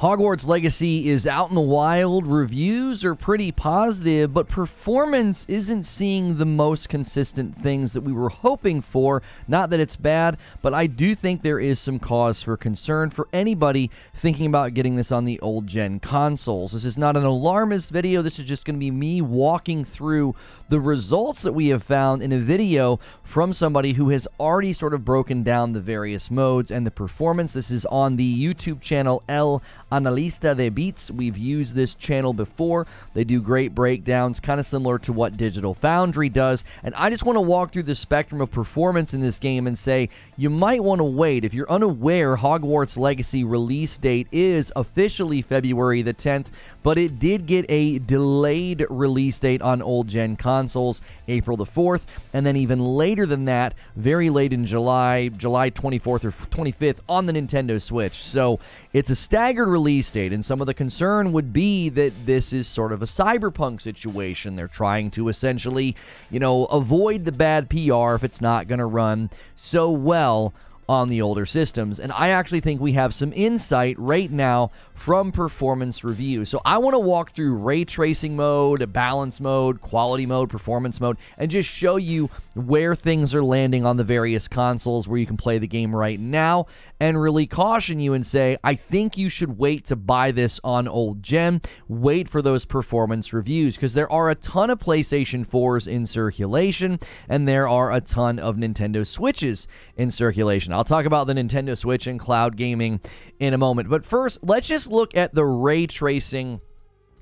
Hogwarts Legacy is out in the wild. Reviews are pretty positive, but performance isn't seeing the most consistent things that we were hoping for. Not that it's bad, but I do think there is some cause for concern for anybody thinking about getting this on the old-gen consoles. This is not an alarmist video. This is just going to be me walking through the results that we have found in a video from somebody who has already sort of broken down the various modes and the performance. This is on the YouTube channel El Analista de Beats. We've used this channel before. They do great breakdowns, kind of similar to what Digital Foundry does. And I just want to walk through the spectrum of performance in this game and say you might want to wait. If you're unaware, Hogwarts Legacy release date is officially February the 10th, but it did get a delayed release date on old-gen consoles, April the 4th, and then even later than that, very late in July 24th or 25th on the Nintendo Switch. So it's a staggered release date, and some of the concern would be that this is sort of a cyberpunk situation. They're trying to essentially, avoid the bad PR if it's not going to run so well on the older systems. And I actually think we have some insight right now from performance review. So I want to walk through ray tracing mode, balance mode, quality mode, performance mode, and just show you where things are landing on the various consoles where you can play the game right now, and really caution you and say, I think you should wait to buy this on old gen. Wait for those performance reviews, because there are a ton of PlayStation 4s in circulation, and there are a ton of Nintendo Switches in circulation. I'll talk about the Nintendo Switch and cloud gaming in a moment. But first, let's just look at the ray tracing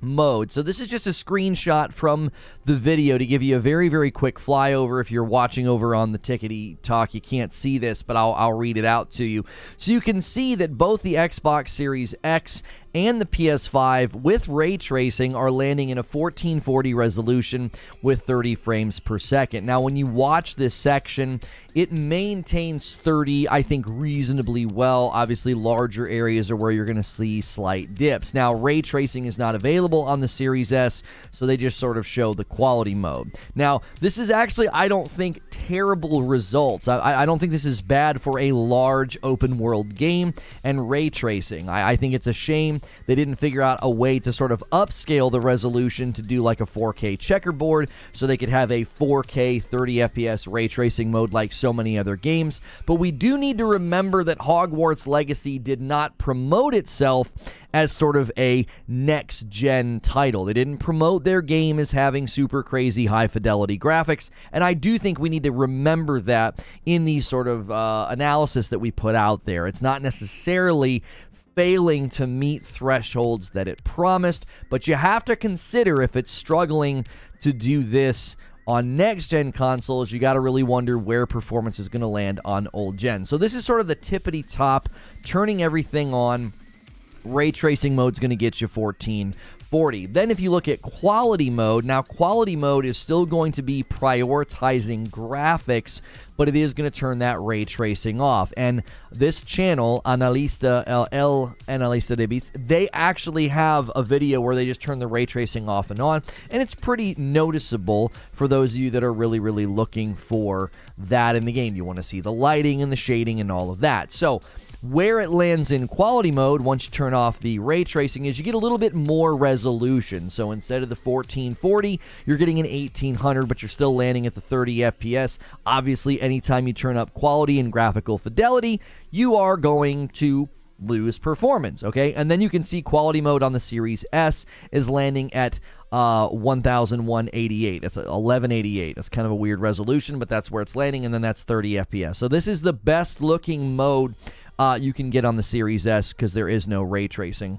mode. So this is just a screenshot from the video to give you a very, very quick flyover. If you're watching over on the Tickety Talk, you can't see this, but I'll read it out to you. So you can see that both the Xbox Series X and the PS5 with ray tracing are landing in a 1440 resolution with 30 frames per second. Now, when you watch this section, it maintains 30, I think, reasonably well. Obviously, larger areas are where you're going to see slight dips. Now, ray tracing is not available on the Series S, so they just sort of show the quality mode. Now, this is actually, I don't think, terrible results. I don't think this is bad for a large open world game and ray tracing. I think it's a shame they didn't figure out a way to sort of upscale the resolution to do like a 4K checkerboard so they could have a 4K 30 FPS ray tracing mode like so many other games. But we do need to remember that Hogwarts Legacy did not promote itself as sort of a next-gen title. They didn't promote their game as having super crazy high-fidelity graphics, and I do think we need to remember that in these sort of analysis that we put out there. It's not necessarily failing to meet thresholds that it promised, but you have to consider if it's struggling to do this on next-gen consoles, you got to really wonder where performance is going to land on old-gen. So this is sort of the tippity-top, turning everything on. Ray tracing mode is going to get you 1440. Then if you look at quality mode, now quality mode is still going to be prioritizing graphics, but it is going to turn that ray tracing off. And this channel, El Analista de Beats, they actually have a video where they just turn the ray tracing off and on, and it's pretty noticeable for those of you that are really, really looking for that in the game. You want to see the lighting and the shading and all of that. So where it lands in quality mode once you turn off the ray tracing is you get a little bit more resolution. So instead of the 1440, you're getting an 1800, but you're still landing at the 30 FPS. Obviously, anytime you turn up quality and graphical fidelity, you are going to lose performance, okay? And then you can see quality mode on the Series S is landing at 1188. It's 1188. That's kind of a weird resolution, but that's where it's landing, and then that's 30 FPS. So this is the best looking mode you can get on the Series S because there is no ray tracing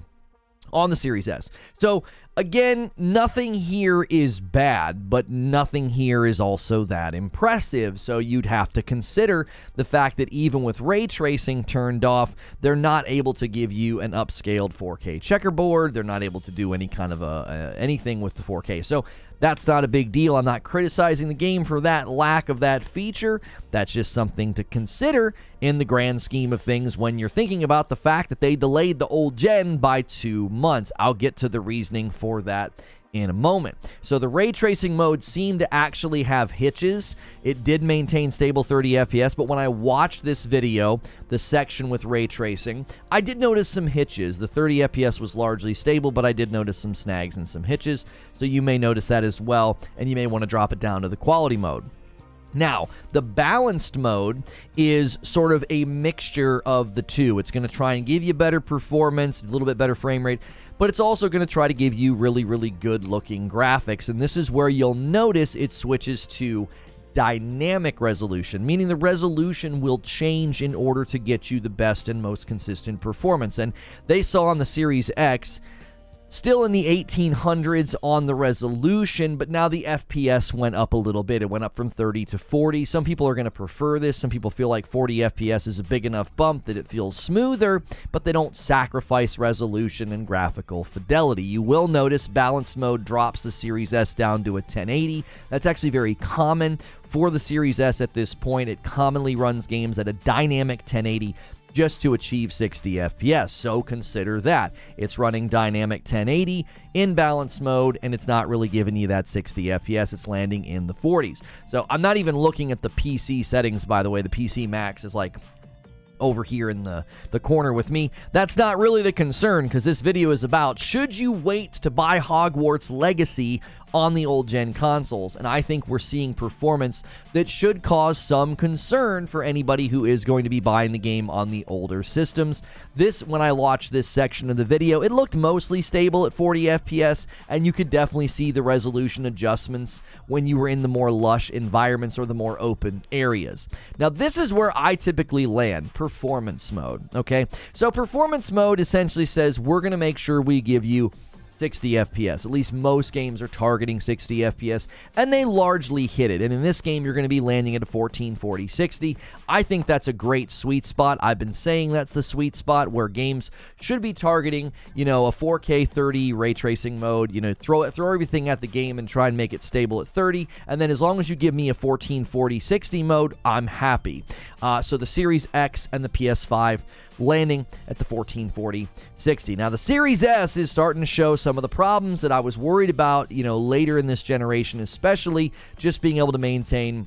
on the Series S. So again, nothing here is bad, but nothing here is also that impressive. So you'd have to consider the fact that even with ray tracing turned off, they're not able to give you an upscaled 4K checkerboard. They're not able to do any kind of anything with the 4K. So that's not a big deal. I'm not criticizing the game for that lack of that feature. That's just something to consider in the grand scheme of things when you're thinking about the fact that they delayed the old gen by 2 months. I'll get to the reasoning for that in a moment. So the ray tracing mode seemed to actually have hitches. It did maintain stable 30 FPS, but when I watched this video, the section with ray tracing, I did notice some hitches. The 30 FPS was largely stable, but I did notice some snags and some hitches, so you may notice that as well, and you may want to drop it down to the quality mode. Now, the balanced mode is sort of a mixture of the two. It's going to try and give you better performance, a little bit better frame rate, but it's also going to try to give you really, really good-looking graphics, and this is where you'll notice it switches to dynamic resolution, meaning the resolution will change in order to get you the best and most consistent performance. And they saw on the Series X, still in the 1800s on the resolution, but now the FPS went up a little bit. It went up from 30 to 40. Some people are going to prefer this. Some people feel like 40 FPS is a big enough bump that it feels smoother, but they don't sacrifice resolution and graphical fidelity. You will notice balanced mode drops the Series S down to a 1080. That's actually very common for the Series S at this point. It commonly runs games at a dynamic 1080 just to achieve 60 FPS, so consider that. It's running dynamic 1080 in balance mode, and it's not really giving you that 60 FPS. It's landing in the 40s. So I'm not even looking at the PC settings, by the way. The PC Max is like over here in the corner with me. That's not really the concern, because this video is about, should you wait to buy Hogwarts Legacy on the old gen consoles? And I think we're seeing performance that should cause some concern for anybody who is going to be buying the game on the older systems. When I watched this section of the video, it looked mostly stable at 40 FPS, and you could definitely see the resolution adjustments when you were in the more lush environments or the more open areas. Now, this is where I typically land, performance mode, okay? So performance mode essentially says we're going to make sure we give you 60 FPS. At least most games are targeting 60 FPS, and they largely hit it. And in this game, you're going to be landing at a 1440-60. I think that's a great sweet spot. I've been saying that's the sweet spot where games should be targeting, you know, a 4K 30 ray tracing mode. You know, throw everything at the game and try and make it stable at 30. And then as long as you give me a 1440-60 mode, I'm happy. So the Series X and the PS5 landing at the 1440-60. Now, the Series S is starting to show some of the problems that I was worried about, you know, later in this generation, especially just being able to maintain,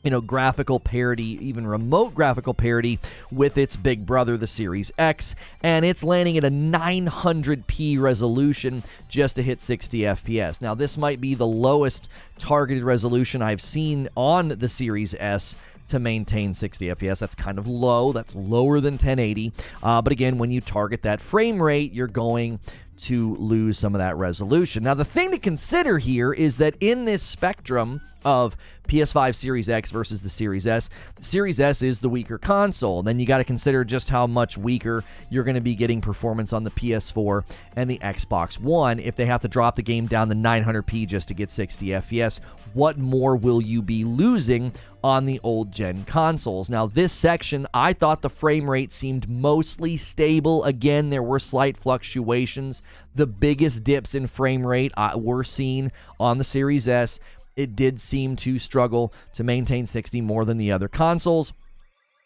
you know, graphical parity, even remote graphical parity with its big brother, the Series X, and it's landing at a 900p resolution just to hit 60 FPS. Now, this might be the lowest targeted resolution I've seen on the Series S to maintain 60 FPS. That's kind of low. That's lower than 1080. But again, when you target that frame rate, you're going to lose some of that resolution. Now, the thing to consider here is that in this spectrum of PS5 Series X versus the Series S is the weaker console. Then you got to consider just how much weaker you're going to be getting performance on the PS4 and the Xbox One. If they have to drop the game down to 900p just to get 60 FPS, what more will you be losing on the old gen consoles? Now, this section, I thought the frame rate seemed mostly stable. Again, there were slight fluctuations. The biggest dips in frame rate were seen on the Series S. It did seem to struggle to maintain 60 more than the other consoles.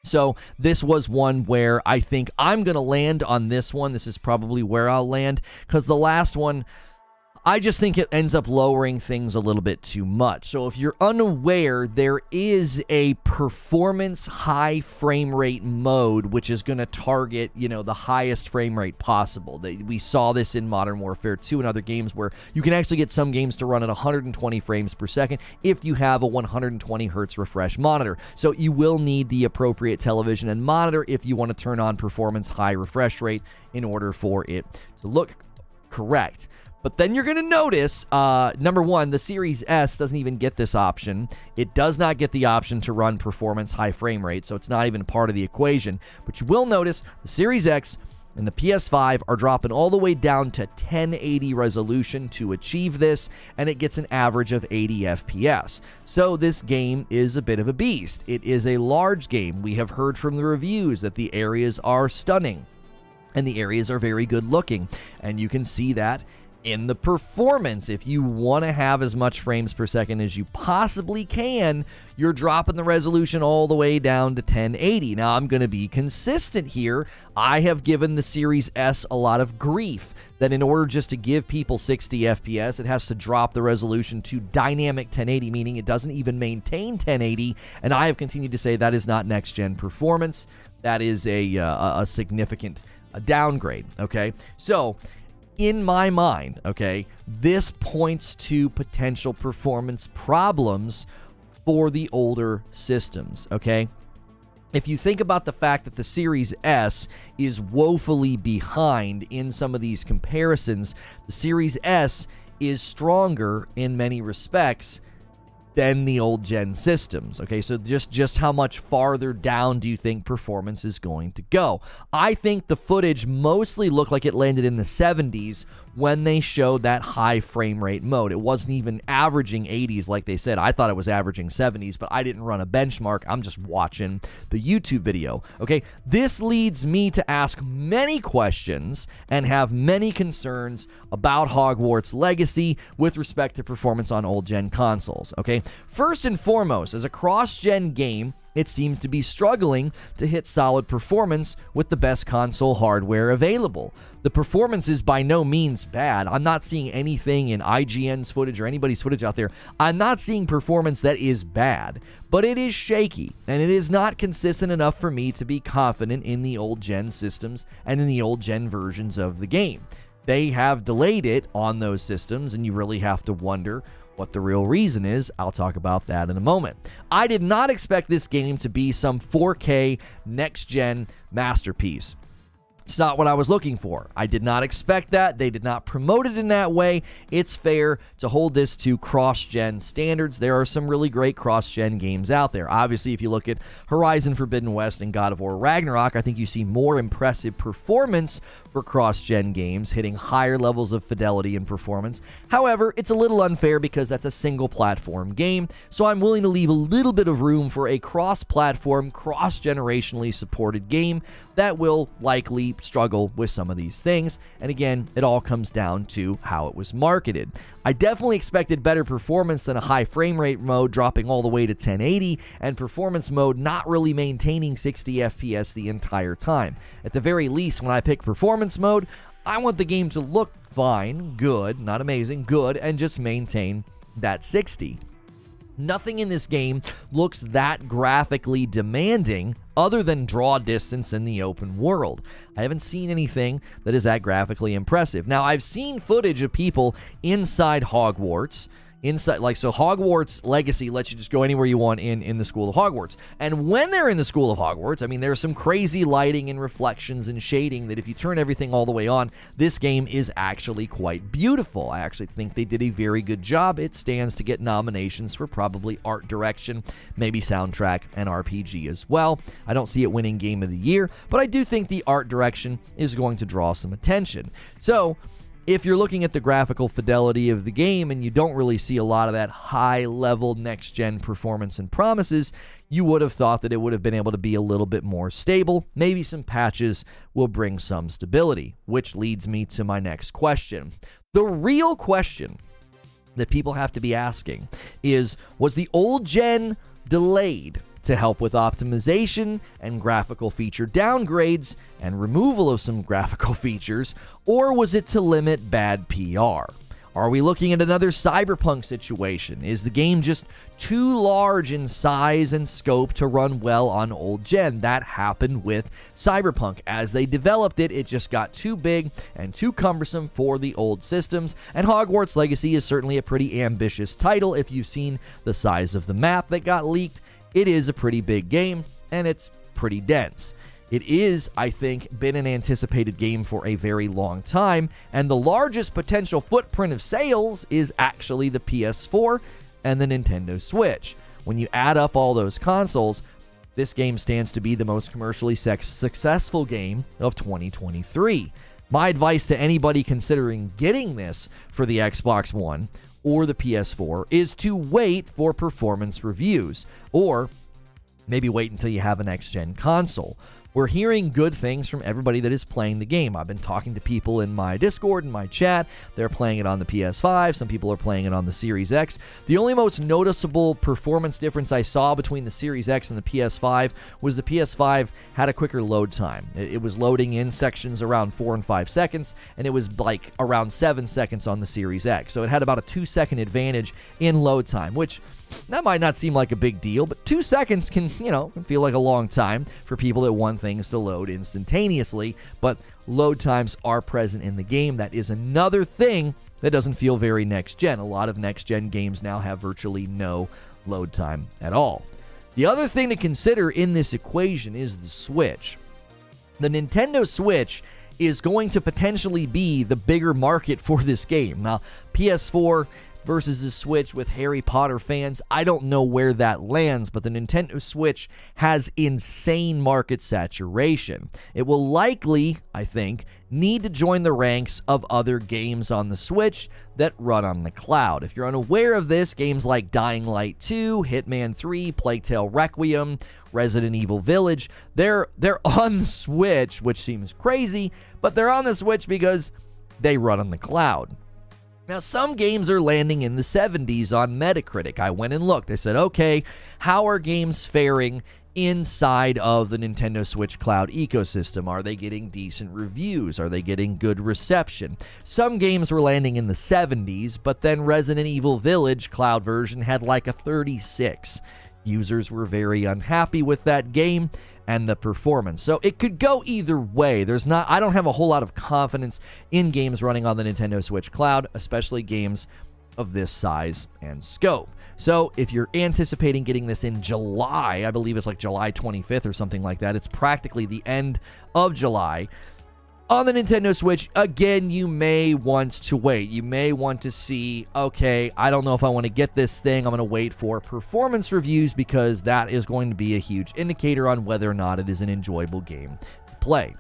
So this was one where I think I'm going to land on this one. This is probably where I'll land, because the last one, I just think it ends up lowering things a little bit too much. So if you're unaware, there is a performance high frame rate mode, which is going to target, you know, the highest frame rate possible. We saw this in Modern Warfare 2 and other games where you can actually get some games to run at 120 frames per second if you have a 120 hertz refresh monitor. So you will need the appropriate television and monitor if you want to turn on performance high refresh rate in order for it to look correct. But then you're going to notice, number one, the Series S doesn't even get this option. It does not get the option to run performance high frame rate, so it's not even part of the equation. But you will notice the Series X and the PS5 are dropping all the way down to 1080 resolution to achieve this, and it gets an average of 80 FPS. So this game is a bit of a beast. It is a large game. We have heard from the reviews that the areas are stunning, and the areas are very good looking, and you can see that in the performance. If you want to have as much frames per second as you possibly can, you're dropping the resolution all the way down to 1080. Now, I'm going to be consistent here. I have given the Series S a lot of grief that in order just to give people 60 FPS, it has to drop the resolution to dynamic 1080, meaning it doesn't even maintain 1080, and I have continued to say that is not next-gen performance. That is a significant downgrade, okay? So, in my mind, okay, this points to potential performance problems for the older systems, okay? If you think about the fact that the Series S is woefully behind in some of these comparisons, the Series S is stronger in many respects than the old gen systems. Okay, so just how much farther down do you think performance is going to go? I think the footage mostly looked like it landed in the 70s when they showed that high frame rate mode. It wasn't even averaging 80s like they said. I thought it was averaging 70s, but I didn't run a benchmark. I'm just watching the YouTube video. Okay, this leads me to ask many questions and have many concerns about Hogwarts Legacy with respect to performance on old gen consoles. Okay, first and foremost, as a cross-gen game, it seems to be struggling to hit solid performance with the best console hardware available. The performance is by no means bad. I'm not seeing anything in IGN's footage or anybody's footage out there. I'm not seeing performance that is bad, but it is shaky, and it is not consistent enough for me to be confident in the old gen systems and in the old gen versions of the game. They have delayed it on those systems, and you really have to wonder what the real reason is. I'll talk about that in a moment. I did not expect this game to be some 4K next-gen masterpiece. It's not what I was looking for. I did not expect that. They did not promote it in that way. It's fair to hold this to cross-gen standards. There are some really great cross-gen games out there. Obviously, if you look at Horizon Forbidden West and God of War Ragnarok, I think you see more impressive performance for cross-gen games, hitting higher levels of fidelity and performance. However, it's a little unfair because that's a single-platform game, so I'm willing to leave a little bit of room for a cross-platform, cross-generationally supported game that will likely struggle with some of these things. And again, it all comes down to how it was marketed. I definitely expected better performance than a high frame rate mode dropping all the way to 1080 and performance mode not really maintaining 60 FPS the entire time. At the very least, when I pick performance mode, I want the game to look fine, good, not amazing, good, and just maintain that 60. Nothing in this game looks that graphically demanding other than draw distance in the open world. I haven't seen anything that is that graphically impressive. Now, I've seen footage of people inside Hogwarts. So Hogwarts Legacy lets you just go anywhere you want in the School of Hogwarts. And when they're in the School of Hogwarts, I mean, there's some crazy lighting and reflections and shading that if you turn everything all the way on, this game is actually quite beautiful. I actually think they did a very good job. It stands to get nominations for probably art direction, maybe soundtrack and RPG as well. I don't see it winning Game of the Year, but I do think the art direction is going to draw some attention. So, if you're looking at the graphical fidelity of the game and you don't really see a lot of that high-level next-gen performance and promises, you would have thought that it would have been able to be a little bit more stable. Maybe some patches will bring some stability, which leads me to my next question. The real question that people have to be asking is, was the old gen delayed to help with optimization and graphical feature downgrades and removal of some graphical features, or was it to limit bad PR? Are we looking at another Cyberpunk situation? Is the game just too large in size and scope to run well on old gen? That happened with Cyberpunk. As they developed it, it just got too big and too cumbersome for the old systems, and Hogwarts Legacy is certainly a pretty ambitious title. If you've seen the size of the map that got leaked, it is a pretty big game, and it's pretty dense. It is, I think, been an anticipated game for a very long time, and the largest potential footprint of sales is actually the PS4 and the Nintendo Switch. When you add up all those consoles, this game stands to be the most commercially successful game of 2023. My advice to anybody considering getting this for the Xbox One or the PS4 is to wait for performance reviews, or maybe wait until you have a next-gen console. We're hearing good things from everybody that is playing the game. I've been talking to people in my Discord and my chat. They're playing it on the PS5. Some people are playing it on the Series X. The only most noticeable performance difference I saw between the Series X and the PS5 was the PS5 had a quicker load time. It was loading in sections around 4 and 5 seconds, and it was like around 7 seconds on the Series X. So it had about a 2-second advantage in load time, which that might not seem like a big deal, but 2 seconds can feel like a long time for people that want things to load instantaneously, but load times are present in the game. That is another thing that doesn't feel very next-gen. A lot of next-gen games now have virtually no load time at all. The other thing to consider in this equation is the Switch. The Nintendo Switch is going to potentially be the bigger market for this game. Now, PS4 versus the Switch with Harry Potter fans, I don't know where that lands, but the Nintendo Switch has insane market saturation. It will likely, I think, need to join the ranks of other games on the Switch that run on the cloud. If you're unaware of this, games like Dying Light 2, Hitman 3, Plague Tale Requiem, Resident Evil Village, they're on the Switch, which seems crazy, but they're on the Switch because they run on the cloud. Now, some games are landing in the 70s on Metacritic. I went and looked. I said, okay, how are games faring inside of the Nintendo Switch Cloud ecosystem? Are they getting decent reviews? Are they getting good reception? Some games were landing in the 70s, but then Resident Evil Village Cloud version had like a 36. Users were very unhappy with that game and the performance. So it could go either way. I don't have a whole lot of confidence in games running on the Nintendo Switch Cloud, especially games of this size and scope. So if you're anticipating getting this in July, I believe it's like July 25th or something like that, it's practically the end of July. On the Nintendo Switch, again, you may want to wait. You may want to see, okay, I don't know if I want to get this thing. I'm going to wait for performance reviews because that is going to be a huge indicator on whether or not it is an enjoyable game to play.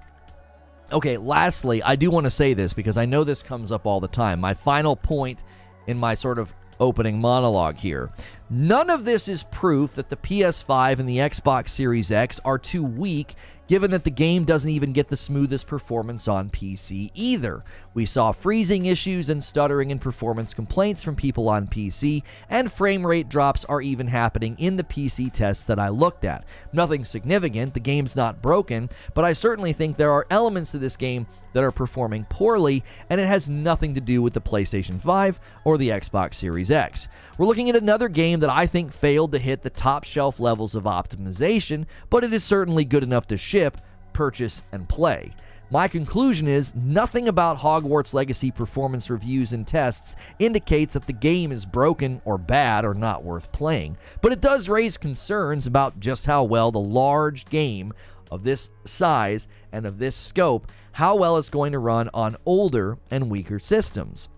Okay, lastly, I do want to say this because I know this comes up all the time. My final point in my sort of opening monologue here. None of this is proof that the PS5 and the Xbox Series X are too weak, given that the game doesn't even get the smoothest performance on PC either. We saw freezing issues and stuttering and performance complaints from people on PC, and frame rate drops are even happening in the PC tests that I looked at. Nothing significant, the game's not broken, but I certainly think there are elements to this game that are performing poorly, and it has nothing to do with the PlayStation 5 or the Xbox Series X. We're looking at another game that I think failed to hit the top shelf levels of optimization, but it is certainly good enough to ship, purchase, and play. My conclusion is nothing about Hogwarts Legacy performance reviews and tests indicates that the game is broken or bad or not worth playing, but it does raise concerns about just how well the large game of this size and of this scope, how well it's going to run on older and weaker systems.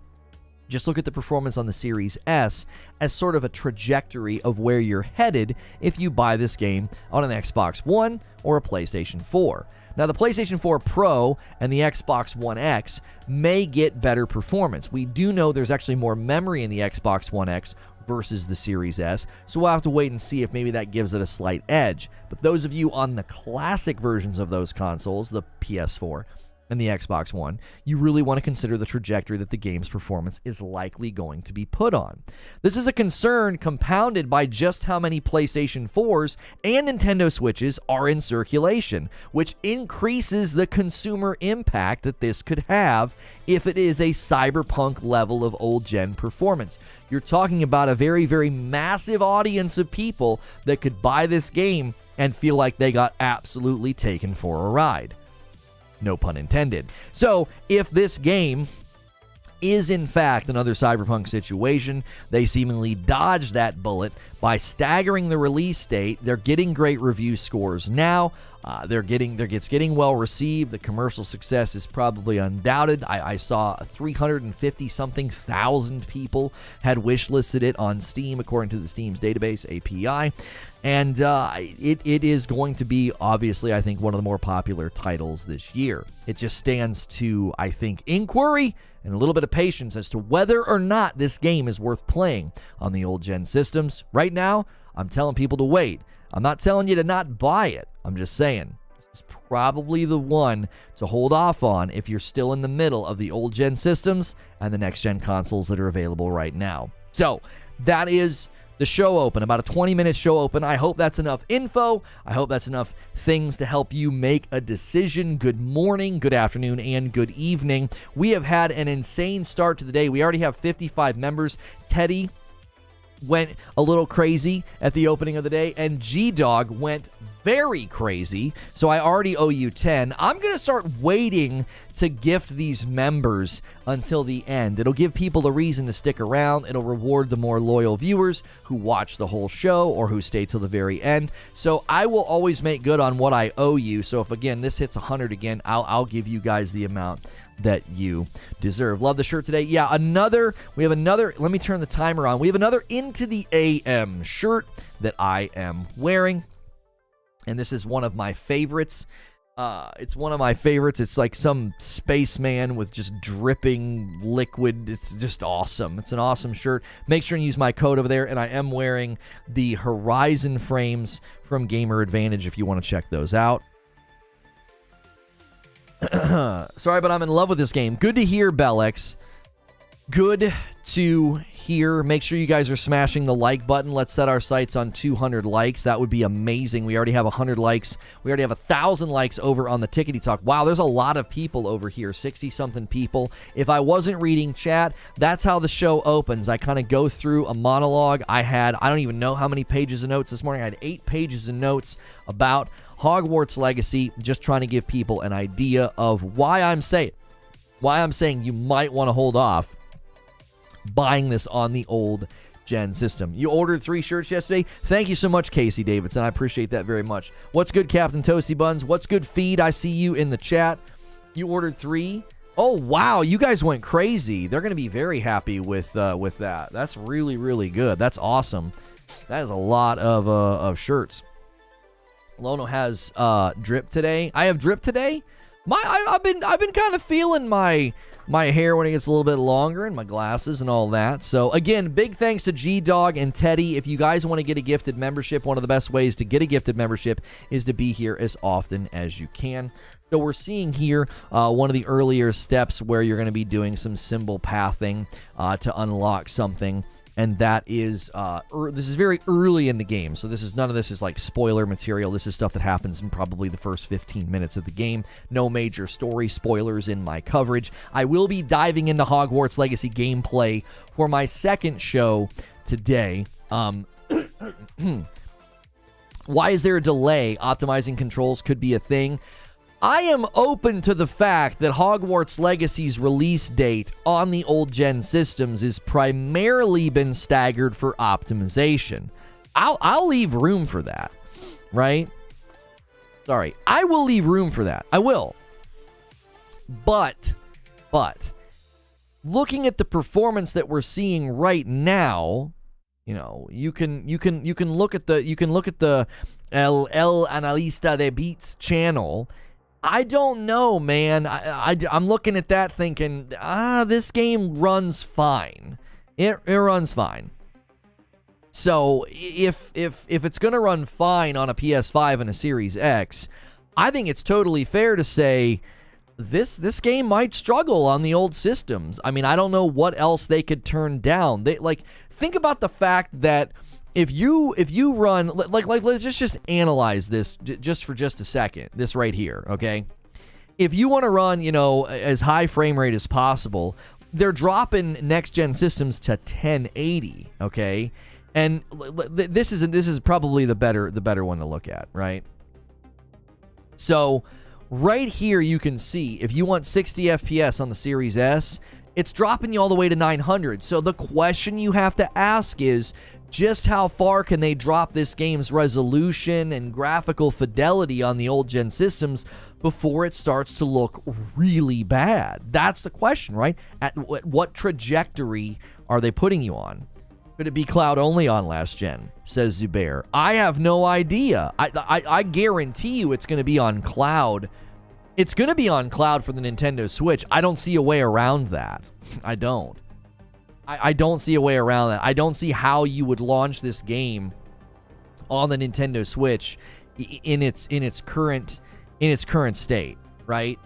Just look at the performance on the Series S as sort of a trajectory of where you're headed if you buy this game on an Xbox One or a PlayStation 4. Now, the PlayStation 4 Pro and the Xbox One X may get better performance. We do know there's actually more memory in the Xbox One X versus the Series S, so we'll have to wait and see if maybe that gives it a slight edge. But those of you on the classic versions of those consoles, the PS4 and the Xbox One, you really want to consider the trajectory that the game's performance is likely going to be put on. This is a concern compounded by just how many PlayStation 4s and Nintendo Switches are in circulation, which increases the consumer impact that this could have if it is a cyberpunk level of old-gen performance. You're talking about a very, very massive audience of people that could buy this game and feel like they got absolutely taken for a ride. No pun intended. So, if this game is in fact another cyberpunk situation, they seemingly dodged that bullet by staggering the release date. They're getting great review scores now. It's getting well received. The commercial success is probably undoubted. I saw 350-something thousand people had wishlisted it on Steam, according to the Steam's database API. And it is going to be, obviously, I think, one of the more popular titles this year. It just stands to, I think, inquiry and a little bit of patience as to whether or not this game is worth playing on the old-gen systems. Right now, I'm telling people to wait. I'm not telling you to not buy it. I'm just saying, is probably the one to hold off on if you're still in the middle of the old gen systems and the next gen consoles that are available right now. So that is the show open, about a 20-minute show open. I hope that's enough info. I hope that's enough things to help you make a decision. Good morning, good afternoon, and good evening. We have had an insane start to the day. We already have 55 members. Teddy went a little crazy at the opening of the day, and G-Dog went very crazy, so I already owe you 10. I'm going to start waiting to gift these members until the end. It'll give people a reason to stick around. It'll reward the more loyal viewers who watch the whole show or who stay till the very end. So I will always make good on what I owe you. So if, again, this hits 100 again, I'll give you guys the amount that you deserve. Love the shirt today. Yeah, we have another, let me turn the timer on. We have another Into the AM shirt that I am wearing. And this is one of my favorites. It's one of my favorites. It's like some spaceman with just dripping liquid. It's just awesome. It's an awesome shirt. Make sure and use my code over there. And I am wearing the Horizon frames from Gamer Advantage if you want to check those out. Sorry, but I'm in love with this game. Good to hear, Bellex. Good to hear. Make sure you guys are smashing the like button. Let's set our sights on 200 likes. That would be amazing. We already have 100 likes. We already have 1,000 likes over on the Tickety Talk. Wow, there's a lot of people over here, 60-something people. If I wasn't reading chat, that's how the show opens. I kind of go through a monologue. I don't even know how many pages of notes this morning. I had 8 pages of notes about Hogwarts Legacy, just trying to give people an idea of why I'm saying you might want to hold off buying this on the old gen system. You ordered 3 shirts yesterday. Thank you so much, Casey Davidson. I appreciate that very much. What's good, Captain Toasty Buns? What's good, Feed? I see you in the chat. You ordered 3. Oh, wow. You guys went crazy. They're going to be very happy with that. That's really, really good. That's awesome. That is a lot of shirts. Lono has drip today. I have drip today. I've been kind of feeling my hair when it gets a little bit longer and my glasses and all that. So again, big thanks to G-Dog and Teddy. If you guys want to get a gifted membership, one of the best ways to get a gifted membership is to be here as often as you can. So we're seeing here one of the earlier steps where you're going to be doing some symbol pathing to unlock something. And that is, this is very early in the game, so none of this is like spoiler material. This is stuff that happens in probably the first 15 minutes of the game. No major story spoilers in my coverage. I will be diving into Hogwarts Legacy gameplay for my second show today. Why is there a delay? Optimizing controls could be a thing. I am open to the fact that Hogwarts Legacy's release date on the old gen systems is primarily been staggered for optimization. I'll leave room for that, right? Sorry, I will leave room for that. I will. But looking at the performance that we're seeing right now, you know, you can look at the El Analista de Beats channel. I don't know, man. I'm looking at that thinking, this game runs fine. It runs fine. So if it's going to run fine on a PS5 and a Series X, I think it's totally fair to say this game might struggle on the old systems. I mean, I don't know what else they could turn down. Think about the fact that if you run let's just analyze this just for a second. This right here, okay? If you want to run, as high frame rate as possible, they're dropping next gen systems to 1080, okay? And this is probably the better one to look at, right? So right here you can see if you want 60 FPS on the Series S, it's dropping you all the way to 900. So the question you have to ask is, just how far can they drop this game's resolution and graphical fidelity on the old gen systems before it starts to look really bad? That's the question, right? At what trajectory are they putting you on? Could it be cloud only on last gen, says Zubair. I have no idea. I guarantee you it's going to be on cloud. It's going to be on cloud for the Nintendo Switch. I don't see a way around that. I don't. I don't see a way around that. I don't see how you would launch this game on the Nintendo Switch in its current in its current state, right?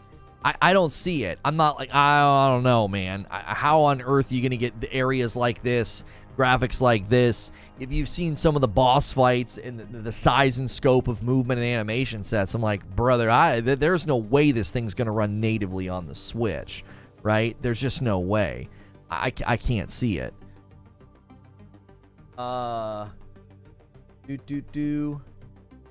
I don't see it. I'm not like, I don't know, man. How on earth are you going to get the areas like this, graphics like this? If you've seen some of the boss fights and the size and scope of movement and animation sets, I'm like, brother, there's no way this thing's going to run natively on the Switch, right? There's just no way. I can't see it.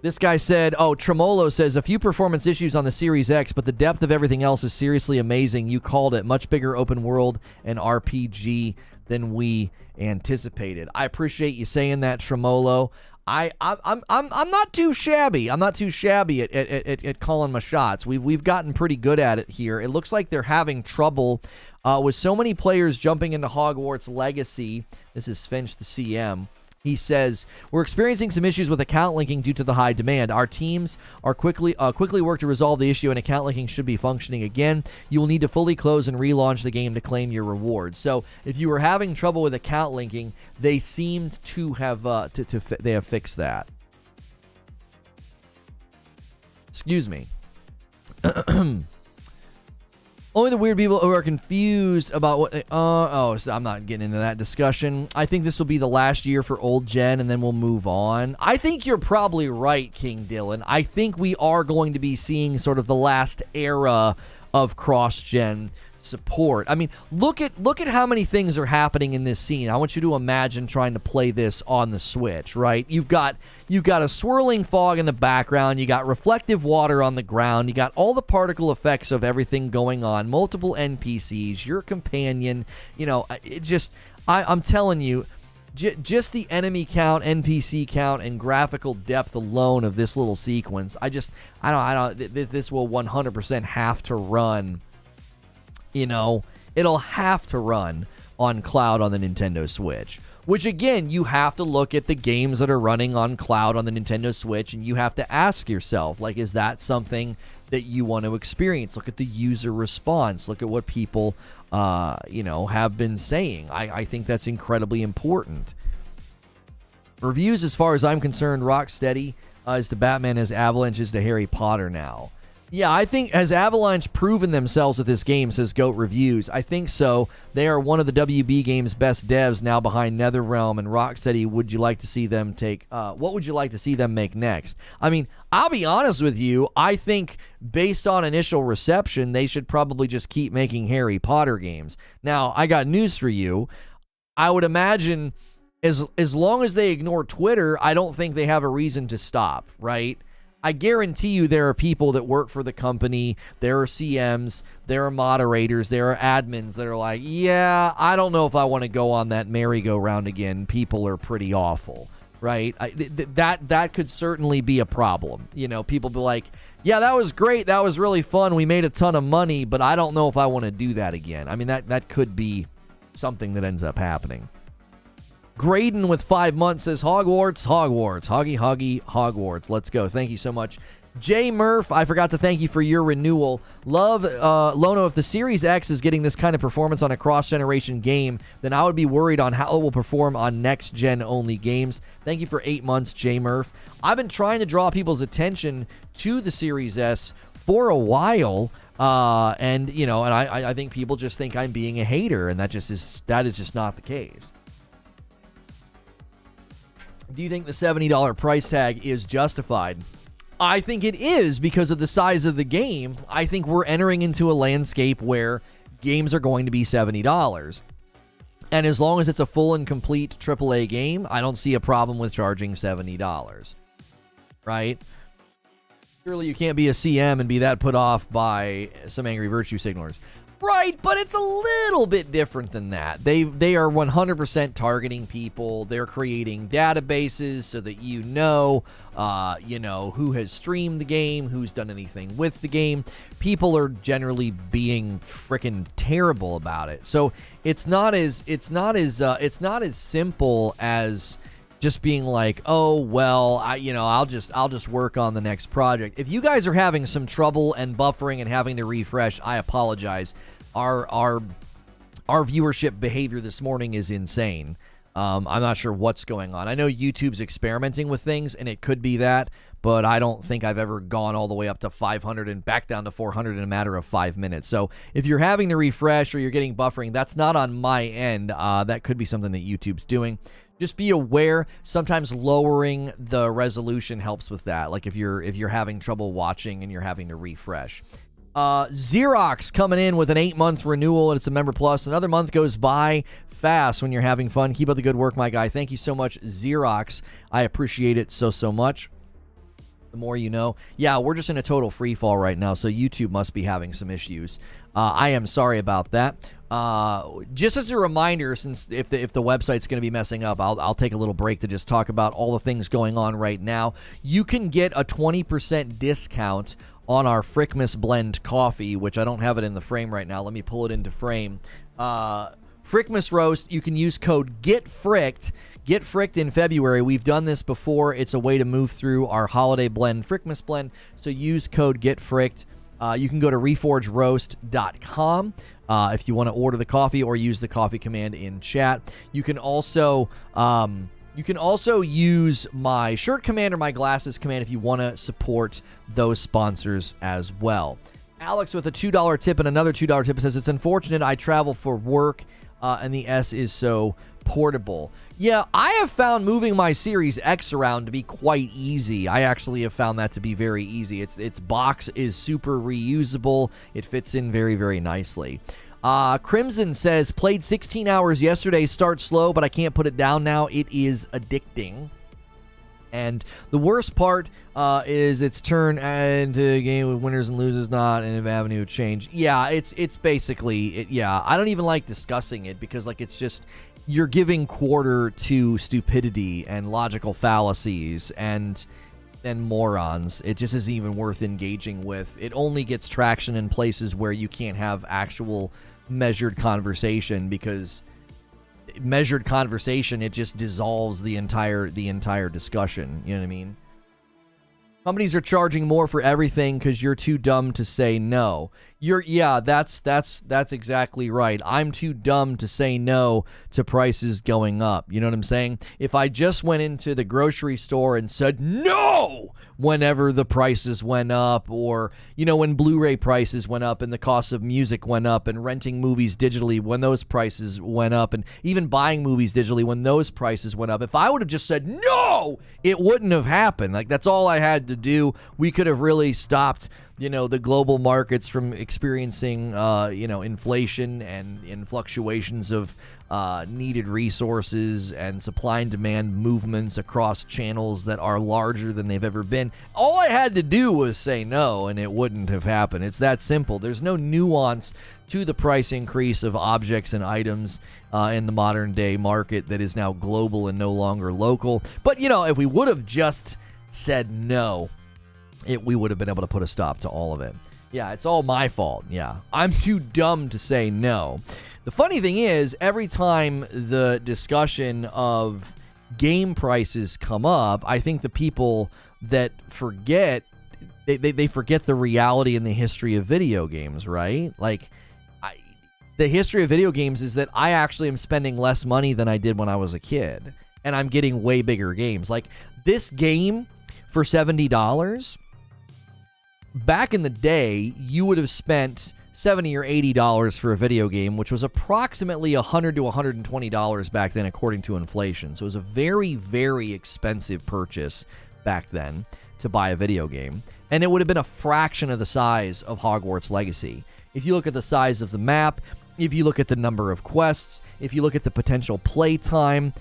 This guy said, Tremolo says, a few performance issues on the Series X, but the depth of everything else is seriously amazing. You called it. Much bigger open world and RPG than we anticipated. I appreciate you saying that, Tremolo. I'm not too shabby. I'm not too shabby at calling my shots. We've gotten pretty good at it here. It looks like they're having trouble with so many players jumping into Hogwarts Legacy. This is Finch, the CM. He says, we're experiencing some issues with account linking due to the high demand. Our teams are quickly work to resolve the issue, and account linking should be functioning again. You will need to fully close and relaunch the game to claim your rewards. So if you were having trouble with account linking, they seemed to have they have fixed that. Excuse me. Only the weird people who are confused about what... so I'm not getting into that discussion. I think this will be the last year for old gen, and then we'll move on. I think you're probably right, King Dylan. I think we are going to be seeing sort of the last era of cross-gen support. I mean, look at how many things are happening in this scene. I want you to imagine trying to play this on the Switch, right? You've got a swirling fog in the background, you got reflective water on the ground, you got all the particle effects of everything going on, multiple NPCs, your companion, I'm telling you, just the enemy count, NPC count, and graphical depth alone of this little sequence, this will 100% have to run. It'll have to run on cloud on the Nintendo Switch, which again, you have to look at the games that are running on cloud on the Nintendo Switch, and you have to ask yourself, like, is that something that you want to experience? Look at the user response. Look at what people, have been saying. I think that's incredibly important. Reviews, as far as I'm concerned, Rocksteady is to Batman as Avalanche is to Harry Potter now. Yeah, I think has Avalanche proven themselves with this game, says Goat Reviews. I think so. They are one of the WB Games' best devs now behind NetherRealm and Rocksteady. Would you like to see them what would you like to see them make next? I mean, I'll be honest with you. I think based on initial reception, they should probably just keep making Harry Potter games. Now, I got news for you. I would imagine as long as they ignore Twitter, I don't think they have a reason to stop, right? I guarantee you there are people that work for the company, there are CMs, there are moderators, there are admins that are like, yeah, I don't know if I want to go on that merry-go-round again. People are pretty awful, right? That could certainly be a problem. People be like, yeah, that was great. That was really fun. We made a ton of money, but I don't know if I want to do that again. I mean, that could be something that ends up happening. Graydon with 5 months says, Hogwarts, Hoggy, Hogwarts. Let's go. Thank you so much. Jay Murph, I forgot to thank you for your renewal. Love, Lono, if the Series X is getting this kind of performance on a cross-generation game, then I would be worried on how it will perform on next-gen only games. Thank you for 8 months, Jay Murph. I've been trying to draw people's attention to the Series S for a while, and I think people just think I'm being a hater, and that is just not the case. Do you think the $70 price tag is justified? I think it is because of the size of the game. I think we're entering into a landscape where games are going to be $70. And as long as it's a full and complete AAA game, I don't see a problem with charging $70. Right? Surely you can't be a CM and be that put off by some angry virtue signalers. Right, but it's a little bit different than that. They are 100% targeting people. They're creating databases so that you know who has streamed the game, who's done anything with the game. People are generally being freaking terrible about it. So it's not as simple as just being like, oh well, I'll just work on the next project. If you guys are having some trouble and buffering and having to refresh, I apologize. Our viewership behavior this morning is insane. I'm not sure what's going on. I know YouTube's experimenting with things, and it could be that, but I don't think I've ever gone all the way up to 500 and back down to 400 in a matter of 5 minutes. So if you're having to refresh or you're getting buffering, that's not on my end. That could be something that YouTube's doing. Just be aware, sometimes lowering the resolution helps with that. Like if you're having trouble watching and you're having to refresh. Xerox coming in with an 8-month renewal, and it's a member plus. Another month goes by fast when you're having fun. Keep up the good work, my guy. Thank you so much, Xerox. I appreciate it so much. The more you know. Yeah, we're just in a total free fall right now, so YouTube must be having some issues. I am sorry about that. Just as a reminder, since if the website's going to be messing up, I'll take a little break to just talk about all the things going on right now. You can get a 20% discount on our Frickmas Blend coffee, which I don't have it in the frame right now. Let me pull it into frame. Frickmas Roast, you can use code GETFRICKED. Get Fricked in February. We've done this before. It's a way to move through our holiday blend, Frickmas Blend. So use code GETFRICKED. You can go to reforgeroast.com if you want to order the coffee or use the coffee command in chat. You can also use my shirt command or my glasses command if you want to support those sponsors as well. Alex with a $2 tip and another $2 tip says, it's unfortunate I travel for work and the S is so portable. Yeah, I have found moving my Series X around to be quite easy. I actually have found that to be very easy. Its box is super reusable. It fits in very, very nicely. Crimson says, played 16 hours yesterday, start slow, but I can't put it down now. It is addicting. And the worst part is its turn into a game with winners and losers, not an avenue of change. Yeah, it's basically, yeah, I don't even like discussing it because, like, it's just, you're giving quarter to stupidity and logical fallacies and morons. It just isn't even worth engaging with. It only gets traction in places where you can't have actual measured conversation, because measured conversation, it just dissolves the entire discussion. You know what I mean? Companies are charging more for everything because you're too dumb to say no. That's exactly right. I'm too dumb to say no to prices going up. You know what I'm saying? If I just went into the grocery store and said no whenever the prices went up, or, you know, when Blu-ray prices went up and the cost of music went up, and renting movies digitally when those prices went up, and even buying movies digitally when those prices went up, if I would have just said no, it wouldn't have happened. Like, that's all I had to do. We could have really stopped, you know, the global markets from experiencing, inflation and fluctuations of needed resources and supply and demand movements across channels that are larger than they've ever been. All I had to do was say no, and it wouldn't have happened. It's that simple. There's no nuance to the price increase of objects and items in the modern day market that is now global and no longer local. But, you know, if we would have just said no, we would have been able to put a stop to all of it. Yeah, it's all my fault. Yeah, I'm too dumb to say no. The funny thing is, every time the discussion of game prices come up, I think the people that forget, they forget the reality and the history of video games, right? Like, the history of video games is that I actually am spending less money than I did when I was a kid, and I'm getting way bigger games. Like, this game for $70, back in the day, you would have spent $70 or $80 for a video game, which was approximately $100 to $120 back then, according to inflation. So it was a very, very expensive purchase back then to buy a video game. And it would have been a fraction of the size of Hogwarts Legacy. If you look at the size of the map, if you look at the number of quests, if you look at the potential play time,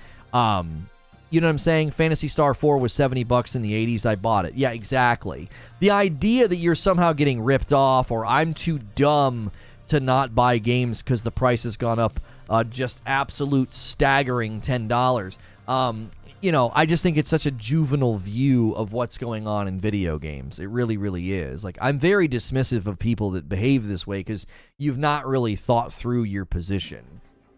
you know what I'm saying? Phantasy Star 4 was $70 in the 80s. I bought it. Yeah, exactly. The idea that you're somehow getting ripped off, or I'm too dumb to not buy games because the price has gone up just absolute staggering $10. I just think it's such a juvenile view of what's going on in video games. It really, really is. Like, I'm very dismissive of people that behave this way because you've not really thought through your position.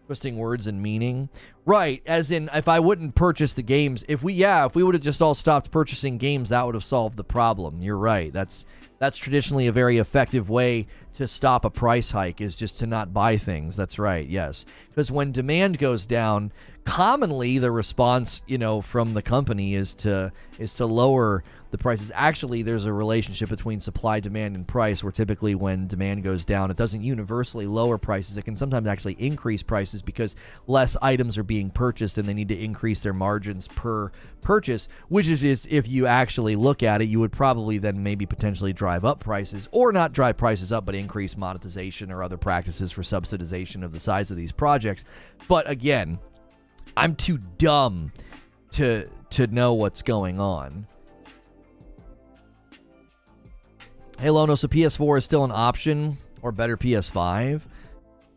Twisting words and meaning. Right, as in, if I wouldn't purchase the games, if we would have just all stopped purchasing games, that would have solved the problem. You're right. That's traditionally a very effective way to stop a price hike, is just to not buy things. That's right, yes. Because when demand goes down, commonly the response, from the company is to lower the prices. Actually, there's a relationship between supply, demand, and price, where typically when demand goes down, it doesn't universally lower prices. It can sometimes actually increase prices because less items are being purchased and they need to increase their margins per purchase, which is if you actually look at it, you would probably then maybe potentially drive up prices, or not drive prices up, but increase monetization or other practices for subsidization of the size of these projects. But again, I'm too dumb to know what's going on. Hey, Lono, so PS4 is still an option, or better, PS5?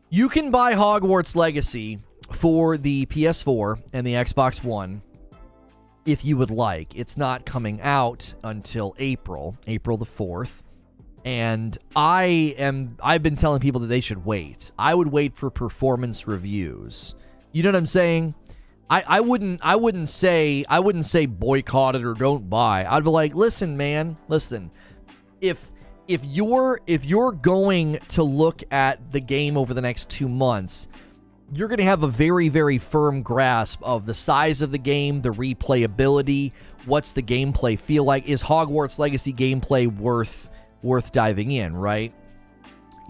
You can buy Hogwarts Legacy for the PS4 and the Xbox One if you would like. It's not coming out until April the 4th. And I've been telling people that they should wait. I would wait for performance reviews. You know what I'm saying? I wouldn't say boycott it or don't buy. I'd be like, listen, man, listen. If you're going to look at the game over the next 2 months, you're going to have a very, very firm grasp of the size of the game, the replayability, what's the gameplay feel like, is Hogwarts Legacy gameplay worth diving in, right?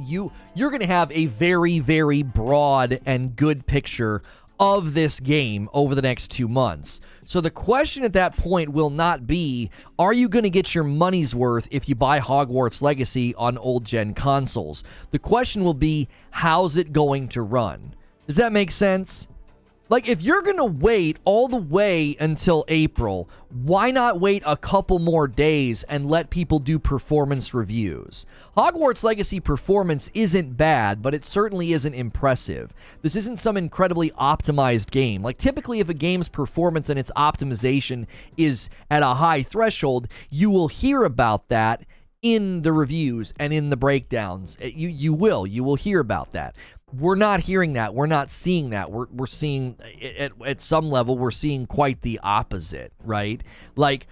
You're going to have a very, very broad and good picture of this game over the next 2 months. So the question at that point will not be, are you going to get your money's worth if you buy Hogwarts Legacy on old-gen consoles? The question will be, how's it going to run? Does that make sense? Like, if you're going to wait all the way until April, why not wait a couple more days and let people do performance reviews? Hogwarts Legacy performance isn't bad, but it certainly isn't impressive. This isn't some incredibly optimized game. Like, typically, if a game's performance and its optimization is at a high threshold, you will hear about that in the reviews and in the breakdowns. You will hear about that. We're not hearing that. We're not seeing that. We're seeing, at some level, we're seeing quite the opposite, right? Like,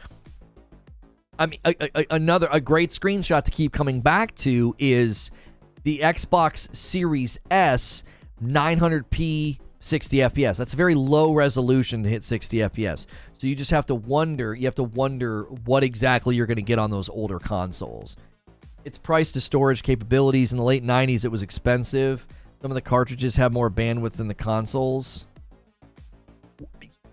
I mean, a great screenshot to keep coming back to is the Xbox Series S 900p 60 FPS. That's a very low resolution to hit 60 FPS. So you just have to wonder, what exactly you're going to get on those older consoles. It's priced to storage capabilities. In the late 90s, it was expensive. Some of the cartridges have more bandwidth than the consoles.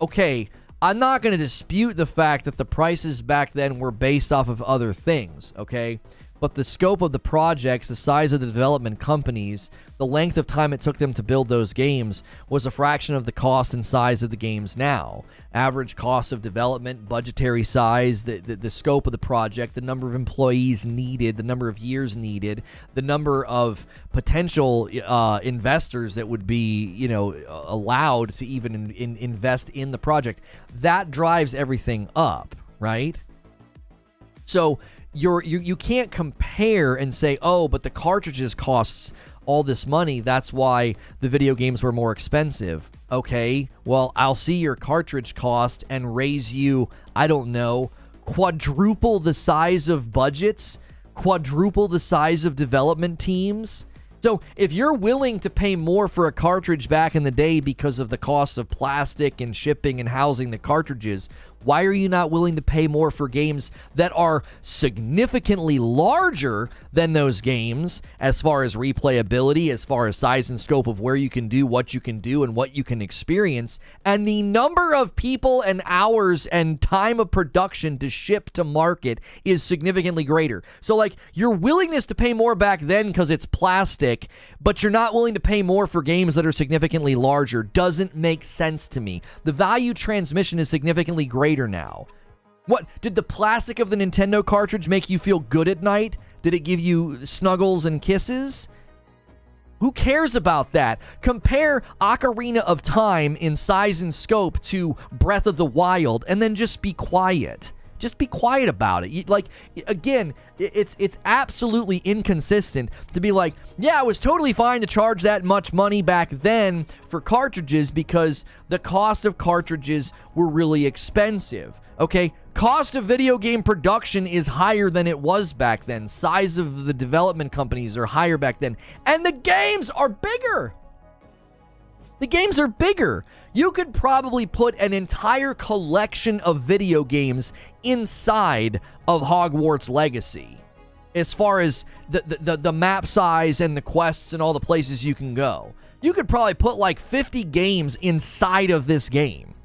Okay, I'm not going to dispute the fact that the prices back then were based off of other things, okay? But the scope of the projects, the size of the development companies, the length of time it took them to build those games was a fraction of the cost and size of the games now. Average cost of development, budgetary size, the scope of the project, the number of employees needed, the number of years needed, the number of potential investors that would be, allowed to even invest in the project. That drives everything up, right? So you can't compare and say, oh, but the cartridges costs all this money, that's why the video games were more expensive. Okay, well, I'll see your cartridge cost and raise you, I don't know, quadruple the size of budgets, quadruple the size of development teams. So if you're willing to pay more for a cartridge back in the day because of the cost of plastic and shipping and housing the cartridges, why are you not willing to pay more for games that are significantly larger than those games as far as replayability, as far as size and scope of where you can do what you can do and what you can experience, and the number of people and hours and time of production to ship to market is significantly greater? So, like, your willingness to pay more back then because it's plastic, but you're not willing to pay more for games that are significantly larger doesn't make sense to me. The value transmission is significantly greater now. What, did the plastic of the Nintendo cartridge make you feel good at night? Did it give you snuggles and kisses? Who cares about that? Compare Ocarina of Time in size and scope to Breath of the Wild, and then just be quiet. Just be quiet about it. It's absolutely inconsistent to be like, yeah, it was totally fine to charge that much money back then for cartridges because the cost of cartridges were really expensive. Okay, cost of video game production is higher than it was back then. Size of the development companies are higher back then. And the games are bigger. The games are bigger. You could probably put an entire collection of video games inside of Hogwarts Legacy, as far as the map size and the quests and all the places you can go. You could probably put like 50 games inside of this game,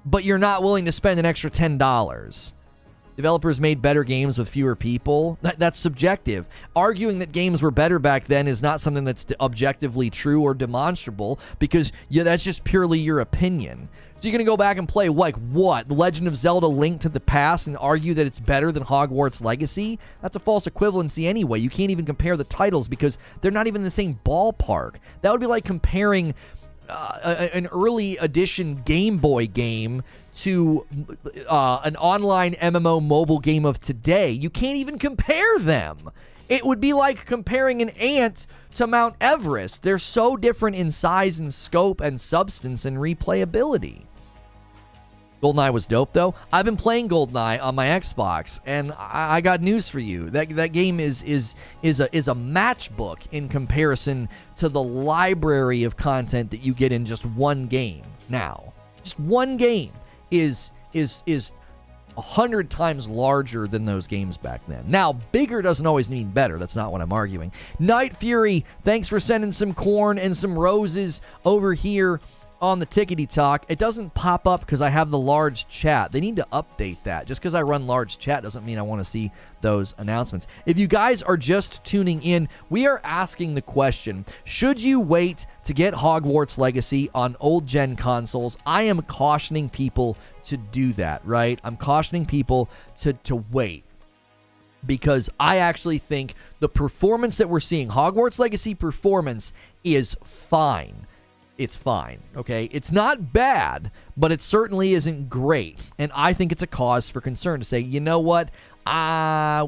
but you're not willing to spend an extra $10. Developers made better games with fewer people. That's subjective. Arguing that games were better back then is not something that's objectively true or demonstrable, because that's just purely your opinion. So you're going to go back and play, like, what? The Legend of Zelda Link to the Past and argue that it's better than Hogwarts Legacy? That's a false equivalency anyway. You can't even compare the titles because they're not even in the same ballpark. That would be like comparing an early edition Game Boy game to an online MMO mobile game of today. You can't even compare them. It would be like comparing an ant to Mount Everest. They're so different in size and scope and substance and replayability. GoldenEye was dope, though. I've been playing GoldenEye on my Xbox, and I got news for you. That game is a matchbook in comparison to the library of content that you get in just one game now. Just one game is 100 times larger than those games back then. Now, bigger doesn't always mean better. That's not what I'm arguing. Night Fury, thanks for sending some corn and some roses over here on the Tickety Talk. It doesn't pop up because I have the large chat. They need to update that. Just because I run large chat doesn't mean I want to see those announcements. If you guys are just tuning in, we are asking the question, should you wait to get Hogwarts Legacy on old gen consoles? I am cautioning people to do that, right? I'm cautioning people to wait, because I actually think the performance that we're seeing, Hogwarts Legacy performance, is fine. It's fine, okay? It's not bad, but it certainly isn't great. And I think it's a cause for concern to say, you know what?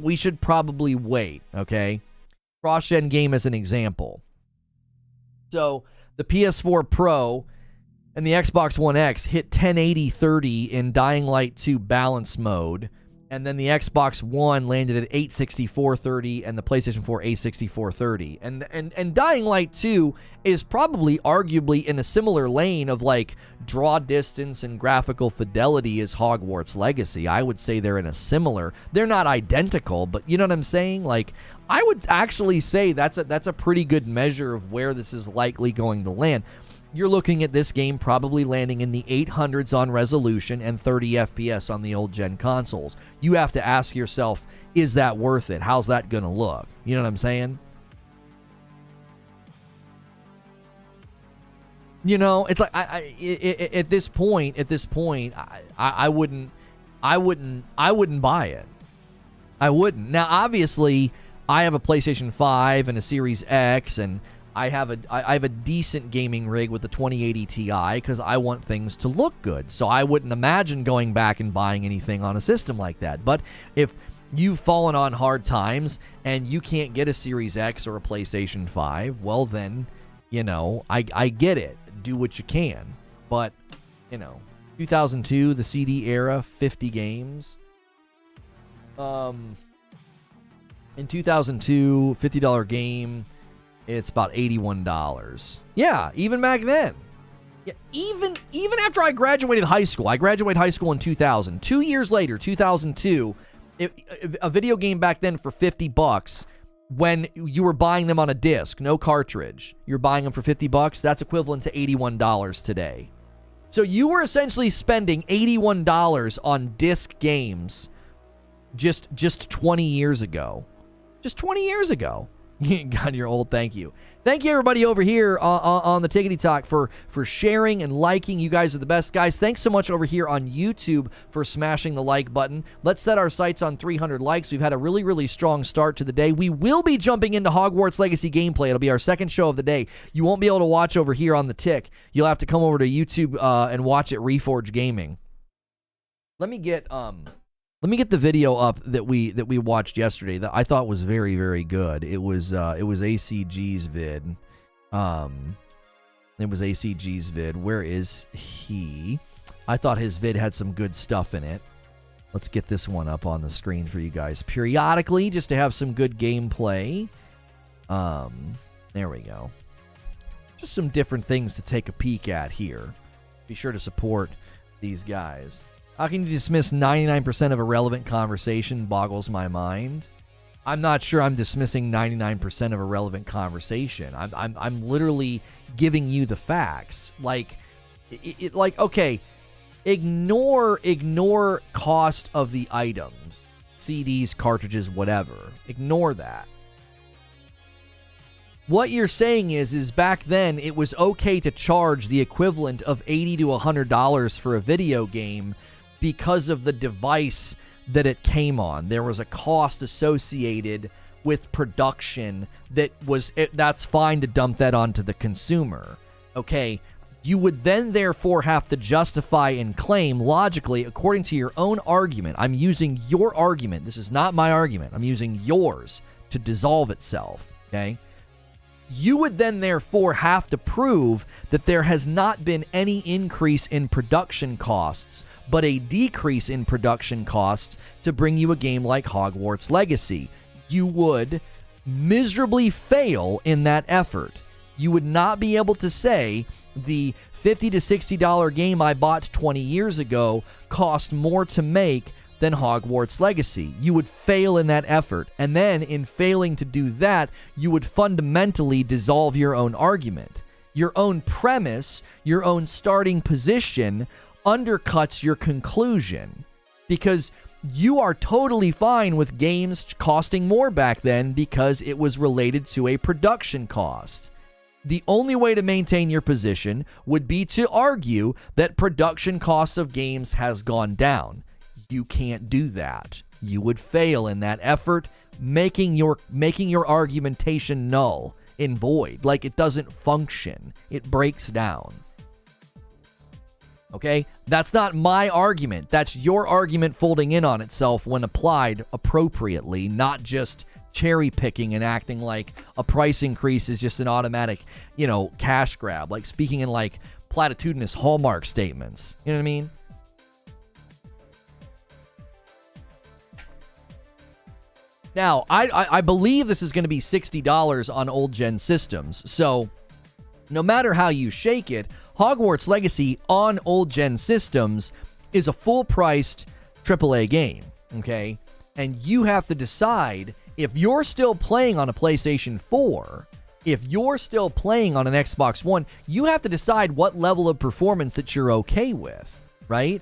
We should probably wait, okay? Cross-gen game as an example. So the PS4 Pro and the Xbox One X hit 1080-30 in Dying Light 2 balance mode. And then the Xbox One landed at 864-30 and the PlayStation 4 864-30. And Dying Light 2 is probably arguably in a similar lane of like draw distance and graphical fidelity as Hogwarts Legacy. I would say they're in a similar, they're not identical, but you know what I'm saying? Like, I would actually say that's a pretty good measure of where this is likely going to land. You're looking at this game probably landing in the 800s on resolution and 30 FPS on the old gen consoles. You have to ask yourself, is that worth it? How's that going to look? You know what I'm saying? You know, it's like at this point, I wouldn't buy it. I wouldn't. Now, obviously, I have a PlayStation 5 and a Series X, and I have a decent gaming rig with the 2080 Ti because I want things to look good. So I wouldn't imagine going back and buying anything on a system like that. But if you've fallen on hard times and you can't get a Series X or a PlayStation 5, well then, you know, I get it. Do what you can. But, you know, 2002, the CD era, 50 games. In 2002, $50 game, it's about $81. Yeah, even back then. Yeah, even after I graduated high school. I graduated high school in 2000. 2 years later, 2002, a video game back then for $50 when you were buying them on a disc, no cartridge. You're buying them for $50. That's equivalent to $81 today. So you were essentially spending $81 on disc games just 20 years ago. Just 20 years ago. God, you're old. Thank you. Thank you, everybody over here on the Tickety Talk for sharing and liking. You guys are the best, guys. Thanks so much over here on YouTube for smashing the like button. Let's set our sights on 300 likes. We've had a really, really strong start to the day. We will be jumping into Hogwarts Legacy gameplay. It'll be our second show of the day. You won't be able to watch over here on the Tick. You'll have to come over to YouTube and watch it, Reforge Gaming. Let me get the video up that we watched yesterday that I thought was very, very good. It was ACG's vid. It was ACG's vid. Where is he? I thought his vid had some good stuff in it. Let's get this one up on the screen for you guys periodically just to have some good gameplay. There we go. Just some different things to take a peek at here. Be sure to support these guys. How can you dismiss 99% of irrelevant conversation? Boggles my mind. I'm not sure I'm dismissing 99% of irrelevant conversation. I'm literally giving you the facts. Like, okay, ignore cost of the items, CDs, cartridges, whatever. Ignore that. What you're saying is back then it was okay to charge the equivalent of $80 to $100 for a video game because of the device that it came on. There was a cost associated with production that's fine to dump that onto the consumer. Okay, you would then therefore have to justify and claim logically, according to your own argument. I'm using your argument. This is not my argument. I'm using yours to dissolve itself, okay? You would then therefore have to prove that there has not been any increase in production costs, but a decrease in production costs to bring you a game like Hogwarts Legacy. You would miserably fail in that effort. You would not be able to say the $50 to $60 game I bought 20 years ago cost more to make than Hogwarts Legacy. You would fail in that effort. And then in failing to do that, you would fundamentally dissolve your own argument. Your own premise, your own starting position undercuts your conclusion, because you are totally fine with games costing more back then because it was related to a production cost. The only way to maintain your position would be to argue that production costs of games has gone down. You can't do that. You would fail in that effort, making your argumentation null and void. Like, it doesn't function. It breaks down. Okay? That's not my argument. That's your argument folding in on itself when applied appropriately, not just cherry picking and acting like a price increase is just an automatic, cash grab. Like speaking in like platitudinous Hallmark statements. You know what I mean? Now, I believe this is going to be $60 on old gen systems. So no matter how you shake it, Hogwarts Legacy on old gen systems is a full-priced AAA game, okay? And you have to decide, if you're still playing on a PlayStation 4, if you're still playing on an Xbox One, you have to decide what level of performance that you're okay with, right?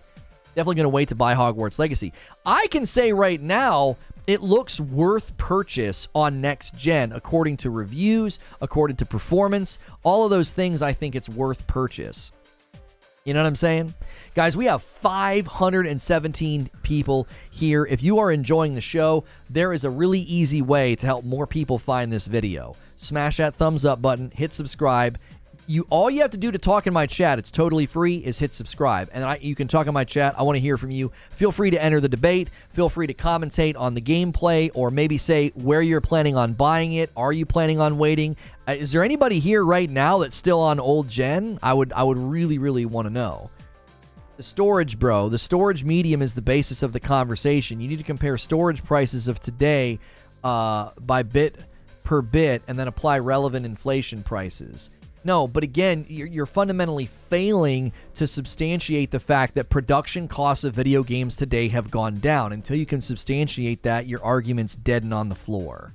Definitely going to wait to buy Hogwarts Legacy. I can say right now, it looks worth purchase on next gen, according to reviews, according to performance, all of those things. I think it's worth purchase. You know what I'm saying? Guys, we have 517 people here. If you are enjoying the show, there is a really easy way to help more people find this video. Smash that thumbs up button, hit subscribe. All you have to do to talk in my chat, it's totally free, is hit subscribe. And you can talk in my chat. I want to hear from you. Feel free to enter the debate. Feel free to commentate on the gameplay, or maybe say where you're planning on buying it. Are you planning on waiting? Is there anybody here right now that's still on old gen? I would really, really want to know. The storage, bro. The storage medium is the basis of the conversation. You need to compare storage prices of today by bit per bit and then apply relevant inflation prices. No, but again, you're fundamentally failing to substantiate the fact that production costs of video games today have gone down. Until you can substantiate that, your argument's dead and on the floor.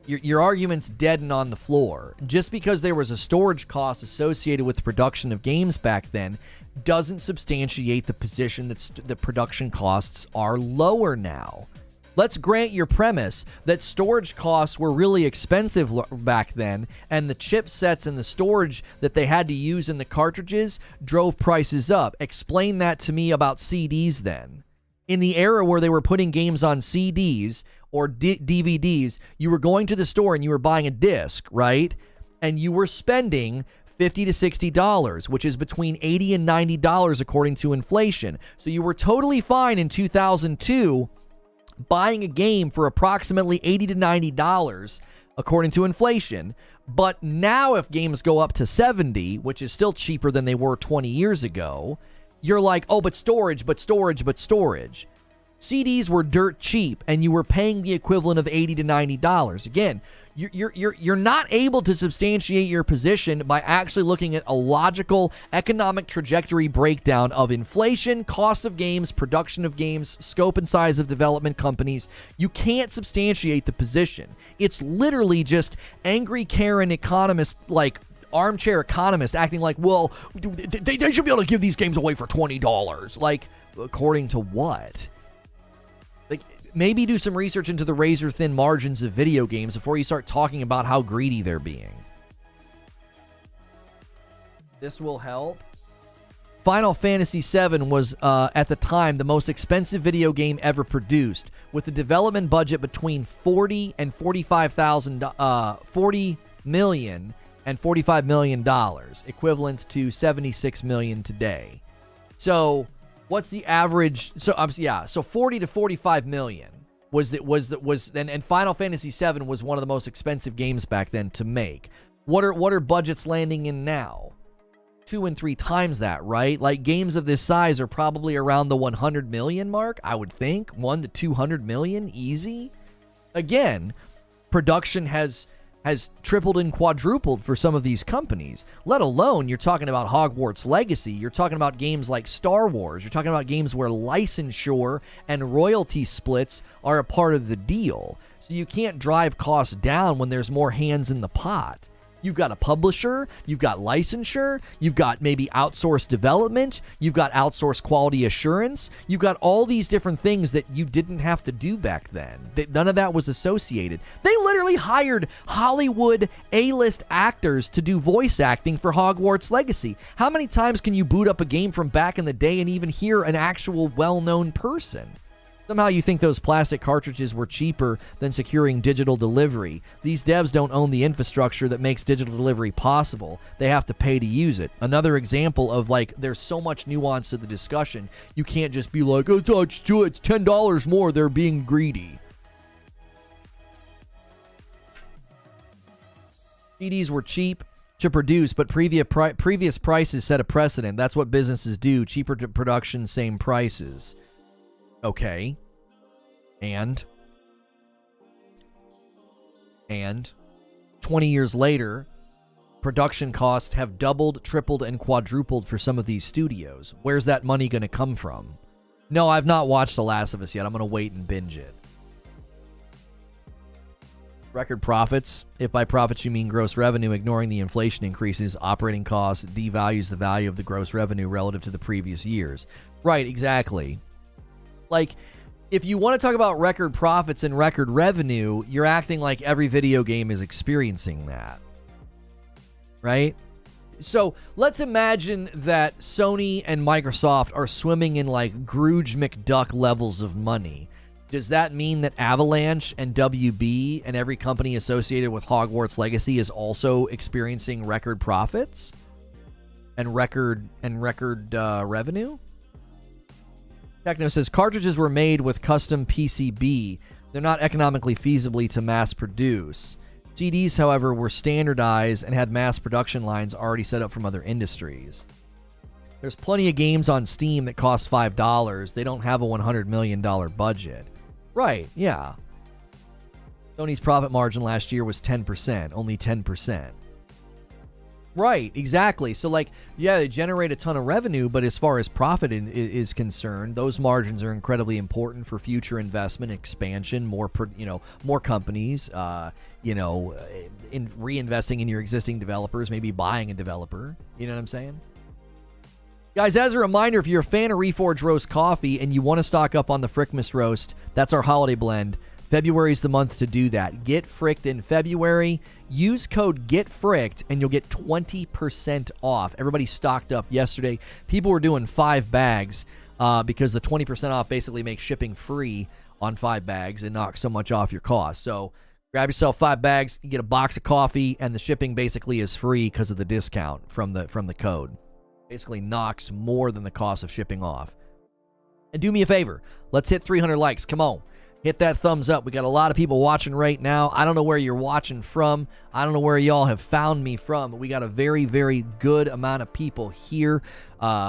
Your argument's dead and on the floor. Just because there was a storage cost associated with the production of games back then doesn't substantiate the position that the production costs are lower now. Let's grant your premise that storage costs were really expensive back then, and the chipsets and the storage that they had to use in the cartridges drove prices up. Explain that to me about CDs then. In the era where they were putting games on CDs or DVDs, you were going to the store and you were buying a disc, right? And you were spending $50 to $60, which is between $80 and $90 according to inflation. So you were totally fine in 2002 buying a game for approximately $80 to $90 according to inflation. But now if games go up to $70, which is still cheaper than they were 20 years ago, you're like, oh, but storage. CDs were dirt cheap, and you were paying the equivalent of $80 to $90. Again, You're not able to substantiate your position by actually looking at a logical economic trajectory breakdown of inflation, cost of games, production of games, scope and size of development companies. You can't substantiate the position. It's literally just angry Karen economist, like armchair economist, acting like, well, they should be able to give these games away for $20. Like, according to what? Maybe do some research into the razor-thin margins of video games before you start talking about how greedy they're being. This will help. Final Fantasy VII was, at the time, the most expensive video game ever produced, with a development budget between $40 million and $45 million, equivalent to $76 million today. So... what's the average? So 40 to 45 million and Final Fantasy VII was one of the most expensive games back then to make. What are budgets landing in now? 2 and 3 times that, right? Like, games of this size are probably around the 100 million mark, I would think. 1 to 200 million, easy. Again, production has tripled and quadrupled for some of these companies, let alone you're talking about Hogwarts Legacy. You're talking about games like Star Wars. You're talking about games where licensure and royalty splits are a part of the deal. So you can't drive costs down when there's more hands in the pot. You've got a publisher, you've got licensure, you've got maybe outsourced development, you've got outsourced quality assurance, you've got all these different things that you didn't have to do back then. None of that was associated. They literally hired Hollywood A-list actors to do voice acting for Hogwarts Legacy. How many times can you boot up a game from back in the day and even hear an actual well-known person? Somehow you think those plastic cartridges were cheaper than securing digital delivery. These devs don't own the infrastructure that makes digital delivery possible. They have to pay to use it. Another example of, like, there's so much nuance to the discussion. You can't just be like, oh, it's $10 more, they're being greedy. CDs were cheap to produce, but previous prices set a precedent. That's what businesses do. Cheaper to production, same prices. Okay. And 20 years later, production costs have doubled, tripled, and quadrupled for some of these studios. Where's that money going to come from? No, I've not watched The Last of Us yet. I'm going to wait and binge it. Record profits. If by profits you mean gross revenue, ignoring the inflation increases, operating costs devalues the value of the gross revenue relative to the previous years. Right, exactly. Like, if you want to talk about record profits and record revenue, you're acting like every video game is experiencing that. Right? So let's imagine that Sony and Microsoft are swimming in like Scrooge McDuck levels of money. Does that mean that Avalanche and WB and every company associated with Hogwarts Legacy is also experiencing record profits and record revenue? Techno says cartridges were made with custom PCB. They're not economically feasibly to mass produce. CDs, however, were standardized and had mass production lines already set up from other industries. There's plenty of games on Steam that cost $5. They don't have a $100 million budget. Right, yeah. Sony's profit margin last year was 10%, only 10%. Right, exactly. So, like, yeah, they generate a ton of revenue, but as far as profit is concerned, those margins are incredibly important for future investment, expansion, more companies, in reinvesting in your existing developers, maybe buying a developer. You know what I'm saying? Guys, as a reminder, if you're a fan of Reforge Roast Coffee and you want to stock up on the Frickmas Roast, that's our holiday blend. February's the month to do that. Get fricked in February. Use code GETFRICKED and you'll get 20% off. Everybody stocked up yesterday. People were doing 5 bags because the 20% off basically makes shipping free on 5 bags and knocks so much off your cost. So grab yourself 5 bags, you get a box of coffee, and the shipping basically is free because of the discount from the code. Basically knocks more than the cost of shipping off. And do me a favor. Let's hit 300 likes. Come on. Hit that thumbs up. We got a lot of people watching right now. I don't know where you're watching from. I don't know where y'all have found me from, but we got a very, very good amount of people here.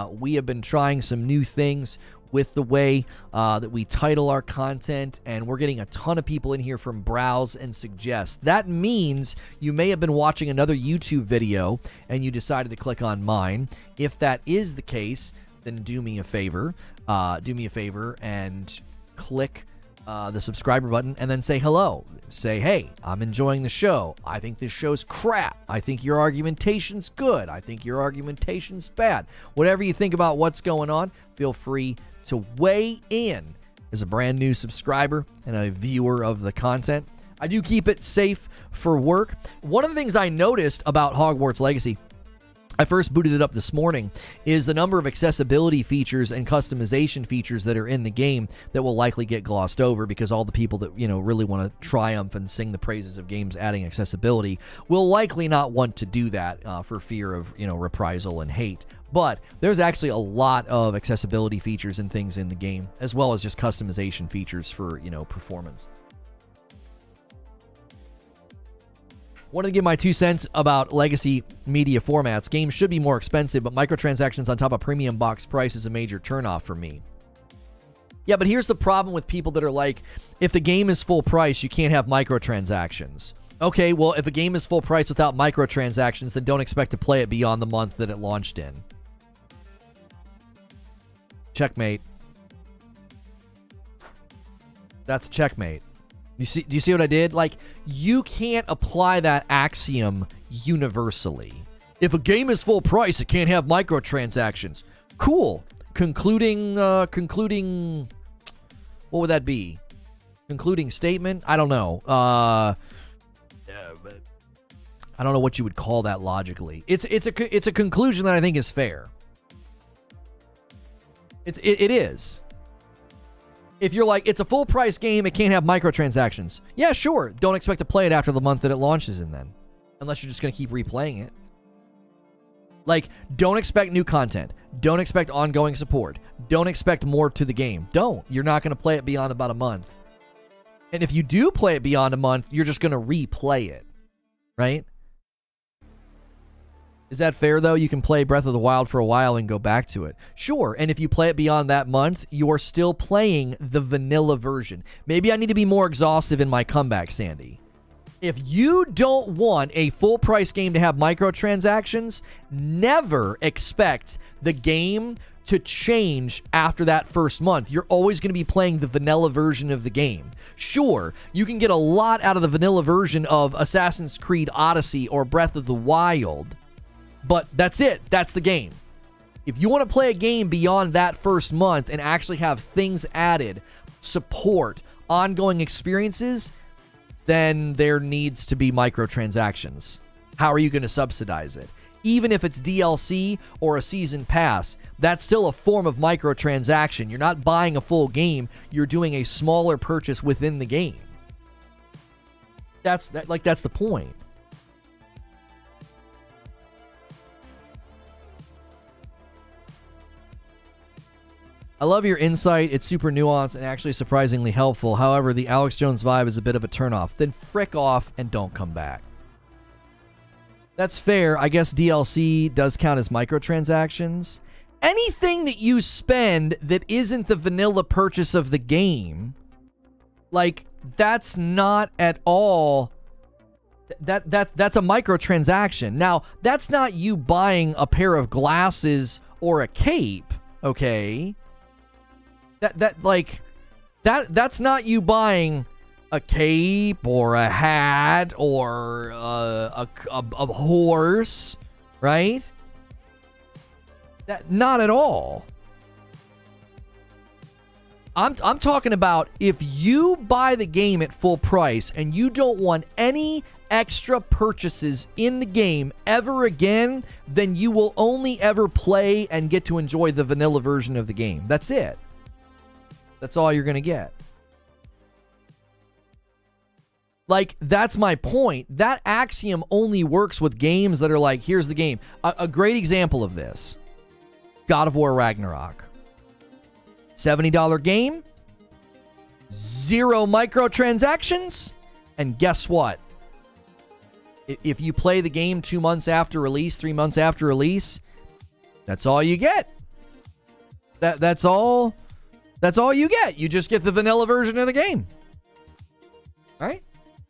We have been trying some new things. with the way that we title our content, and we're getting a ton of people in here from Browse and Suggest. That means you may have been watching another YouTube video and you decided to click on mine. If that is the case, then do me a favor and click the subscriber button and then say hello. Say, hey, I'm enjoying the show. I think this show's crap. I think your argumentation's good. I think your argumentation's bad. Whatever you think about what's going on, feel free to weigh in. As a brand new subscriber and a viewer of the content, I do keep it safe for work. One of the things I noticed about Hogwarts Legacy, I first booted it up this morning, is the number of accessibility features and customization features that are in the game that will likely get glossed over because all the people that, really want to triumph and sing the praises of games adding accessibility will likely not want to do that for fear of, reprisal and hate. But there's actually a lot of accessibility features and things in the game, as well as just customization features for, performance. Wanted to give my 2 cents about legacy media formats. Games should be more expensive, but microtransactions on top of premium box price is a major turnoff for me. Yeah, but here's the problem with people that are like, if the game is full price, you can't have microtransactions. Okay, well, if a game is full price without microtransactions, then don't expect to play it beyond the month that it launched in. Checkmate. That's a checkmate. Do you see what I did? Like, you can't apply that axiom universally. If a game is full price, it can't have microtransactions. Cool. Concluding, what would that be? Concluding statement? I don't know. I don't know what you would call that logically. It's a conclusion that I think is fair. It is. If you're like, it's a full price game, it can't have microtransactions. Yeah, sure. Don't expect to play it after the month that it launches in then. Unless you're just going to keep replaying it. Like, don't expect new content. Don't expect ongoing support. Don't expect more to the game. Don't. You're not going to play it beyond about a month. And if you do play it beyond a month, you're just going to replay it. Right? Is that fair, though? You can play Breath of the Wild for a while and go back to it. Sure, and if you play it beyond that month, you're still playing the vanilla version. Maybe I need to be more exhaustive in my comeback, Sandy. If you don't want a full-price game to have microtransactions, never expect the game to change after that first month. You're always going to be playing the vanilla version of the game. Sure, you can get a lot out of the vanilla version of Assassin's Creed Odyssey or Breath of the Wild, but that's it. That's the game. If you want to play a game beyond that first month and actually have things added, support, ongoing experiences, then there needs to be microtransactions. How are you going to subsidize it? Even if it's DLC or a season pass, that's still a form of microtransaction. You're not buying a full game. You're doing a smaller purchase within the game. That's the point. I love your insight. It's super nuanced and actually surprisingly helpful. However, the Alex Jones vibe is a bit of a turnoff. Then frick off and don't come back. That's fair. I guess DLC does count as microtransactions. Anything that you spend that isn't the vanilla purchase of the game, like, that's not at all... That's a microtransaction. Now, that's not you buying a pair of glasses or a cape, okay? That's not you buying a cape or a hat or a horse, right? Not at all. I'm talking about if you buy the game at full price and you don't want any extra purchases in the game ever again, then you will only ever play and get to enjoy the vanilla version of the game. That's it. That's all you're going to get. Like, that's my point. That axiom only works with games that are like, here's the game. A great example of this, God of War Ragnarok. $70 game, 0 microtransactions, and guess what? If you play the game 2 months after release, 3 months after release, that's all you get. That's all That's all you get. You just get the vanilla version of the game. Right?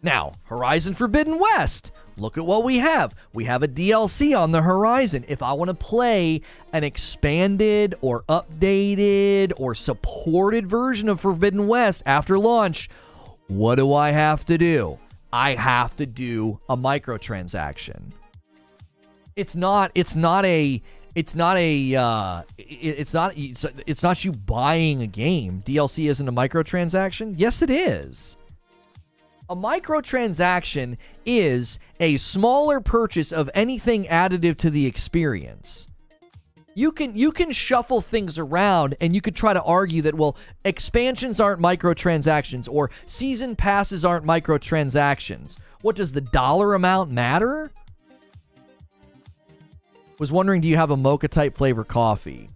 Now, Horizon Forbidden West. Look at what we have. We have a DLC on the horizon. If I want to play an expanded or updated or supported version of Forbidden West after launch, what do I have to do? I have to do a microtransaction. It's not you buying a game. DLC isn't a microtransaction? Yes, it is. A microtransaction is a smaller purchase of anything additive to the experience. You can shuffle things around, and you could try to argue that, well, expansions aren't microtransactions or season passes aren't microtransactions. What, does the dollar amount matter? Was wondering, do you have a mocha type flavor coffee?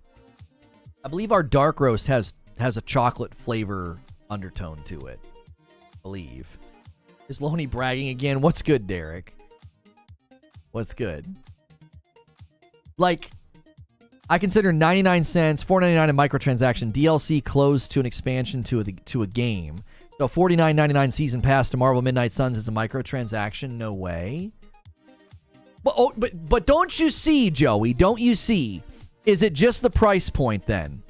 I believe our dark roast has a chocolate flavor undertone to it. I believe. Is Loney bragging again? What's good, Derek? What's good? Like, I consider 99 cents, $4.99 a microtransaction, DLC closed to an expansion to a game. So $49.99 season pass to Marvel Midnight Suns is a microtransaction? No way. But don't you see, Joey? Don't you see? Is it just the price point then?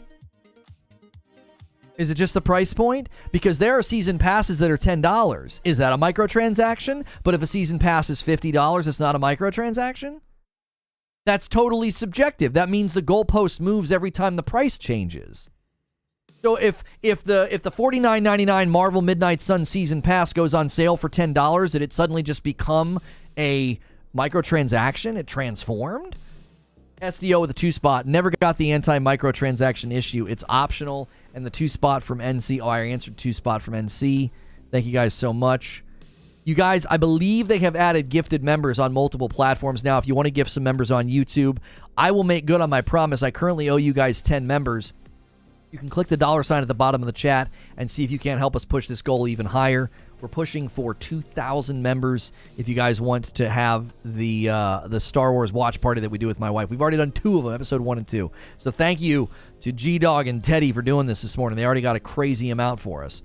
Is it just the price point? Because there are season passes that are $10. Is that a microtransaction? But if a season pass is $50, it's not a microtransaction? That's totally subjective. That means the goalpost moves every time the price changes. So if the $49.99 Marvel Midnight Sun season pass goes on sale for $10, did it suddenly just become a microtransaction? It transformed? SDO with a 2-spot. Never got the anti-microtransaction issue. It's optional. And the 2-spot from NC. Oh, I answered 2-spot from NC. Thank you guys so much. You guys, I believe they have added gifted members on multiple platforms now. If you want to gift some members on YouTube, I will make good on my promise. I currently owe you guys 10 members. You can click the $sign at the bottom of the chat and see if you can't help us push this goal even higher. We're pushing for 2,000 members if you guys want to have the Star Wars watch party that we do with my wife. We've already done 2 of them, episode 1 and 2. So thank you to G-Dog and Teddy for doing this morning. They already got a crazy amount for us.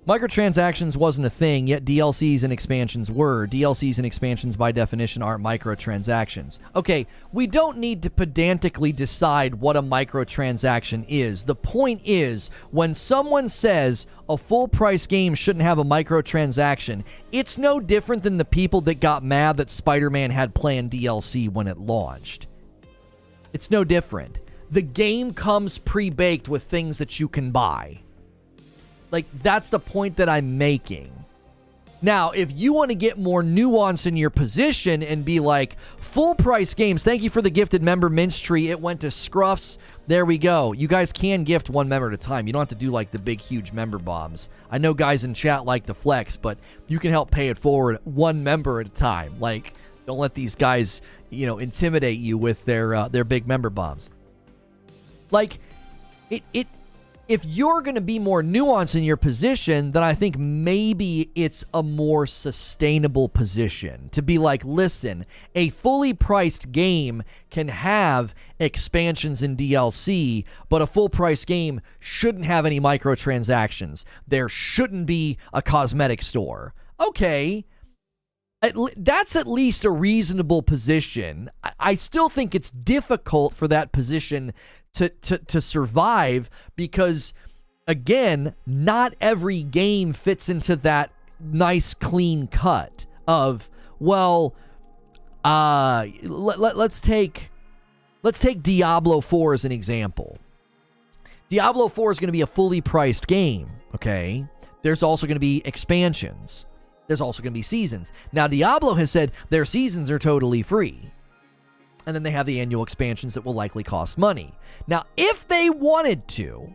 Microtransactions wasn't a thing, yet DLCs and expansions were. DLCs and expansions, by definition, aren't microtransactions. Okay, we don't need to pedantically decide what a microtransaction is. The point is, when someone says a full-price game shouldn't have a microtransaction, it's no different than the people that got mad that Spider-Man had planned DLC when it launched. It's no different. The game comes pre-baked with things that you can buy. Like, that's the point that I'm making. Now, if you want to get more nuance in your position and be like, full price games, thank you for the gifted member Mince Tree. It went to Scruffs. There we go. You guys can gift one member at a time. You don't have to do like the big, huge member bombs. I know guys in chat like the flex, but you can help pay it forward one member at a time. Like, don't let these guys, intimidate you with their big member bombs. Like, if you're going to be more nuanced in your position, then I think maybe it's a more sustainable position to be like, listen, a fully priced game can have expansions and DLC, but a full price game shouldn't have any microtransactions. There shouldn't be a cosmetic store. Okay, that's at least a reasonable position. I still think it's difficult for that position to survive because, again, not every game fits into that nice clean cut of, well, let's take Diablo 4 as an example. Diablo 4 is going to be a fully priced game, okay? There's also going to be expansions. There's also going to be seasons. Now, Diablo has said their seasons are totally free. And then they have the annual expansions that will likely cost money. Now, if they wanted to,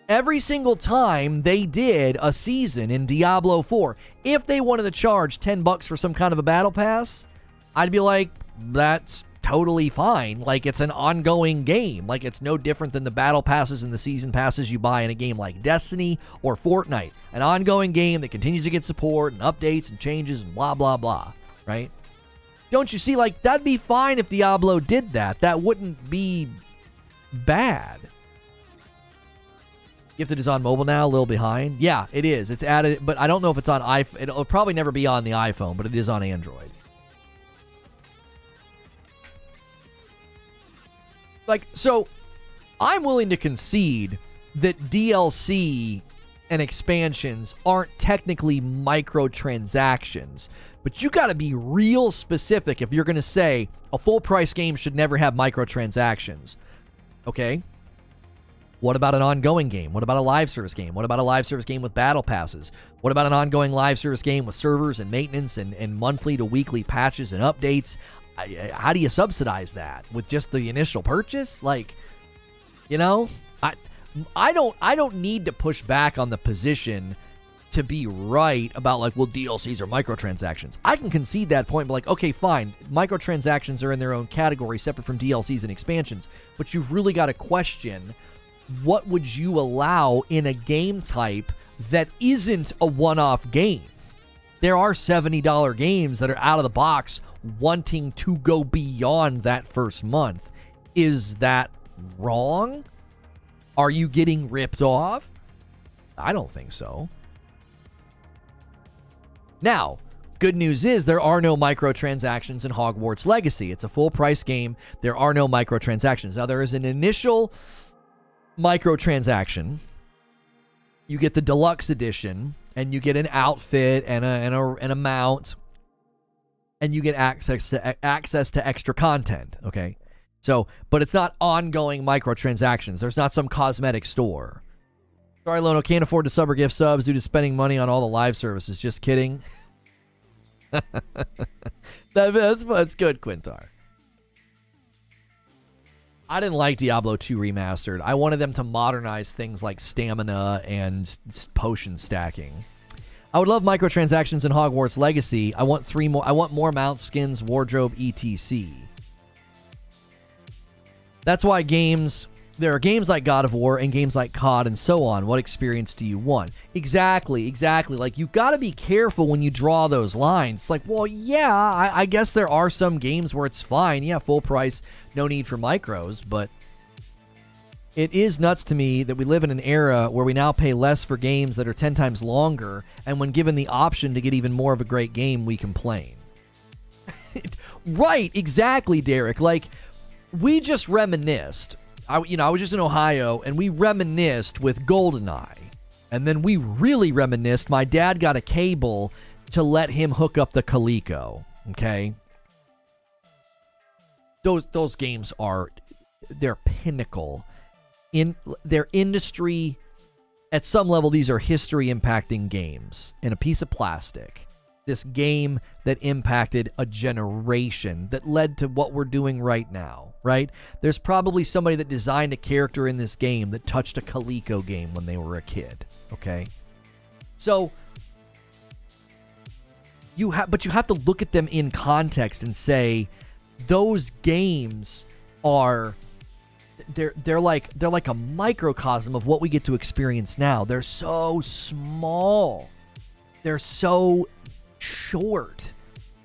every single time they did a season in Diablo 4, if they wanted to charge $10 for some kind of a battle pass, I'd be like, that's totally fine. Like, it's an ongoing game. Like, it's no different than the battle passes and the season passes you buy in a game like Destiny or Fortnite. An ongoing game that continues to get support and updates and changes and blah, blah, blah, right? Don't you see, like, that'd be fine if Diablo did that. That wouldn't be bad. Gifted is on mobile now, a little behind. Yeah, it is. It's added, but I don't know if it's on iPhone. It'll probably never be on the iPhone, but it is on Android. Like, so I'm willing to concede that DLC and expansions aren't technically microtransactions, but you got to be real specific if you're going to say a full price game should never have microtransactions. Okay? What about an ongoing game? What about a live service game? What about a live service game with battle passes? What about an ongoing live service game with servers and maintenance and monthly to weekly patches and updates? How do you subsidize that? With just the initial purchase? Like, you know, I don't need to push back on the position to be right about, like, well, DLCs are microtransactions. I can concede that point, but like, okay, fine, microtransactions are in their own category separate from DLCs and expansions, but you've really got to question, what would you allow in a game type that isn't a one-off game? There are $70 games that are out of the box wanting to go beyond that first month. Is that wrong? Are you getting ripped off? I don't think so. Now, good news is there are no microtransactions in Hogwarts Legacy. It's a full-price game. There are no microtransactions. Now, there is an initial microtransaction. You get the deluxe edition, and you get an outfit and a mount, and you get access to extra content. Okay, so, but it's not ongoing microtransactions. There's not some cosmetic store. Sorry, Lono, can't afford to sub or gift subs due to spending money on all the live services. Just kidding. That's good, Quintar. I didn't like Diablo 2 Remastered. I wanted them to modernize things like stamina and potion stacking. I would love microtransactions in Hogwarts Legacy. I want more mount, skins, wardrobe, etc. That's why there are games like God of War and games like COD and so on. What experience do you want? Exactly. Like, you got to be careful when you draw those lines. It's like, well, yeah, I guess there are some games where it's fine. Yeah, full price, no need for micros. But it is nuts to me that we live in an era where we now pay less for games that are 10 times longer. And when given the option to get even more of a great game, we complain. Right, exactly, Derek. Like, we just reminisced. I was just in Ohio, and we reminisced with GoldenEye. And then we really reminisced. My dad got a cable to let him hook up the Coleco. Okay? Those games they're pinnacle. In their industry, at some level, these are history-impacting games in a piece of plastic. This game that impacted a generation, that led to what we're doing right now, right? There's probably somebody that designed a character in this game that touched a Coleco game when they were a kid, okay? So, you have to look at them in context and say, those games are... They're like a microcosm of what we get to experience now. They're so small. They're so short.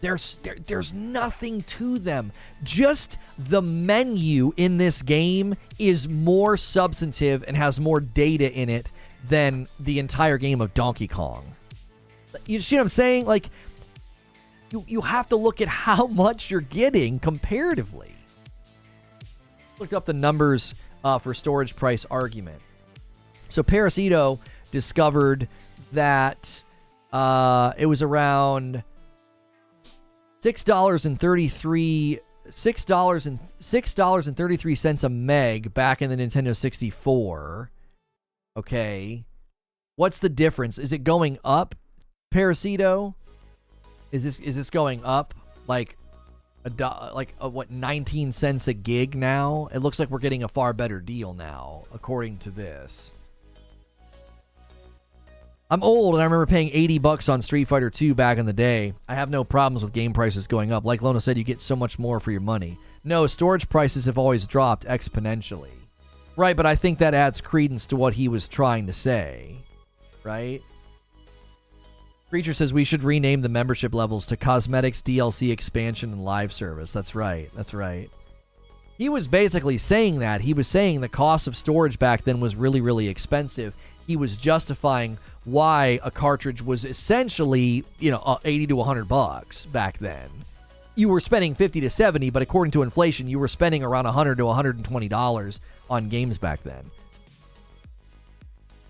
There's nothing to them. Just the menu in this game is more substantive and has more data in it than the entire game of Donkey Kong. You see what I'm saying? Like, you have to look at how much you're getting comparatively. Looked up the numbers for storage price argument. So Parasito discovered that it was around $6.33 a meg back in the Nintendo 64. Okay, what's the difference? Is it going up, Parasito? Is this going up like? What, 19 cents a gig now? It looks like we're getting a far better deal now, according to this. I'm old, and I remember paying $80 on Street Fighter 2 back in the day. I have no problems with game prices going up. Like Lona said, you get so much more for your money. No, storage prices have always dropped exponentially. Right, but I think that adds credence to what he was trying to say. Right? Creature says we should rename the membership levels to Cosmetics, DLC, Expansion, and Live Service. That's right. He was basically saying that. He was saying the cost of storage back then was really, really expensive. He was justifying why a cartridge was essentially, you know, 80 to $100 back then. You were spending 50 to 70, but according to inflation, you were spending around $100 to $120 on games back then.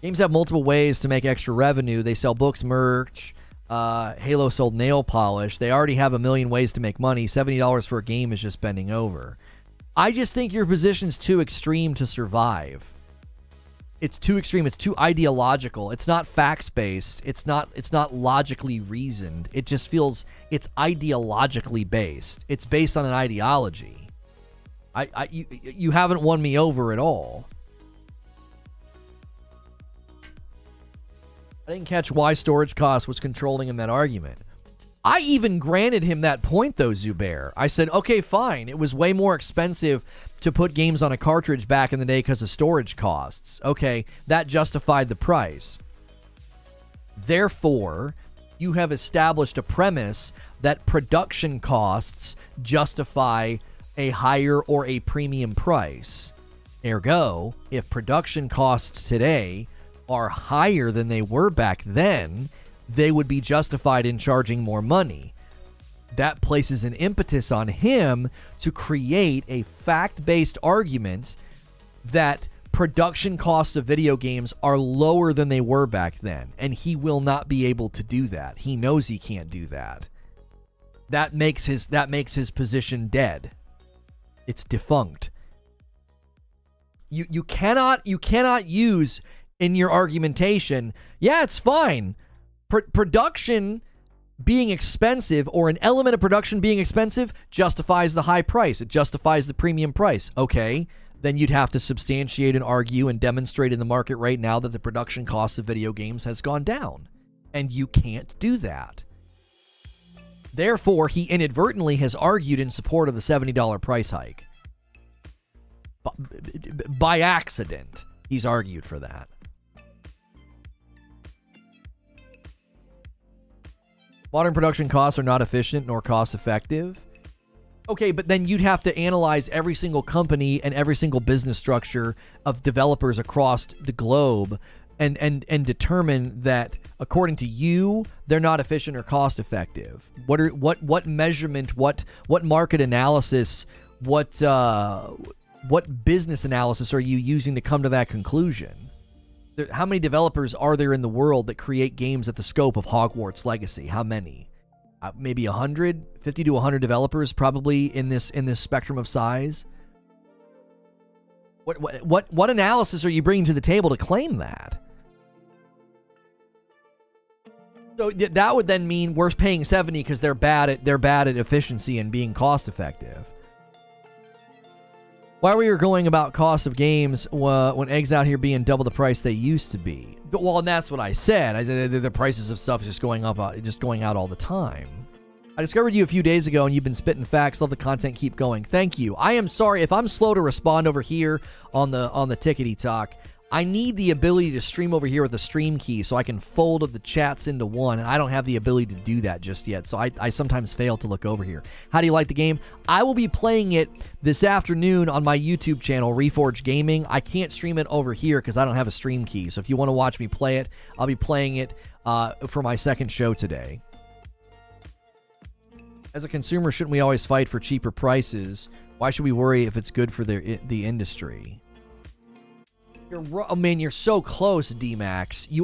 Games have multiple ways to make extra revenue. They sell books, merch. Halo sold nail polish. They already have a million ways to make money. $70 for a game is just bending over. I just think your position's too extreme to survive. It's too extreme. It's too ideological. It's not facts-based. It's not logically reasoned. It just feels it's ideologically based. It's based on an ideology. You haven't won me over at all. I didn't catch why storage cost was controlling in that argument. I even granted him that point, though, Zubair. I said, okay, fine. It was way more expensive to put games on a cartridge back in the day because of storage costs. Okay, that justified the price. Therefore, you have established a premise that production costs justify a higher or a premium price. Ergo, if production costs today are higher than they were back then, they would be justified in charging more money. That places an impetus on him to create a fact-based argument that production costs of video games are lower than they were back then, and he will not be able to do that. He knows he can't do that. That makes his position dead. It's defunct. You cannot use in your argumentation, yeah, it's fine. Production being expensive, or an element of production being expensive, justifies the high price. It justifies the premium price. Okay, then you'd have to substantiate and argue and demonstrate in the market right now that the production cost of video games has gone down. And you can't do that. Therefore, he inadvertently has argued in support of the $70 price hike. By accident, he's argued for that. Modern production costs are not efficient nor cost effective. Okay, but then you'd have to analyze every single company and every single business structure of developers across the globe and determine that, according to you, they're not efficient or cost effective. What measurement, what market analysis, what business analysis are you using to come to that conclusion? How many developers are there in the world that create games at the scope of Hogwarts Legacy? How many? Maybe 100, 50 to 100 developers probably in this spectrum of size. What analysis are you bringing to the table to claim that? So that would then mean we're paying 70 because they're bad at efficiency and being cost effective. Why were you going about cost of games when eggs out here being double the price they used to be? Well, and that's what I said. I said the prices of stuff is just going up, just going out all the time. I discovered you a few days ago, and you've been spitting facts. Love the content. Keep going. Thank you. I am sorry if I'm slow to respond over here on the Tickety Talk. I need the ability to stream over here with the stream key so I can fold the chats into one, and I don't have the ability to do that just yet, so I sometimes fail to look over here. How do you like the game? I will be playing it this afternoon on my YouTube channel, Reforge Gaming. I can't stream it over here because I don't have a stream key, so if you want to watch me play it, I'll be playing it for my second show today. As a consumer, shouldn't we always fight for cheaper prices? Why should we worry if it's good for the industry? Oh man, you're so close, D-Max. You're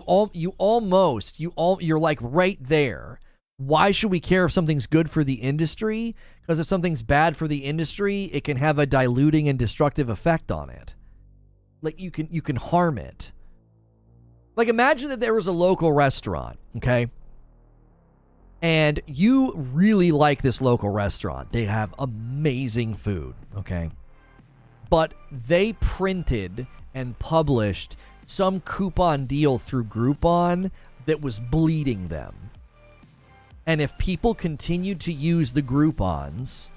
like right there. Why should we care if something's good for the industry? Because if something's bad for the industry, it can have a diluting and destructive effect on it. Like you can harm it. Like imagine that there was a local restaurant, okay? And you really like this local restaurant. They have amazing food, okay? But they printed and published some coupon deal through Groupon that was bleeding them. And if people continued to use the Groupons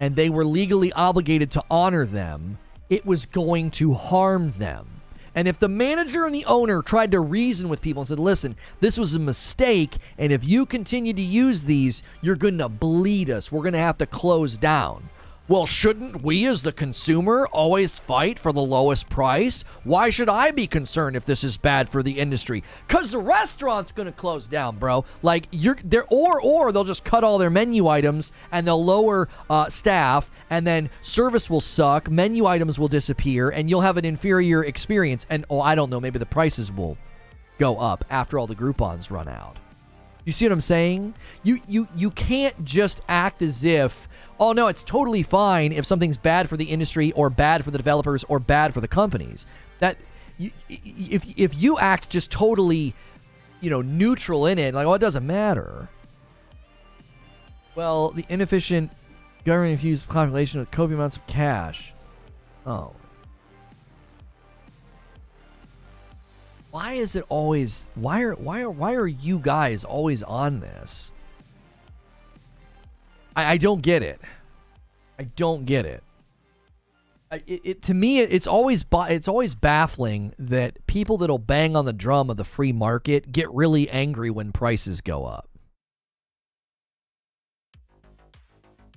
and they were legally obligated to honor them, it was going to harm them. And if the manager and the owner tried to reason with people and said, listen, this was a mistake, and if you continue to use these, you're going to bleed us. We're going to have to close down. Well, shouldn't we as the consumer always fight for the lowest price? Why should I be concerned if this is bad for the industry? Because the restaurant's going to close down, bro. Like, or they'll just cut all their menu items and they'll lower staff, and then service will suck, menu items will disappear, and you'll have an inferior experience. And, I don't know, maybe the prices will go up after all the Groupons run out. You see what I'm saying? You can't just act as if, oh no, it's totally fine if something's bad for the industry or bad for the developers or bad for the companies. That if you act just totally, neutral in it, like, oh, it doesn't matter. Well, the inefficient government-infused population with copious amounts of cash. Oh. Why is it always? Why are you guys always on this? I don't get it. I don't get it. To me, it's always baffling that people that'll bang on the drum of the free market get really angry when prices go up.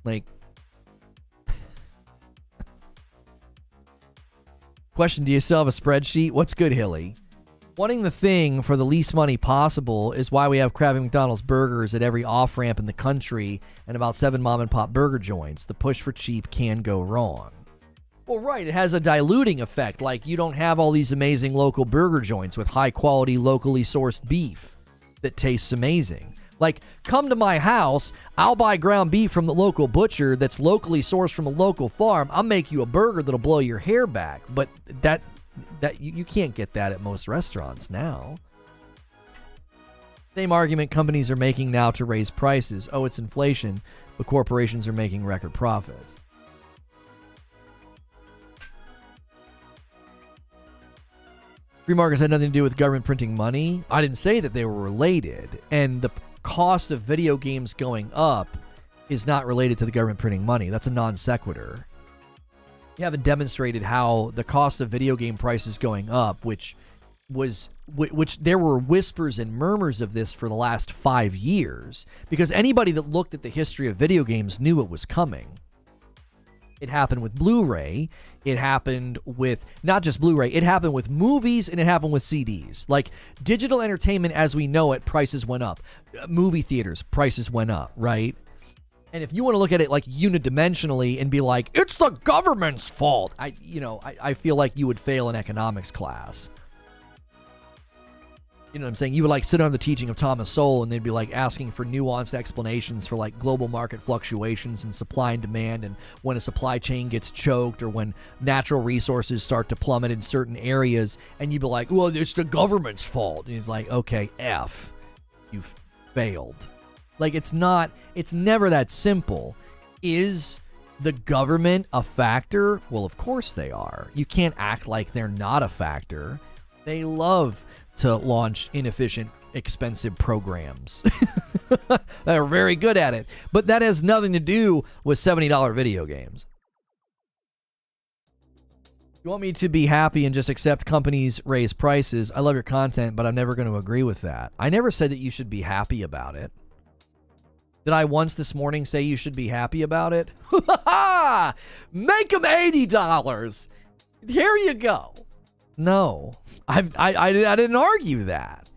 Like, question: do you still have a spreadsheet? What's good, Hilly? Wanting the thing for the least money possible is why we have crappy McDonald's burgers at every off-ramp in the country and about 7 mom-and-pop burger joints. The push for cheap can go wrong. Well, right, it has a diluting effect. Like, you don't have all these amazing local burger joints with high-quality, locally sourced beef that tastes amazing. Like, come to my house, I'll buy ground beef from the local butcher that's locally sourced from a local farm. I'll make you a burger that'll blow your hair back. But that you can't get that at most restaurants now. Same argument companies are making now to raise prices. Oh, it's inflation, but corporations are making record profits. Free markets had nothing to do with government printing money. I didn't say that they were related. And the cost of video games going up is not related to the government printing money. That's a non sequitur. You haven't demonstrated how the cost of video game prices going up, which there were whispers and murmurs of this for the last 5 years, because anybody that looked at the history of video games knew it was coming. It happened with Blu-ray. It happened with not just Blu-ray. It happened with movies, and it happened with CDs. Like, digital entertainment as we know it, prices went up. Movie theaters, prices went up, right? And if you want to look at it like unidimensionally and be like, it's the government's fault, I feel like you would fail in economics class. You know what I'm saying? You would like sit on the teaching of Thomas Sowell and they'd be like asking for nuanced explanations for like global market fluctuations and supply and demand, and when a supply chain gets choked or when natural resources start to plummet in certain areas, and you'd be like, well, it's the government's fault. And you're like, okay, F, you've failed. Like, it's never that simple. Is the government a factor? Well, of course they are. You can't act like they're not a factor. They love to launch inefficient, expensive programs. They're very good at it. But that has nothing to do with $70 video games. You want me to be happy and just accept companies raise prices? I love your content, but I'm never going to agree with that. I never said that you should be happy about it. Did I once this morning say you should be happy about it? Make them $80. Here you go. No, I didn't argue that.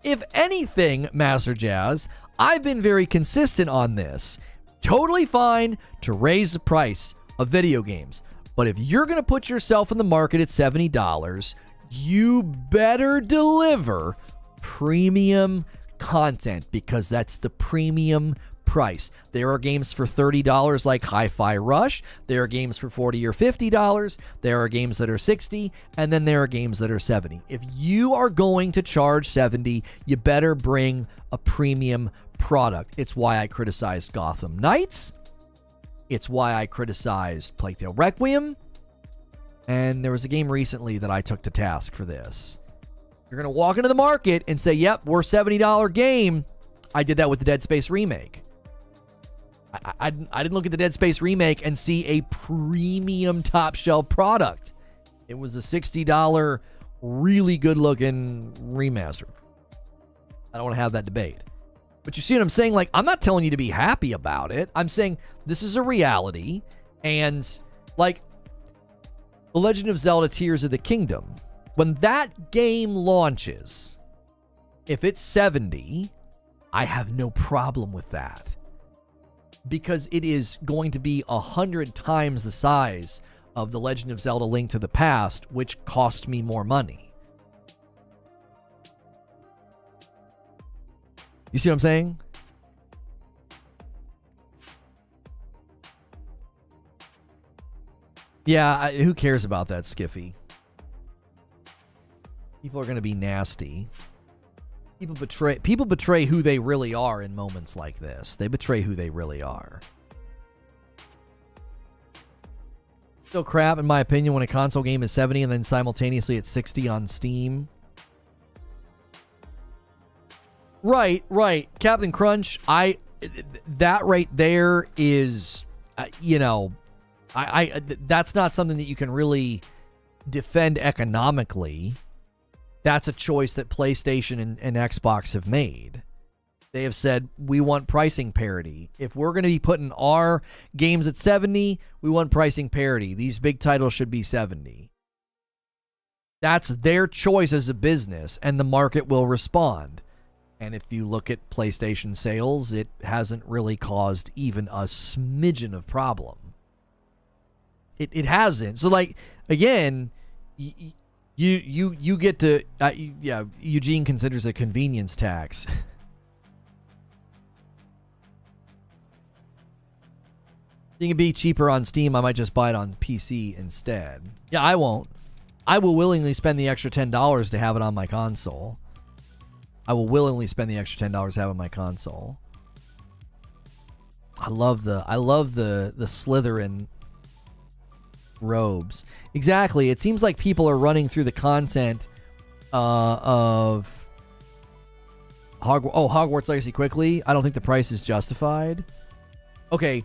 If anything, Master Jazz, I've been very consistent on this. Totally fine to raise the price of video games. But if you're going to put yourself in the market at $70, you better deliver premium content, because that's the premium price. There are games for $30 like Hi-Fi Rush. There are games for $40 or $50. There are games that are $60, and then there are games that are $70. If you are going to charge $70, you better bring a premium product. It's why I criticized Gotham Knights. It's why I criticized Plague Tale Requiem. And there was a game recently that I took to task for this. You're going to walk into the market and say, yep, we're $70 game. I did that with the Dead Space remake. I didn't look at the Dead Space remake and see a premium top shelf product. It was a $60 really good looking remaster. I don't want to have that debate. But you see what I'm saying? Like, I'm not telling you to be happy about it. I'm saying this is a reality. And like The Legend of Zelda Tears of the Kingdom, when that game launches, if it's 70, I have no problem with that. Because it is going to be 100 times the size of The Legend of Zelda Link to the Past, which cost me more money. You see what I'm saying? Yeah, who cares about that, Skiffy? People are going to be nasty. People betray who they really are in moments like this. They betray who they really are. Still crap, in my opinion, when a console game is 70 and then simultaneously it's 60 on Steam. Right. Captain Crunch, that right there is, that's not something that you can really defend economically. That's a choice that PlayStation and Xbox have made. They have said, we want pricing parity. If we're going to be putting our games at 70, we want pricing parity. These big titles should be 70. That's their choice as a business, and the market will respond. And if you look at PlayStation sales, it hasn't really caused even a smidgen of problem. It hasn't. So, like, again, you get to... Eugene considers a convenience tax. You can be cheaper on Steam. I might just buy it on PC instead. Yeah, I won't. I will willingly spend the extra $10 to have it on my console. I will willingly spend the extra $10 to have it on my console. I love the Slytherin robes. Exactly. It seems like people are running through the content of Hogwarts Legacy quickly. I don't think the price is justified. Okay.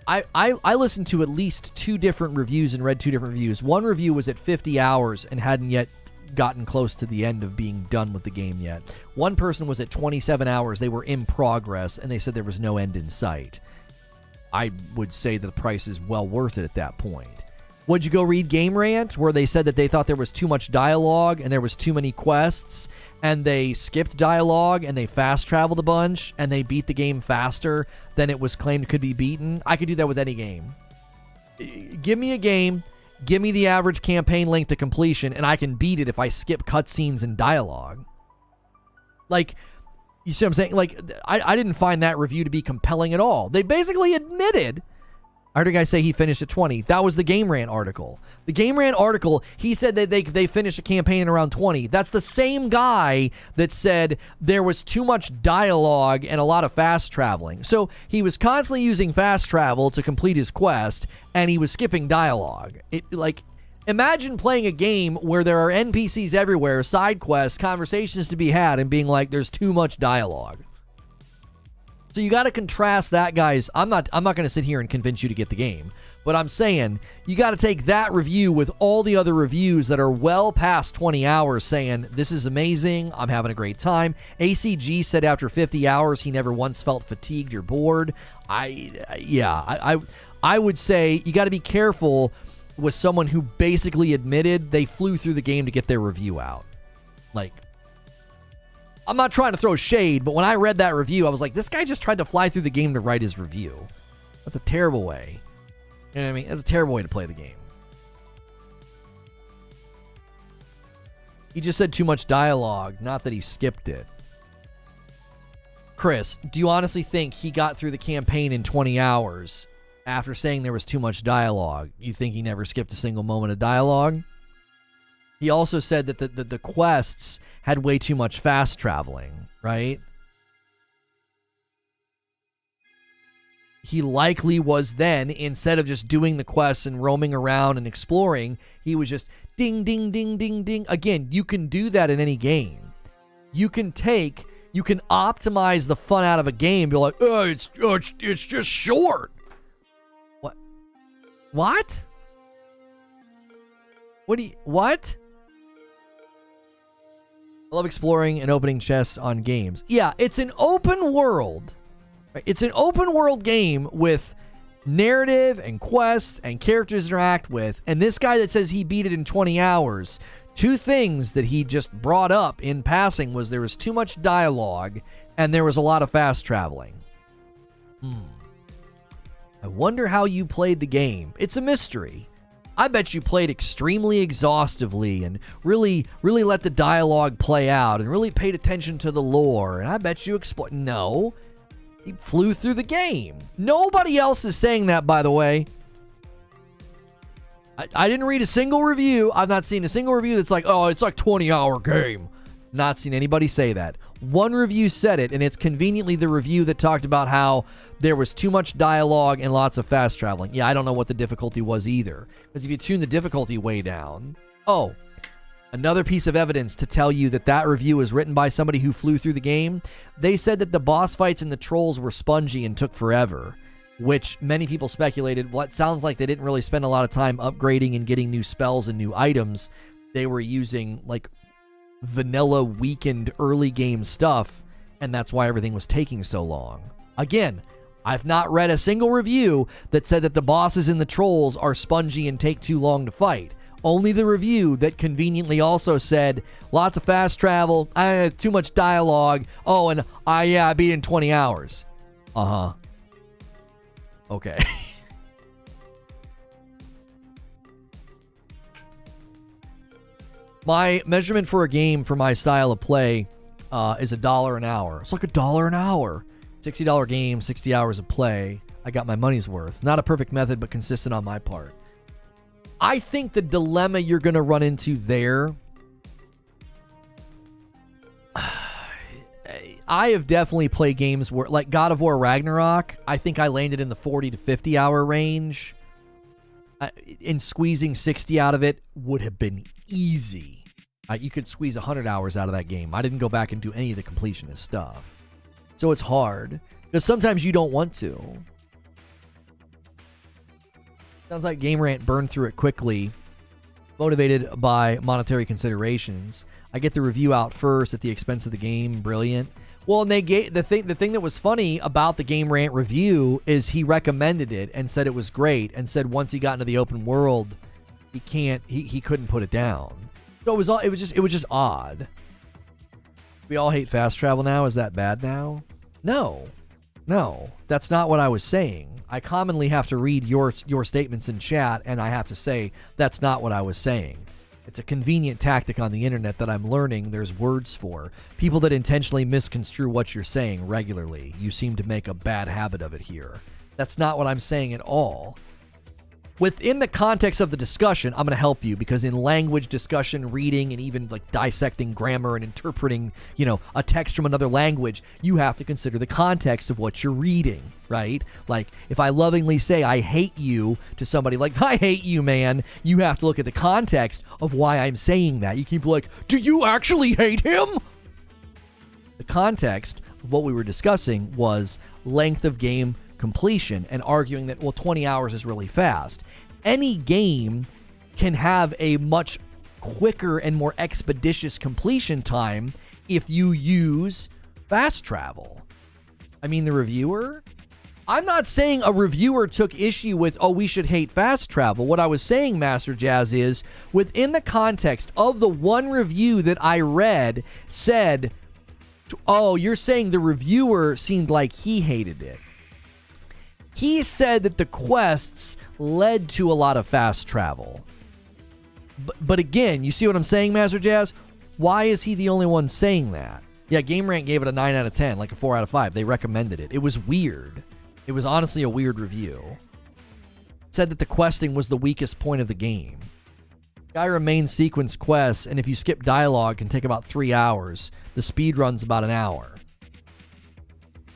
I listened to at least 2 different reviews and read 2 different reviews. One review was at 50 hours and hadn't yet gotten close to the end of being done with the game yet. One person was at 27 hours. They were in progress, and they said there was no end in sight. I would say that the price is well worth it at that point. Would you go read Game Rant, where they said that they thought there was too much dialogue and there was too many quests, and they skipped dialogue and they fast traveled a bunch and they beat the game faster than it was claimed could be beaten? I could do that with any game. Give me a game, give me the average campaign length to completion, and I can beat it if I skip cutscenes and dialogue. Like, you see what I'm saying? Like, I didn't find that review to be compelling at all. They basically admitted... I heard a guy say he finished at 20. That was the Game Rant article. The Game Rant article, he said that they finished a campaign in around 20. That's the same guy that said there was too much dialogue and a lot of fast traveling. So he was constantly using fast travel to complete his quest, and he was skipping dialogue. Imagine playing a game where there are NPCs everywhere, side quests, conversations to be had, and being like, there's too much dialogue. So you got to contrast that, guys. I'm not going to sit here and convince you to get the game, but I'm saying you got to take that review with all the other reviews that are well past 20 hours saying, this is amazing, I'm having a great time. ACG said after 50 hours he never once felt fatigued or bored. I would say you got to be careful with someone who basically admitted they flew through the game to get their review out. Like, I'm not trying to throw shade, but when I read that review, I was like, this guy just tried to fly through the game to write his review. That's a terrible way. You know what I mean? That's a terrible way to play the game. He just said too much dialogue, not that he skipped it. Chris, do you honestly think he got through the campaign in 20 hours after saying there was too much dialogue? You think he never skipped a single moment of dialogue? He also said that the quests had way too much fast traveling, right? He likely was then, instead of just doing the quests and roaming around and exploring, he was just ding, ding, ding, ding, ding. Again, you can do that in any game. You can optimize the fun out of a game. Be like, it's just short. What? What? I love exploring and opening chests on games. Yeah, it's an open world. Right? It's an open world game with narrative and quests and characters to interact with. And this guy that says he beat it in 20 hours, two things that he just brought up in passing was there was too much dialogue and there was a lot of fast traveling. I wonder how you played the game. It's a mystery. I bet you played extremely exhaustively and really let the dialogue play out and really paid attention to the lore. And I bet you No. He flew through the game. Nobody else is saying that, by the way. I didn't read a single review. I've not seen a single review that's like, oh, it's like 20-hour game. Not seen anybody say that. One review said it, and it's conveniently the review that talked about how there was too much dialogue and lots of fast traveling. Yeah, I don't know what the difficulty was either. Because if you tune the difficulty way down... Oh, another piece of evidence to tell you that review was written by somebody who flew through the game. They said that the boss fights and the trolls were spongy and took forever, which many people speculated, well, it sounds like they didn't really spend a lot of time upgrading and getting new spells and new items. They were using, like, vanilla weakened early game stuff, and that's why everything was taking so long. Again, I've not read a single review that said that the bosses and the trolls are spongy and take too long to fight. Only the review that conveniently also said lots of fast travel, too much dialogue. Oh, and I beat in 20 hours. Okay. My measurement for a game for my style of play is $1 an hour. It's like $1 an hour. $60 game, 60 hours of play. I got my money's worth. Not a perfect method, but consistent on my part. I think the dilemma you're going to run into there... I have definitely played games where, like God of War Ragnarok, I think I landed in the 40 to 50 hour range. In squeezing 60 out of it would have been easy. You could squeeze 100 hours out of that game. I didn't go back and do any of the completionist stuff. So it's hard. Because sometimes you don't want to. Sounds like Game Rant burned through it quickly, motivated by monetary considerations. I get the review out first at the expense of the game. Brilliant. Well, and they gave the thing that was funny about the Game Rant review is he recommended it and said it was great, and said once he got into the open world, he couldn't put it down. So it was just odd. We all hate fast travel now. Is that bad now? No, that's not what I was saying. I commonly have to read your statements in chat, and I have to say that's not what I was saying. It's a convenient tactic on the internet that I'm learning there's words for. People that intentionally misconstrue what you're saying regularly. You seem to make a bad habit of it here. That's not what I'm saying at all. Within the context of the discussion, I'm going to help you, because in language discussion, reading, and even like dissecting grammar and interpreting, a text from another language, you have to consider the context of what you're reading, right? Like, if I lovingly say I hate you to somebody, like, I hate you, man, you have to look at the context of why I'm saying that. You can't be like, do you actually hate him? The context of what we were discussing was length of game completion, and arguing that, well, 20 hours is really fast. Any game can have a much quicker and more expeditious completion time if you use fast travel. I mean, the reviewer? I'm not saying a reviewer took issue with, oh, we should hate fast travel. What I was saying, Master Jazz, is within the context of the one review that I read said, oh, you're saying the reviewer seemed like he hated it. He said that the quests led to a lot of fast travel. But again, you see what I'm saying, Master Jazz? Why is he the only one saying that? Yeah, Game Rant gave it a 9 out of 10, like a 4 out of 5. They recommended it. It was weird. It was honestly a weird review. Said that the questing was the weakest point of the game. Skyrim main sequence quests, and if you skip dialogue, can take about 3 hours. The speed run's about an hour.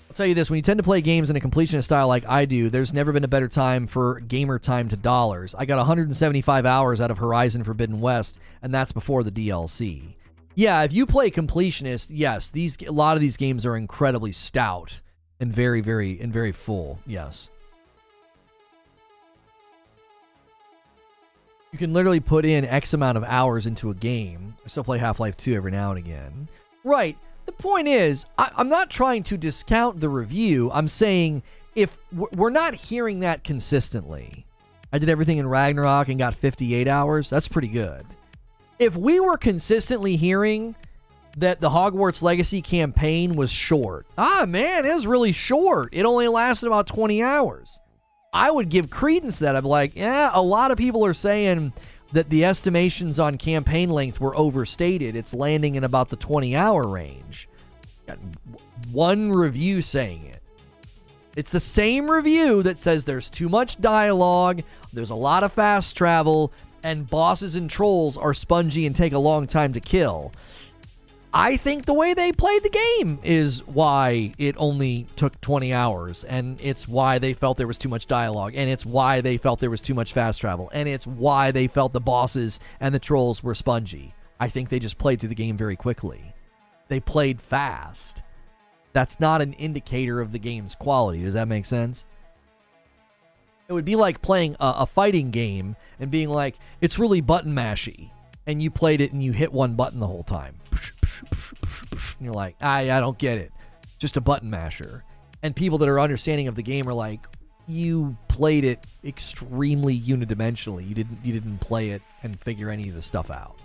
I'll tell you this, when you tend to play games in a completionist style like I do, there's never been a better time for gamer time to dollars. I got 175 hours out of Horizon Forbidden West, and that's before the DLC. Yeah, if you play completionist, yes, a lot of these games are incredibly stout and very full, yes. You can literally put in X amount of hours into a game. I still play Half-Life 2 every now and again. Right. The point is, I'm not trying to discount the review. I'm saying if we're not hearing that consistently, I did everything in Ragnarok and got 58 hours. That's pretty good. If we were consistently hearing that the Hogwarts Legacy campaign was short, man, it was really short, it only lasted about 20 hours, I would give credence to that. I'm like, yeah, a lot of people are saying that the estimations on campaign length were overstated. It's landing in about the 20-hour range. Got one review saying it. It's the same review that says there's too much dialogue, there's a lot of fast travel, and bosses and trolls are spongy and take a long time to kill. I think the way they played the game is why it only took 20 hours, and it's why they felt there was too much dialogue, and it's why they felt there was too much fast travel, and it's why they felt the bosses and the trolls were spongy. I think they just played through the game very quickly. They played fast. That's not an indicator of the game's quality. Does that make sense? It would be like playing a fighting game and being like, it's really button mashy, and you played it and you hit one button the whole time. And you're like, I don't get it. Just a button masher. And people that are understanding of the game are like, you played it extremely unidimensionally. You didn't play it and figure any of the stuff out.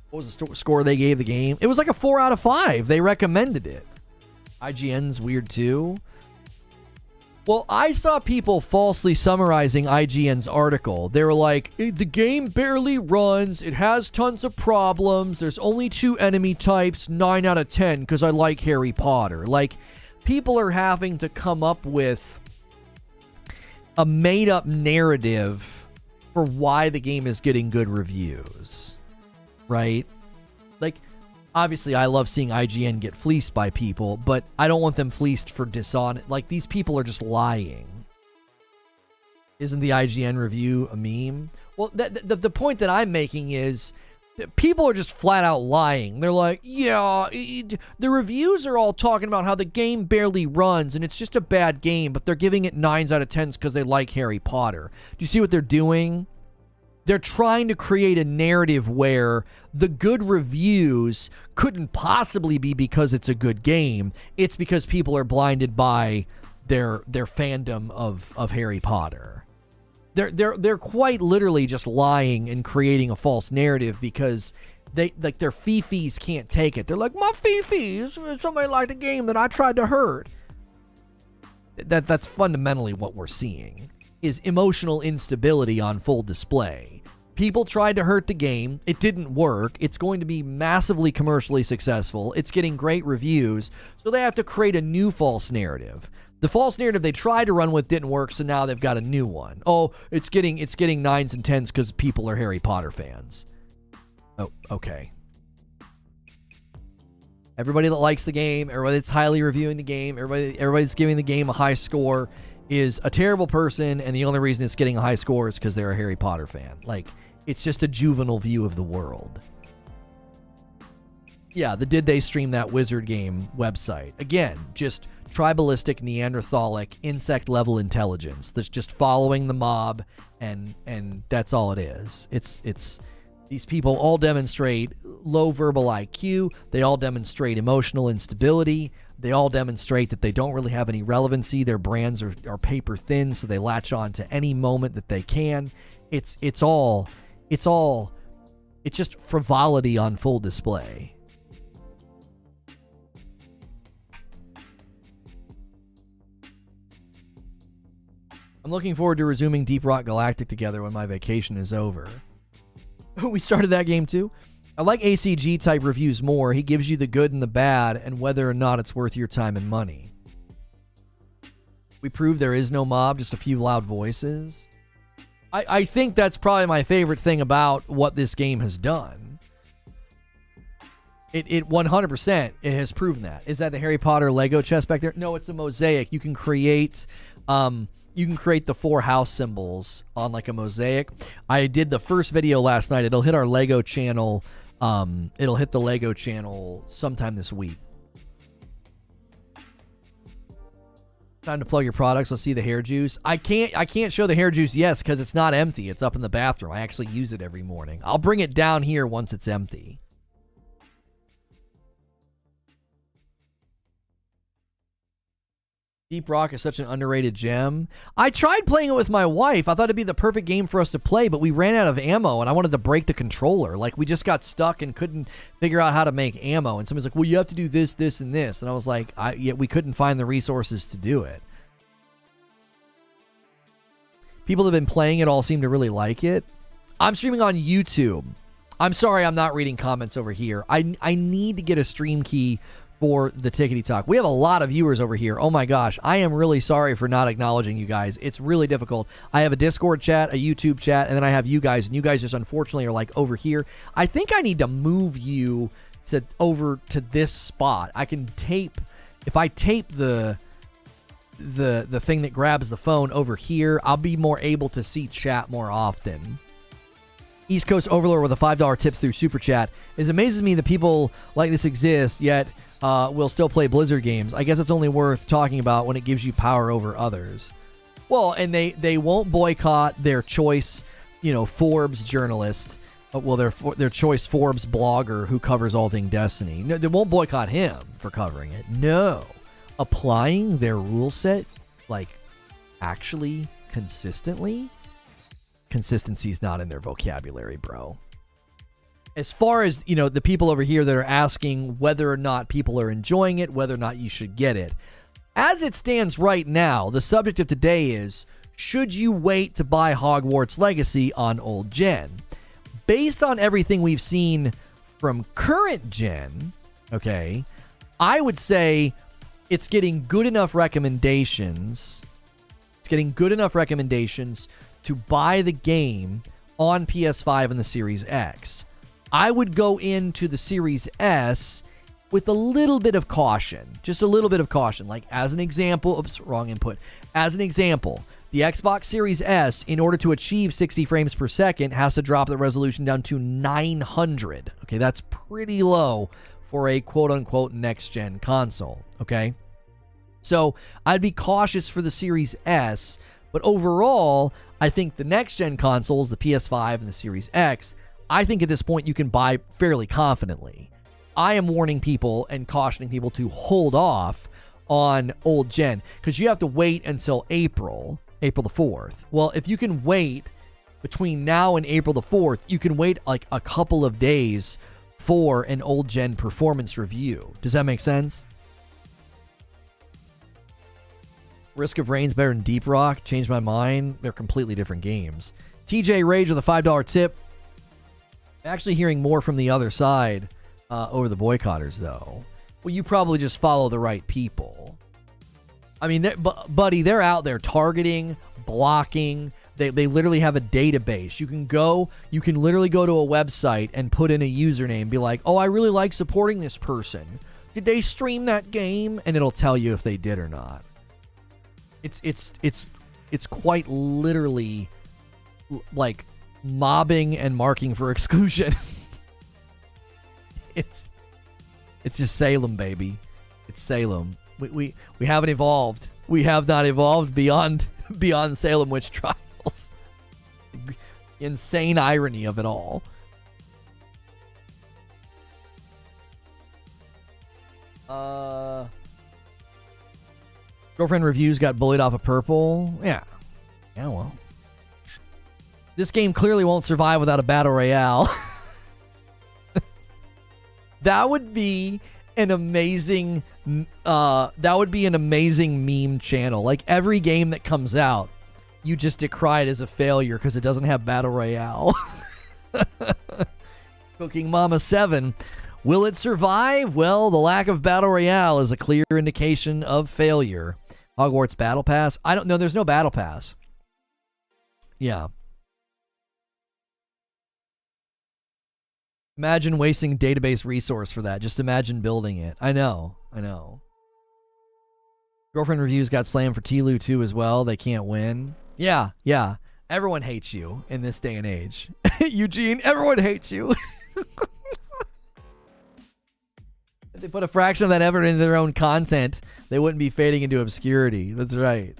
What was the score they gave the game? It was like a 4 out of 5. They recommended it. IGN's weird too. Well, I saw people falsely summarizing IGN's article. They were like, the game barely runs, it has tons of problems, there's only 2 enemy types, 9 out of 10, because I like Harry Potter. Like, people are having to come up with a made-up narrative for why the game is getting good reviews. Right? Like, obviously, I love seeing IGN get fleeced by people, but I don't want them fleeced for dishonest. Like, these people are just lying. Isn't the IGN review a meme? Well, the point that I'm making is that people are just flat out lying. They're like, yeah, the reviews are all talking about how the game barely runs and it's just a bad game, but they're giving it 9s out of 10s because they like Harry Potter. Do you see what they're doing? They're trying to create a narrative where the good reviews couldn't possibly be because it's a good game. It's because people are blinded by their fandom of Harry Potter. They're quite literally just lying and creating a false narrative because their fifis can't take it. They're like, my fifis, somebody liked a game that I tried to hurt. That's fundamentally what we're seeing. Is emotional instability on full display. People tried to hurt the game. It didn't work. It's going to be massively commercially successful. It's getting great reviews. So they have to create a new false narrative. The false narrative they tried to run with didn't work, so now they've got a new one. Oh, it's getting 9s and 10s because people are Harry Potter fans. Oh, okay. Everybody that likes the game, everybody that's highly reviewing the game, everybody that's giving the game a high score is a terrible person, and the only reason it's getting a high score is because they're a Harry Potter fan. Like, it's just a juvenile view of the world. Yeah, the Did They Stream That Wizard Game website. Again, just tribalistic, Neanderthalic, insect-level intelligence that's just following the mob, and that's all it is. It's these people all demonstrate low verbal IQ. They all demonstrate emotional instability. They all demonstrate that they don't really have any relevancy. Their brands are paper thin, so they latch on to any moment that they can. It's just frivolity on full display. I'm looking forward to resuming Deep Rock Galactic together when my vacation is over. We started that game too. I like ACG type reviews more. He gives you the good and the bad and whether or not it's worth your time and money. We proved there is no mob, just a few loud voices. I think that's probably my favorite thing about what this game has done. It 100%, it has proven that. Is that the Harry Potter Lego chest back there? No, it's a mosaic. You can create the 4 house symbols on like a mosaic. I did the first video last night. It'll hit our Lego channel. It'll hit the Lego channel sometime this week. Time to plug your products. Let's see the hair juice. I can't show the hair juice, yes, because it's not empty. It's up in the bathroom. I actually use it every morning. I'll bring it down here once it's empty. Deep Rock is such an underrated gem. I tried playing it with my wife. I thought it'd be the perfect game for us to play, but we ran out of ammo, and I wanted to break the controller. Like, we just got stuck and couldn't figure out how to make ammo. And somebody's like, well, you have to do this, this, and this. And I was like, yeah, we couldn't find the resources to do it. People that have been playing it all seem to really like it. I'm streaming on YouTube. I'm sorry I'm not reading comments over here. I need to get a stream key for the Tickety Talk. We have a lot of viewers over here. Oh my gosh. I am really sorry for not acknowledging you guys. It's really difficult. I have a Discord chat, a YouTube chat, and then I have you guys, and you guys just unfortunately are like over here. I think I need to move you over to this spot. I can tape, if I tape the thing that grabs the phone over here, I'll be more able to see chat more often. East Coast Overlord with a $5 tip through Super Chat. It amazes me that people like this exist, yet will still play Blizzard games. I guess it's only worth talking about when it gives you power over others. Well, and they won't boycott their choice, Forbes journalist. Well, their choice Forbes blogger who covers all things Destiny. No, they won't boycott him for covering it. No. Applying their rule set, like, actually consistently? Consistency's not in their vocabulary, bro. As far as, the people over here that are asking whether or not people are enjoying it, whether or not you should get it. As it stands right now, the subject of today is, should you wait to buy Hogwarts Legacy on old gen? Based on everything we've seen from current gen, okay, I would say it's getting good enough recommendations. It's getting good enough recommendations to buy the game on PS5 and the Series X. I would go into the Series S with a little bit of caution. Just a little bit of caution. Like, as an example, oops, wrong input. As an example, the Xbox Series S, in order to achieve 60 frames per second, has to drop the resolution down to 900. Okay, that's pretty low for a quote-unquote next-gen console. Okay? So, I'd be cautious for the Series S, but overall, I think the next-gen consoles, the PS5 and the Series X, I think at this point you can buy fairly confidently. I am warning people and cautioning people to hold off on old gen because you have to wait until April the 4th. Well, if you can wait between now and April the 4th, you can wait like a couple of days for an old gen performance review. Does that make sense? Risk of Rain's better than Deep Rock. Changed my mind. They're completely different games. TJ Rage with a $5 tip. Actually hearing more from the other side over the boycotters, though. Well, you probably just follow the right people. I mean, buddy, they're out there targeting, blocking. They literally have a database. You can literally go to a website and put in a username, be like, oh, I really like supporting this person. Did they stream that game? And it'll tell you if they did or not. It's quite literally like mobbing and marking for exclusion. It's just Salem, baby. It's Salem. We haven't evolved. We have not evolved beyond Salem witch trials. Insane irony of it all. Girlfriend Reviews got bullied off of Purple. Yeah, well. This game clearly won't survive without a battle royale. That would be an amazing meme channel. Like, every game that comes out, you just decry it as a failure because it doesn't have battle royale. Cooking Mama 7. Will it survive? Well, the lack of battle royale is a clear indication of failure. Hogwarts Battle Pass? I don't know. There's no Battle Pass. Yeah. Imagine wasting database resource for that. Just imagine building it. I know. Girlfriend Reviews got slammed for TLU too as well. They can't win. Yeah. Everyone hates you in this day and age. Eugene, everyone hates you. If they put a fraction of that effort into their own content, they wouldn't be fading into obscurity. That's right.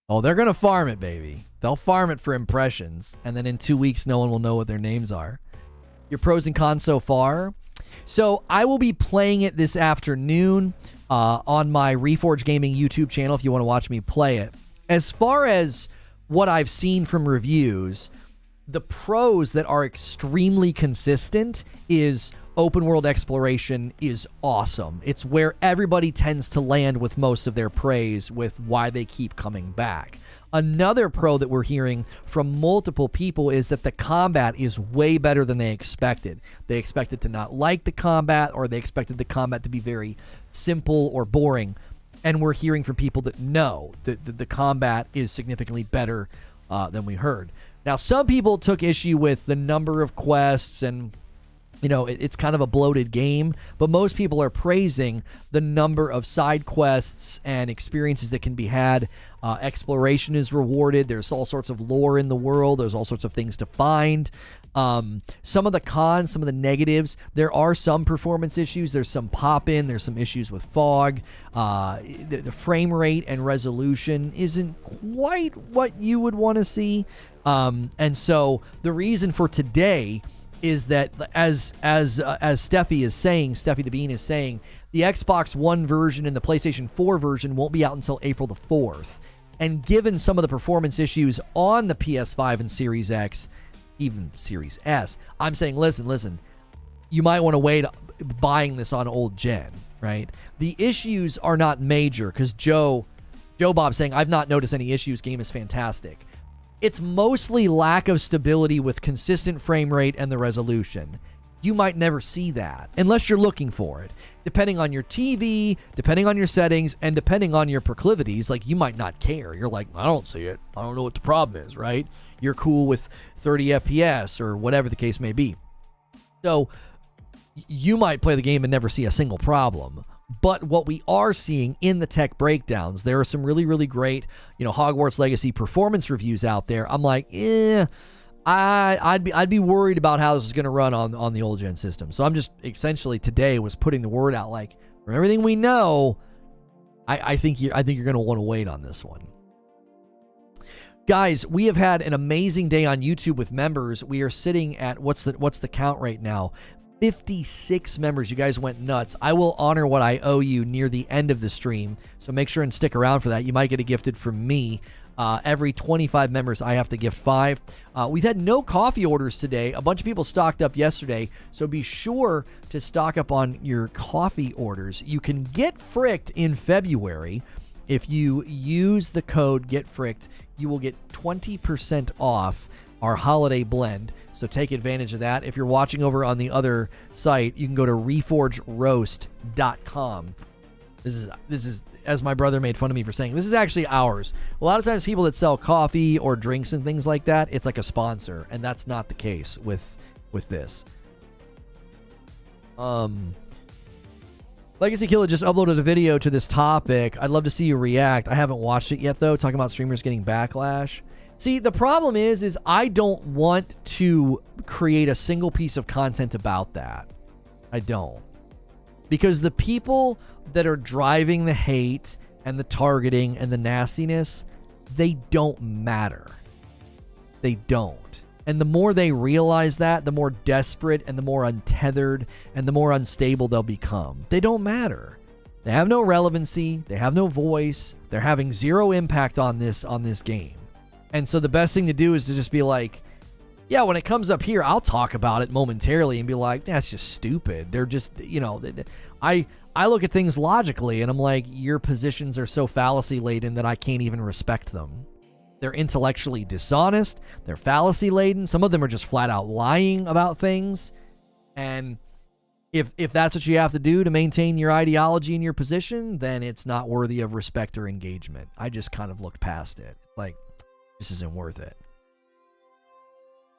Oh, they're going to farm it, baby. They'll farm it for impressions, and then in 2 weeks, no one will know what their names are. Your pros and cons so far? So I will be playing it this afternoon. on my Reforge Gaming YouTube channel if you want to watch me play it. As far as what I've seen from reviews, the pros that are extremely consistent is open world exploration is awesome. It's where everybody tends to land with most of their praise with why they keep coming back. Another pro that we're hearing from multiple people is that the combat is way better than they expected. They expected to not like the combat, or they expected the combat to be very simple or boring. And we're hearing from people that no, the combat is significantly better than we heard. Now, some people took issue with the number of quests and, you know, it's kind of a bloated game, but most people are praising the number of side quests and experiences that can be had. Exploration is rewarded. There's all sorts of lore in the world. There's all sorts of things to find. Some of the cons, some of the negatives, there are some performance issues. There's some pop-in. There's some issues with fog. The frame rate and resolution isn't quite what you would want to see. And so the reason for today is that as Steffi is saying, Steffi the Bean is saying, the Xbox One version and the PlayStation 4 version won't be out until April the 4th. And given some of the performance issues on the PS5 and Series X, even Series S, I'm saying, listen, you might want to wait buying this on old gen, right? The issues are not major because Joe Bob saying, I've not noticed any issues, game is fantastic. It's mostly lack of stability with consistent frame rate and the resolution. You might never see that unless you're looking for it. Depending on your TV, depending on your settings, and depending on your proclivities, like you might not care. You're like, I don't see it. I don't know what the problem is, right? You're cool with 30 FPS or whatever the case may be. So you might play the game and never see a single problem. But what we are seeing in the tech breakdowns, there are some really, really great, Hogwarts Legacy performance reviews out there. I'm like, I'd be worried about how this is going to run on the old gen system. So I'm just essentially today was putting the word out, like, from everything we know, I think you're going to want to wait on this one. Guys, we have had an amazing day on YouTube with members. We are sitting at what's the count right now? 56 members. You guys went nuts. I will honor what I owe you near the end of the stream, so make sure and stick around for that. You might get a gifted from me. Every 25 members, I have to gift 5. We've had no coffee orders today. A bunch of people stocked up yesterday, so be sure to stock up on your coffee orders. You can get fricked in February. If you use the code GetFricked, you will get 20% off our holiday blend. So take advantage of that. If you're watching over on the other site, you can go to reforgeroast.com. This is, as my brother made fun of me for saying, this is actually ours. A lot of times people that sell coffee or drinks and things like that, it's like a sponsor, and that's not the case with this. Legacy Killer just uploaded a video to this topic. I'd love to see you react. I haven't watched it yet, though, talking about streamers getting backlash. See, the problem is I don't want to create a single piece of content about that. I don't. Because the people that are driving the hate and the targeting and the nastiness, they don't matter. They don't. And the more they realize that, the more desperate and the more untethered and the more unstable they'll become. They don't matter. They have no relevancy. They have no voice. They're having zero impact on this game. And so the best thing to do is to just be like, yeah, when it comes up here, I'll talk about it momentarily and be like, that's just stupid. They're just, I look at things logically and I'm like, your positions are so fallacy laden that I can't even respect them. They're intellectually dishonest. They're fallacy laden. Some of them are just flat out lying about things. And if that's what you have to do to maintain your ideology and your position, then it's not worthy of respect or engagement. I just kind of looked past it. Like, this isn't worth it.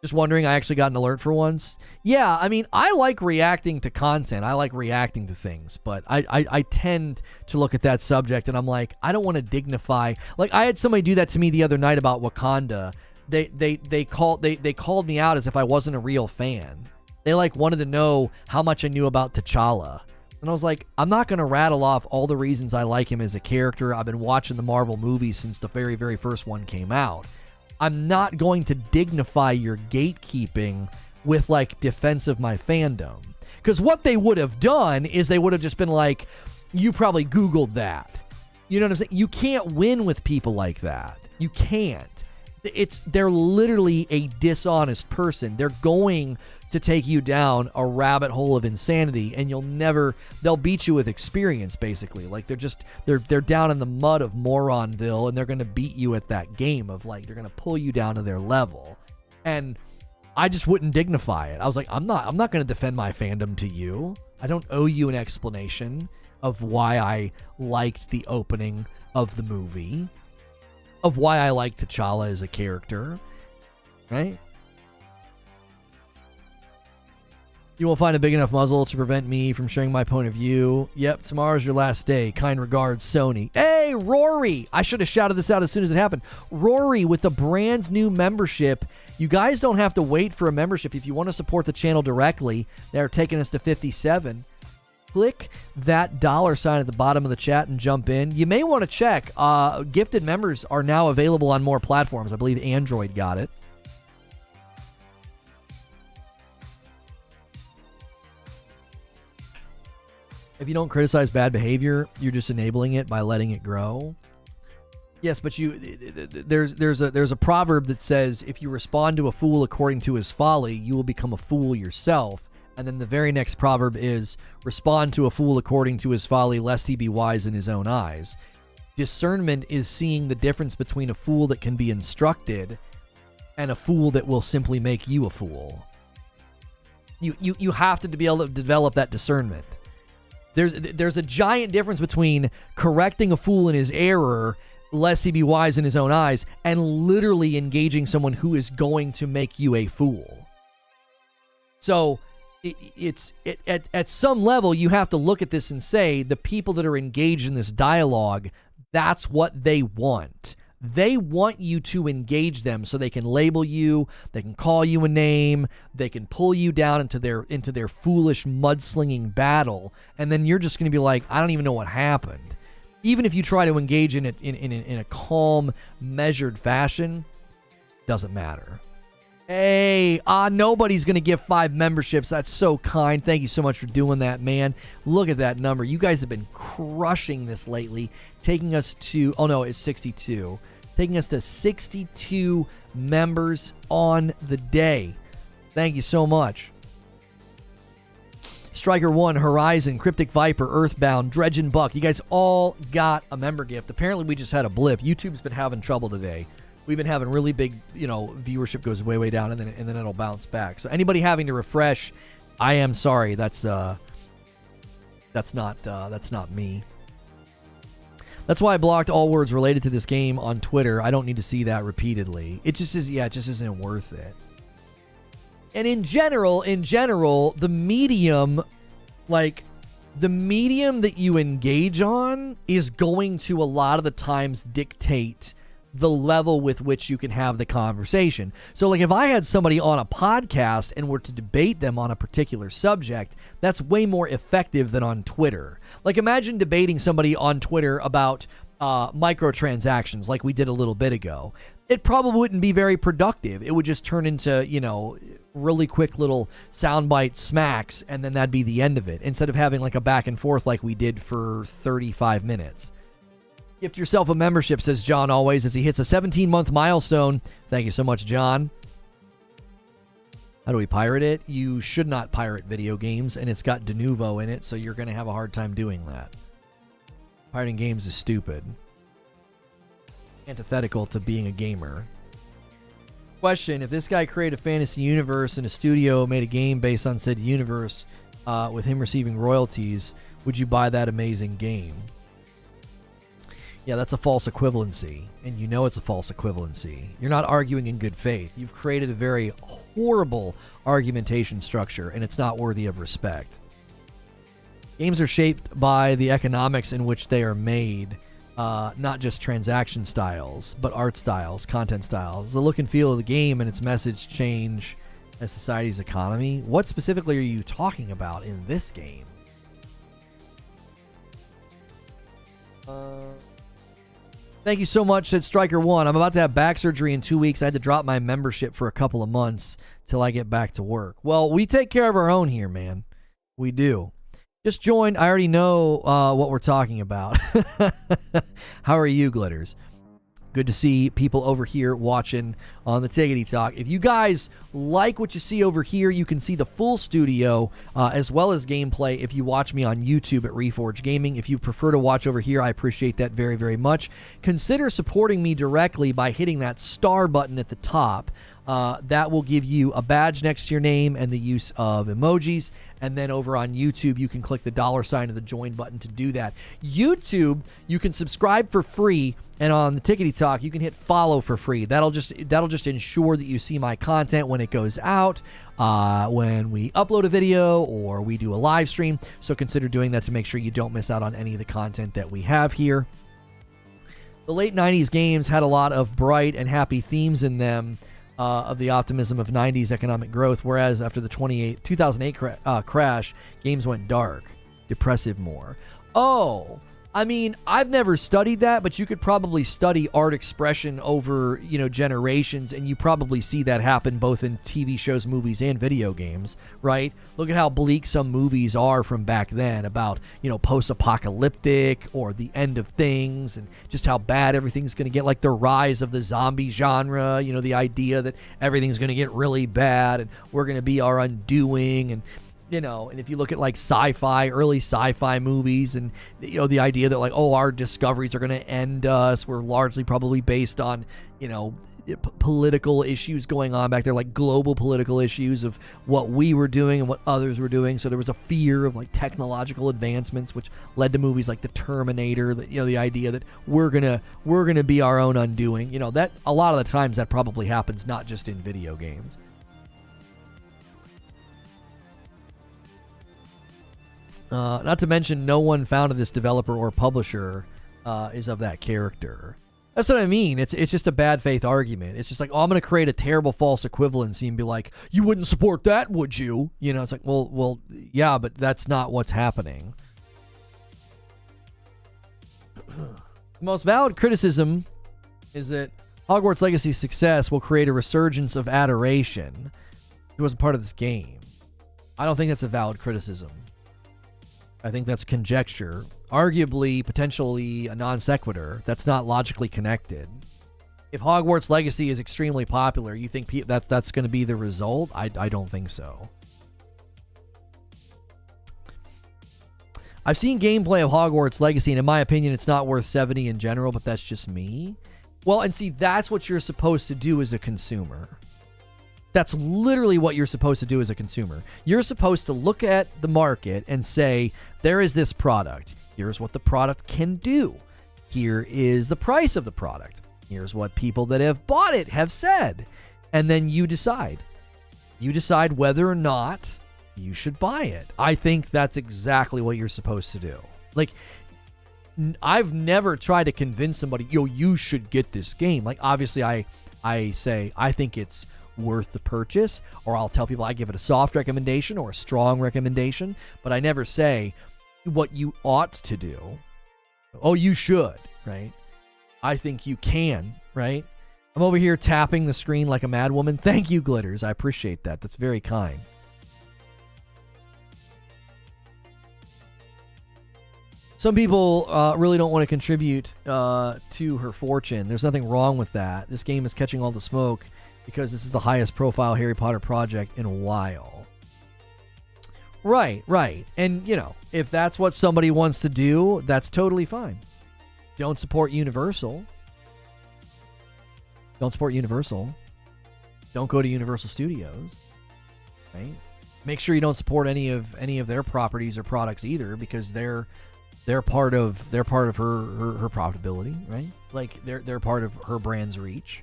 Just wondering, I actually got an alert for once. Yeah, I mean, I like reacting to content. I like reacting to things, but I tend to look at that subject and I'm like, I don't want to dignify. Like, I had somebody do that to me the other night about Wakanda. They called me out as if I wasn't a real fan. They wanted to know how much I knew about T'Challa. And I was like, I'm not going to rattle off all the reasons I like him as a character. I've been watching the Marvel movies since the very, very first one came out. I'm not going to dignify your gatekeeping with defense of my fandom. Because what they would have done is they would have just been like, You probably Googled that. You know what I'm saying? You can't win with people like that. You can't. They're literally a dishonest person. They're going to take you down a rabbit hole of insanity, and they'll beat you with experience, basically. Like, they're down in the mud of Moronville, and they're going to beat you at that game of, like, they're going to pull you down to their level. And I just wouldn't dignify it. I was like, I'm not going to defend my fandom to you. I don't owe you an explanation of why I liked the opening of the movie, of why I like T'Challa as a character, right? You won't find a big enough muzzle to prevent me from sharing my point of view. Yep, tomorrow's your last day. Kind regards, Sony. Hey, Rory! I should have shouted this out as soon as it happened. Rory, with a brand new membership. You guys don't have to wait for a membership. If you want to support the channel directly, they're taking us to 57. Click that $sign at the bottom of the chat and jump in. You may want to check. Gifted members are now available on more platforms. I believe Android got it. If you don't criticize bad behavior, you're just enabling it by letting it grow. Yes, but there's a proverb that says, if you respond to a fool according to his folly, you will become a fool yourself. And then the very next proverb is, respond to a fool according to his folly, lest he be wise in his own eyes. Discernment is seeing the difference between a fool that can be instructed and a fool that will simply make you a fool. You have to be able to develop that discernment. There's a giant difference between correcting a fool in his error, lest he be wise in his own eyes, and literally engaging someone who is going to make you a fool. So at some level, you have to look at this and say, the people that are engaged in this dialogue, that's what they want. They want you to engage them so they can label you, they can call you a name, they can pull you down into their foolish mudslinging battle, and then you're just going to be like, I don't even know what happened. Even if you try to engage in it in a calm, measured fashion, doesn't matter. Hey, nobody's going to give 5 memberships. That's so kind. Thank you so much for doing that, man. Look at that number. You guys have been crushing this lately, taking us to, oh no, it's 62. Taking us to 62 members on the day. Thank you so much. Striker 1, Horizon, Cryptic Viper, Earthbound, Dredge and Buck. You guys all got a member gift. Apparently, we just had a blip. YouTube's been having trouble today. We've been having really big, viewership goes way, way down, and then it'll bounce back. So anybody having to refresh, I am sorry. That's not me. That's why I blocked all words related to this game on Twitter. I don't need to see that repeatedly. It just isn't worth it. And in general, the medium that you engage on is going to a lot of the times dictate the level with which you can have the conversation. So like if I had somebody on a podcast and were to debate them on a particular subject, that's way more effective than on Twitter. Like imagine debating somebody on Twitter about microtransactions like we did a little bit ago. It probably wouldn't be very productive. It would just turn into, really quick little soundbite smacks, and then that'd be the end of it, instead of having like a back and forth like we did for 35 minutes. Gift yourself a membership, says John always, as he hits a 17-month milestone. Thank you so much, John. How do we pirate it? You should not pirate video games, and it's got de novo in it, so you're going to have a hard time doing that. Pirating games is stupid. Antithetical to being a gamer. Question, if this guy created a fantasy universe and a studio made a game based on said universe with him receiving royalties, would you buy that amazing game? Yeah, that's a false equivalency, and you know it's a false equivalency. You're not arguing in good faith. You've created a very horrible argumentation structure, and it's not worthy of respect. Games are shaped by the economics in which they are made, not just transaction styles, but art styles, content styles. The look and feel of the game and its message change as society's economy. What specifically are you talking about in this game? Thank you so much, said Striker 1. I'm about to have back surgery in 2 weeks. I had to drop my membership for a couple of months till I get back to work. Well, we take care of our own here, man. We do. Just join. I already know what we're talking about. How are you, Glitters? Good to see people over here watching on the Tiggity Talk. If you guys like what you see over here, you can see the full studio as well as gameplay if you watch me on YouTube at Reforge Gaming. If you prefer to watch over here, I appreciate that very, very much. Consider supporting me directly by hitting that star button at the top. That will give you a badge next to your name and the use of emojis. And then over on YouTube, you can click the $ of the join button to do that. YouTube, you can subscribe for free. And on the Tickety Talk, you can hit follow for free. That'll just ensure that you see my content when it goes out, when we upload a video or we do a live stream. So consider doing that to make sure you don't miss out on any of the content that we have here. The late 90s games had a lot of bright and happy themes in them of the optimism of 90s economic growth, whereas after the 2008 crash, games went dark, depressive more. Oh, I mean, I've never studied that, but you could probably study art expression over, generations, and you probably see that happen both in TV shows, movies, and video games, right? Look at how bleak some movies are from back then about, post-apocalyptic or the end of things and just how bad everything's going to get, like the rise of the zombie genre, the idea that everything's going to get really bad and we're going to be our undoing, and and if you look at like early sci-fi movies and, the idea that like, our discoveries are going to end us, were largely probably based on, political issues going on back there, like global political issues of what we were doing and what others were doing. So there was a fear of like technological advancements, which led to movies like The Terminator, that, the idea that we're going to be our own undoing, that a lot of the times that probably happens, not just in video games. Not to mention, no one founded this developer or publisher is of that character. That's what I mean. It's just a bad faith argument. It's just like, I'm going to create a terrible false equivalency and be like, you wouldn't support that, would you? It's like, well, yeah, but that's not what's happening. The most valid criticism is that Hogwarts Legacy's success will create a resurgence of adoration. It wasn't part of this game. I don't think that's a valid criticism. I think that's conjecture, arguably, potentially a non sequitur that's not logically connected. If Hogwarts Legacy is extremely popular, you think that's going to be the result? I don't think so. I've seen gameplay of Hogwarts Legacy, and in my opinion, it's not worth 70 in general, but that's just me. Well, and see, that's what you're supposed to do as a consumer. That's literally what you're supposed to do as a consumer. You're supposed to look at the market and say, there is this product. Here's what the product can do. Here is the price of the product. Here's what people that have bought it have said. And then you decide. You decide whether or not you should buy it. I think that's exactly what you're supposed to do. Like, I've never tried to convince somebody, you should get this game. Like, obviously, I say, I think it's worth the purchase, or I'll tell people I give it a soft recommendation or a strong recommendation, but I never say what you ought to do. Oh, you should, right? I think you can, right? I'm over here tapping the screen like a madwoman. Thank you, Glitters. I appreciate that. That's very kind. Some people really don't want to contribute to her fortune. There's nothing wrong with that. This game is catching all the smoke because this is the highest profile Harry Potter project in a while. Right. And, if that's what somebody wants to do, that's totally fine. Don't support Universal. Don't support Universal. Don't go to Universal Studios. Right? Make sure you don't support any of their properties or products either, because they're part of her profitability, right? Like they're part of her brand's reach.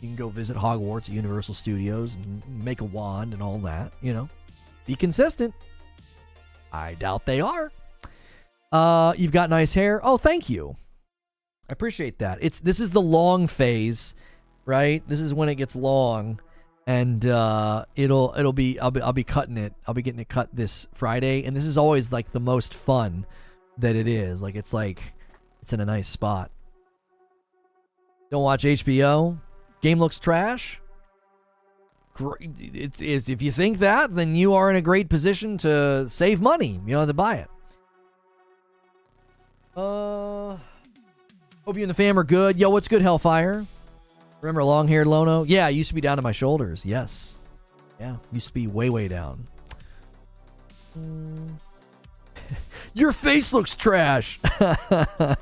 You can go visit Hogwarts at Universal Studios and make a wand and all that, Be consistent. I doubt they are. You've got nice hair. Oh, thank you. I appreciate that. This is the long phase, right? This is when it gets long, and I'll be cutting it. I'll be getting it cut this Friday, and this is always like the most fun that it is. Like it's in a nice spot. Don't watch HBO. Game looks trash. If you think that, then you are in a great position to save money. You don't have to buy it. Hope you and the fam are good. Yo, what's good, Hellfire? Remember long-haired Lono? Yeah, it used to be down to my shoulders. Yes. Yeah, used to be way, way down. Your face looks trash. I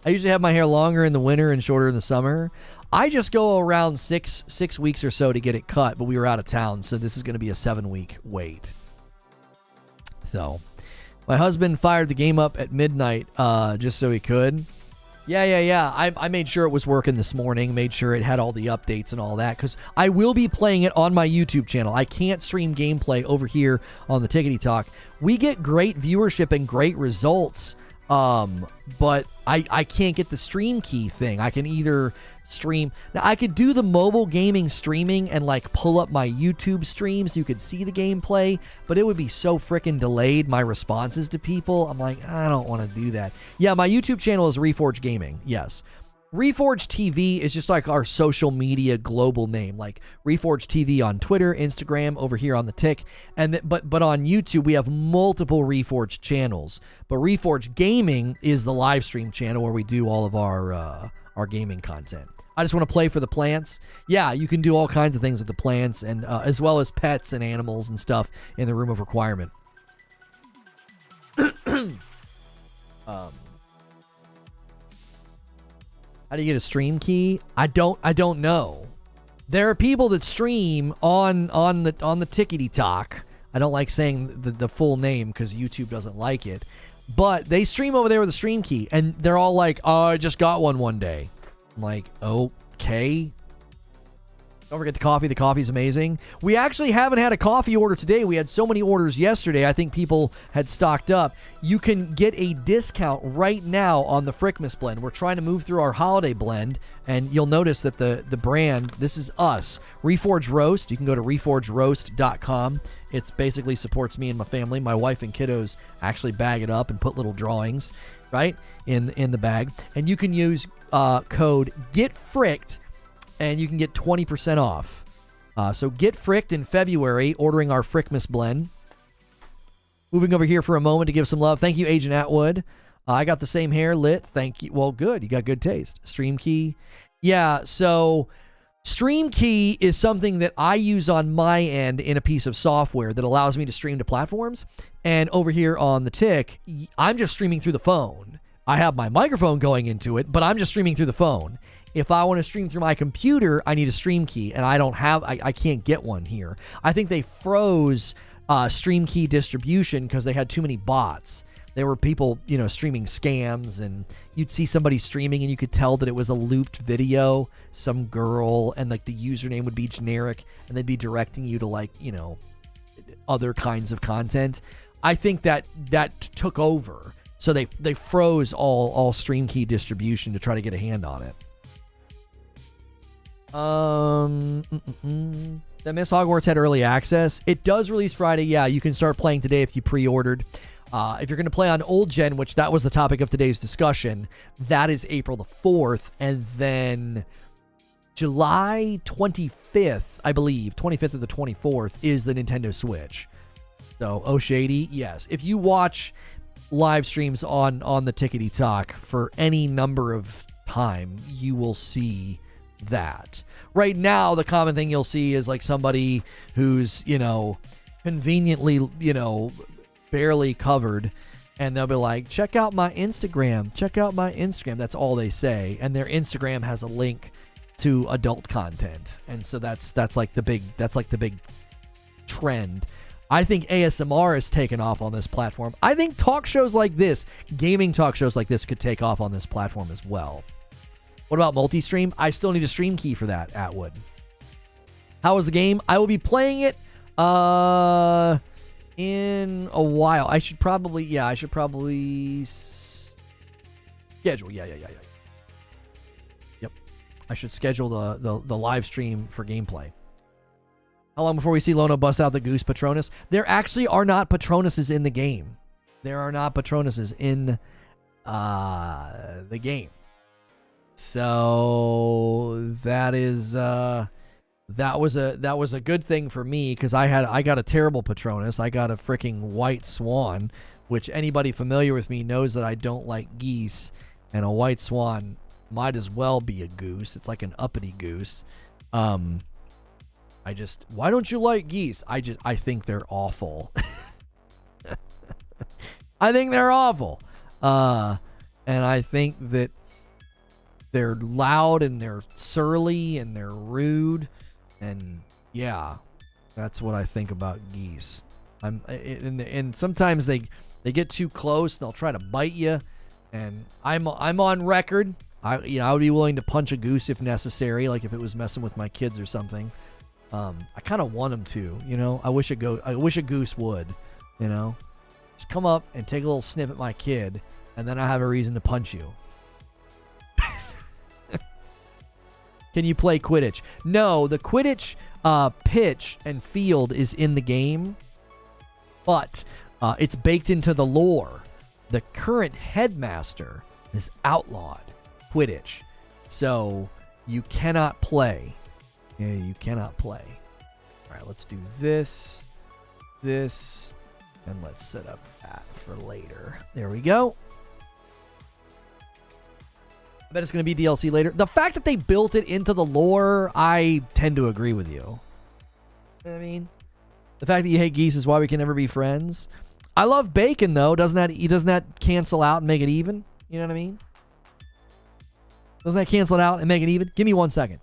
usually have my hair longer in the winter and shorter in the summer. I just go around six weeks or so to get it cut, but we were out of town, so this is going to be a 7-week wait. So, my husband fired the game up at midnight just so he could. Yeah. I made sure it was working this morning, made sure it had all the updates and all that, because I will be playing it on my YouTube channel. I can't stream gameplay over here on the Tickety Talk. We get great viewership and great results, but I can't get the stream key thing. I can either stream. Now, I could do the mobile gaming streaming and like pull up my YouTube stream so you could see the gameplay, but it would be so freaking delayed, my responses to people. I'm like, I don't want to do that. Yeah, my YouTube channel is Reforge Gaming. Yes. Reforge TV is just like our social media global name, like Reforge TV on Twitter, Instagram, over here on the Tick, and but on YouTube we have multiple Reforge channels. But Reforge Gaming is the live stream channel where we do all of our gaming content. I just want to play for the plants. Yeah, you can do all kinds of things with the plants, and as well as pets and animals and stuff in the room of requirement. How do you get a stream key? I don't know. There are people that stream on the Tickety Talk. I don't like saying the full name because YouTube doesn't like it. But they stream over there with a stream key, and they're all like, "Oh, I just got one day." I'm like, okay. Don't forget the coffee. The coffee's amazing. We actually haven't had a coffee order today. We had so many orders yesterday. I think people had stocked up. You can get a discount right now on the Frickmas blend. We're trying to move through our holiday blend, and you'll notice that the brand, this is us, Reforge Roast. You can go to reforgeroast.com. It's basically supports me and my family. My wife and kiddos actually bag it up and put little drawings, right, in the bag. And you can use code GETFRICKED, and you can get 20% off. So get fricked in February, ordering our Frickmas blend. Moving over here for a moment to give some love. Thank you, Agent Atwood. I got the same hair lit. Thank you. Well, good. You got good taste. Stream key. Yeah, so Stream key is something that I use on my end in a piece of software that allows me to stream to platforms. And over here on the Tick, I'm just streaming through the phone. I have my microphone going into it, but I'm just streaming through the phone. If I want to stream through my computer, I need a stream key, and I can't get one here. I think they froze stream key distribution because they had too many bots. There were people, streaming scams, and you'd see somebody streaming and you could tell that it was a looped video, some girl, and like the username would be generic, and they'd be directing you to other kinds of content. I think that took over. So they froze all stream key distribution to try to get a hand on it. That Miss Hogwarts had early access. It does release Friday. Yeah, you can start playing today if you pre-ordered. If you're going to play on old gen, which that was the topic of today's discussion, that is April the 4th, and then July 25th, I believe, 25th or the 24th is the Nintendo Switch. So, oh shady, yes. If you watch live streams on the Tickety Talk for any number of time, you will see that. Right now, the common thing you'll see is like somebody who's, conveniently, barely covered, and they'll be like, check out my Instagram. That's all they say. And their Instagram has a link to adult content. And so that's like the big trend. I think ASMR has taken off on this platform. I think talk shows like this, gaming talk shows like this, could take off on this platform as well. What about multi-stream? I still need a stream key for that, Atwood. How was the game? I will be playing it in a while. I should probably schedule. Yeah. Yep. I should schedule the live stream for gameplay. How long before we see Lono bust out the Goose Patronus? There actually are not Patronuses in the game. There are not Patronuses in the game. So that is that was a good thing for me, because I got a terrible Patronus. I got a freaking white swan which anybody familiar with me knows that I don't like geese, and a white swan might as well be a goose. It's like an uppity goose. Why don't you like geese? I think they're awful. I think they're awful. And I think that they're loud and they're surly and they're rude. And yeah, that's what I think about geese. And sometimes they get too close and they'll try to bite you. And I'm on record. I would be willing to punch a goose if necessary, like if it was messing with my kids or something. I kind of want them to, I wish a goose would, just come up and take a little snip at my kid, and then I have a reason to punch you. Can you play Quidditch? No, the Quidditch pitch and field is in the game, but it's baked into the lore. The current headmaster is outlawed Quidditch, so you cannot play. Yeah, you cannot play. All right, let's do this, and let's set up that for later. There we go. I bet it's going to be DLC later. The fact that they built it into the lore, I tend to agree with you. You know what I mean? The fact that you hate geese is why we can never be friends. I love bacon, though. Doesn't that cancel out and make it even? You know what I mean? Doesn't that cancel it out and make it even? Give me 1 second.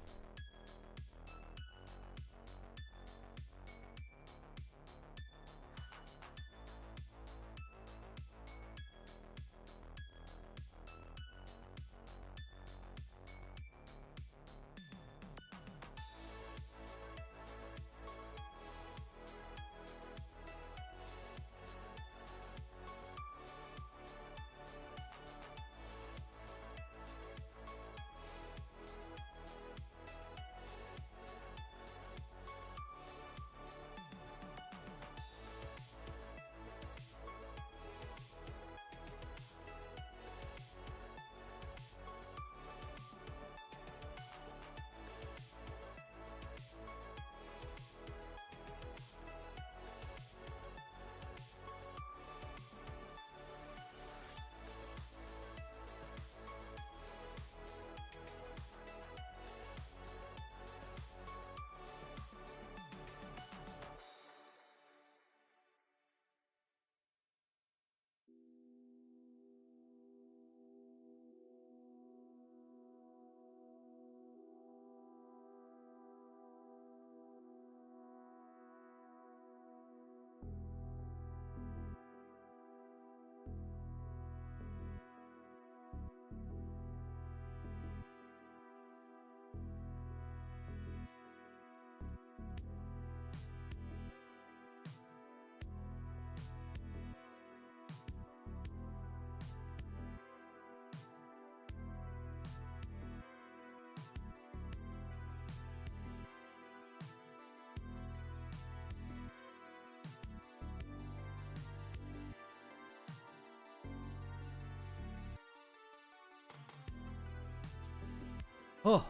Oh,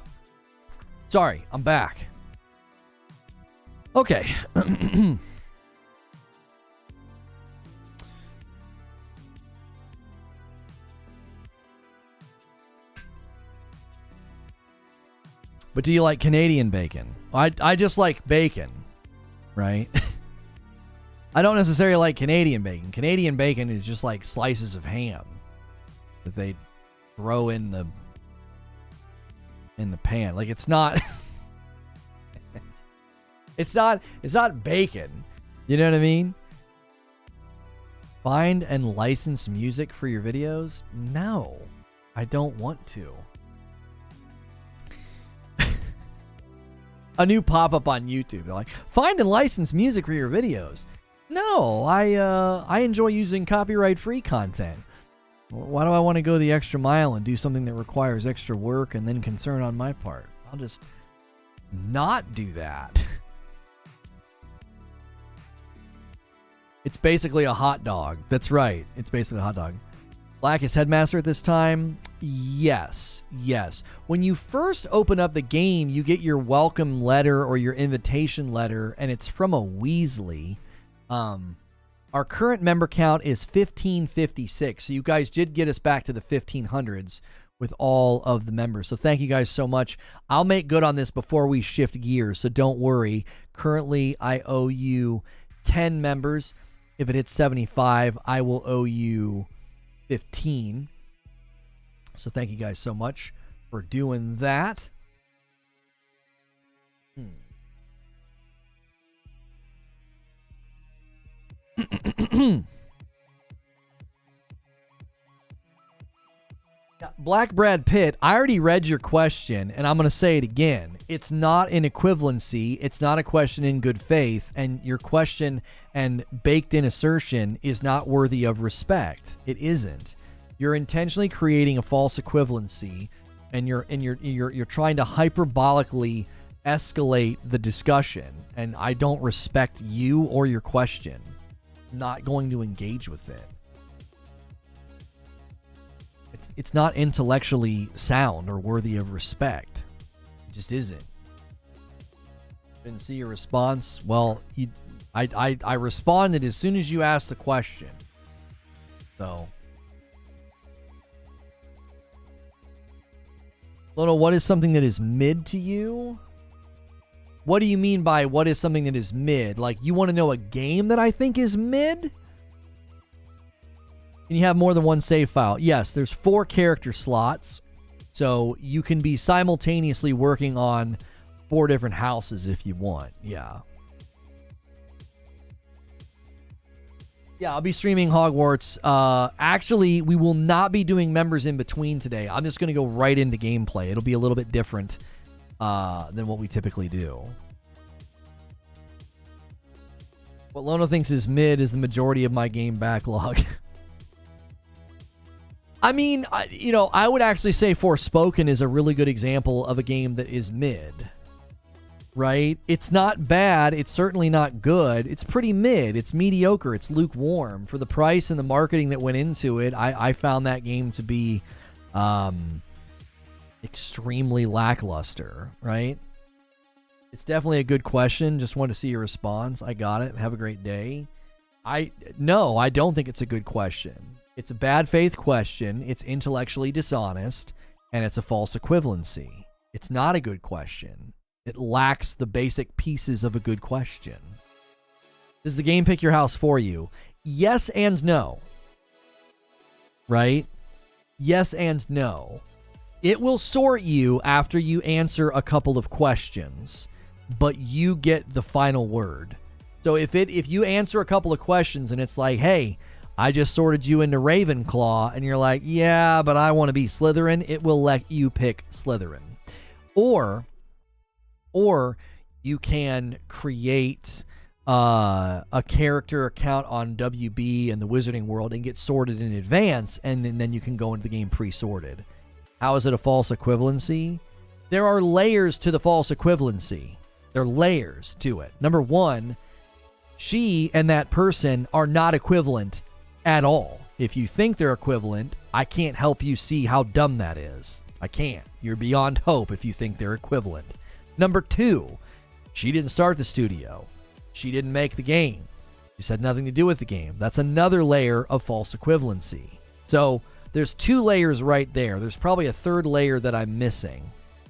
sorry, I'm back. Okay. But do you like Canadian bacon? I just like bacon, right? I don't necessarily like Canadian bacon. Canadian bacon is just like slices of ham that they throw in the pan. Like it's not it's not bacon. You know what I mean? Find and license music for your videos? No. I don't want to. A new pop-up on YouTube. They're like, find and license music for your videos. No, I enjoy using copyright-free content. Why do I want to go the extra mile and do something that requires extra work and then concern on my part? I'll just not do that. It's basically a hot dog. That's right. It's basically a hot dog. Black is headmaster at this time? Yes. When you first open up the game, you get your welcome letter or your invitation letter, and it's from a Weasley. Are Our current member count is 1556. So you guys did get us back to the 1500s with all of the members. So thank you guys so much. I'll make good on this before we shift gears, so don't worry. Currently, I owe you 10 members. If it hits 75, I will owe you 15. So thank you guys so much for doing that. Black Brad Pitt, I already read your question, and I'm going to say it again. It's not an equivalency. It's not a question in good faith, and your question and baked-in assertion is not worthy of respect. It isn't. You're intentionally creating a false equivalency, and you're trying to hyperbolically escalate the discussion, and I don't respect you or your question. I'm not going to engage with it. It's not intellectually sound or worthy of respect. It just isn't. Didn't see your response. Well, I responded as soon as you asked the question. So, Lono, what is something that is mid to you? What do you mean by what is something that is mid? Like, you want to know a game that I think is mid? Can you have more than one save file? Yes, there's 4 character slots. So you can be simultaneously working on 4 different houses if you want. Yeah. Yeah, I'll be streaming Hogwarts. Actually, we will not be doing members in between today. I'm just going to go right into gameplay. It'll be a little bit different than what we typically do. What Lono thinks is mid is the majority of my game backlog. I mean, I would actually say Forspoken is a really good example of a game that is mid, right? It's not bad. It's certainly not good. It's pretty mid. It's mediocre. It's lukewarm. For the price and the marketing that went into it, I found that game to be extremely lackluster, right? It's definitely a good question. Just wanted to see your response. I got it. Have a great day. No, I don't think it's a good question. It's a bad faith question, it's intellectually dishonest, and it's a false equivalency. It's not a good question. It lacks the basic pieces of a good question. Does the game pick your house for you? Yes and no. Right? Yes and no. It will sort you after you answer a couple of questions, but you get the final word. So if you answer a couple of questions and it's like, hey, I just sorted you into Ravenclaw, and you're like, yeah, but I want to be Slytherin, it will let you pick Slytherin. Or you can create a character account on WB and the Wizarding World and get sorted in advance, and then you can go into the game pre-sorted. How is it a false equivalency? There are layers to the false equivalency. There are layers to it. Number one, she and that person are not equivalent at all. If you think they're equivalent, I can't help you see how dumb that is. I can't. You're beyond hope if you think they're equivalent. Number two, she didn't start the studio. She didn't make the game. She had nothing to do with the game. That's another layer of false equivalency. So there's 2 layers right there. There's probably a third layer that I'm missing.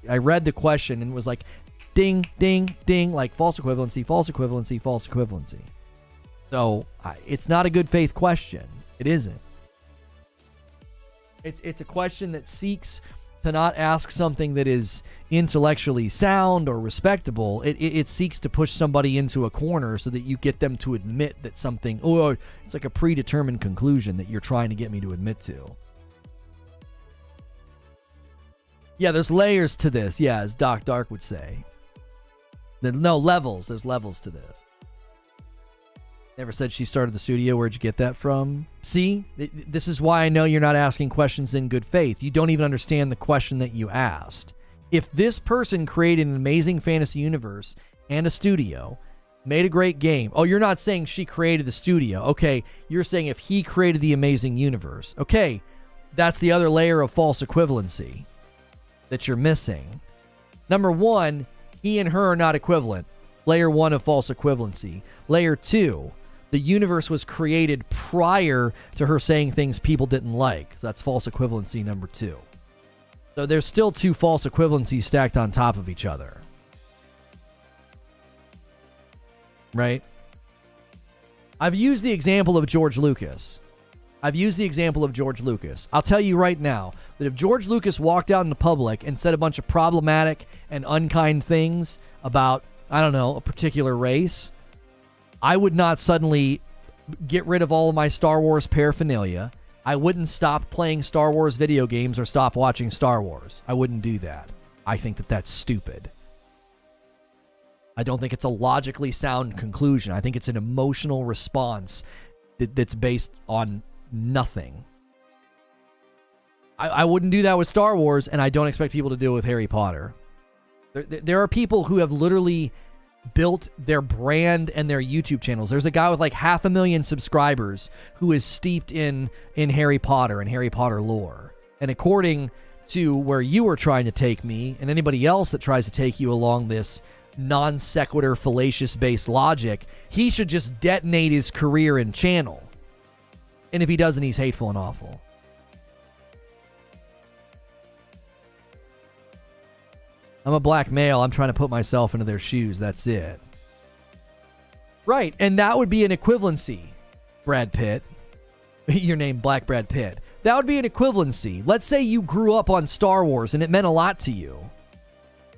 I read the question and it was like, ding, ding, ding, like false equivalency, false equivalency, false equivalency. So it's not a good faith question. It isn't. It's a question that seeks to not ask something that is intellectually sound or respectable. It seeks to push somebody into a corner so that you get them to admit that something, or it's like a predetermined conclusion that you're trying to get me to admit to. Yeah, there's layers to this. Yeah, as Doc Dark would say. No, levels. There's levels to this. Never said she started the studio. Where'd you get that from? See? This is why I know you're not asking questions in good faith. You don't even understand the question that you asked. If this person created an amazing fantasy universe and a studio, made a great game. Oh, you're not saying she created the studio. Okay, you're saying if he created the amazing universe. Okay, that's the other layer of false equivalency that you're missing. Number one, he and her are not equivalent. Layer 1 of false equivalency. Layer 2, The universe was created prior to her saying things people didn't like. So that's false equivalency number 2. So there's still 2 false equivalencies stacked on top of each other. Right? I've used the example of George Lucas. I'll tell you right now that if George Lucas walked out in the public and said a bunch of problematic and unkind things about, I don't know, a particular race, I would not suddenly get rid of all of my Star Wars paraphernalia. I wouldn't stop playing Star Wars video games or stop watching Star Wars. I wouldn't do that. I think that that's stupid. I don't think it's a logically sound conclusion. I think it's an emotional response that's based on nothing. I wouldn't do that with Star Wars, and I don't expect people to do it with Harry Potter. There are people who have literally built their brand and their YouTube channels. There's a guy with like 500,000 subscribers who is steeped in Harry Potter and Harry Potter lore. And according to where you are trying to take me, and anybody else that tries to take you along this non sequitur fallacious based logic, he should just detonate his career and channel. And if he doesn't, he's hateful and awful. I'm a black male. I'm trying to put myself into their shoes. That's it. Right. And that would be an equivalency, Brad Pitt. Your name, Black Brad Pitt. That would be an equivalency. Let's say you grew up on Star Wars and it meant a lot to you.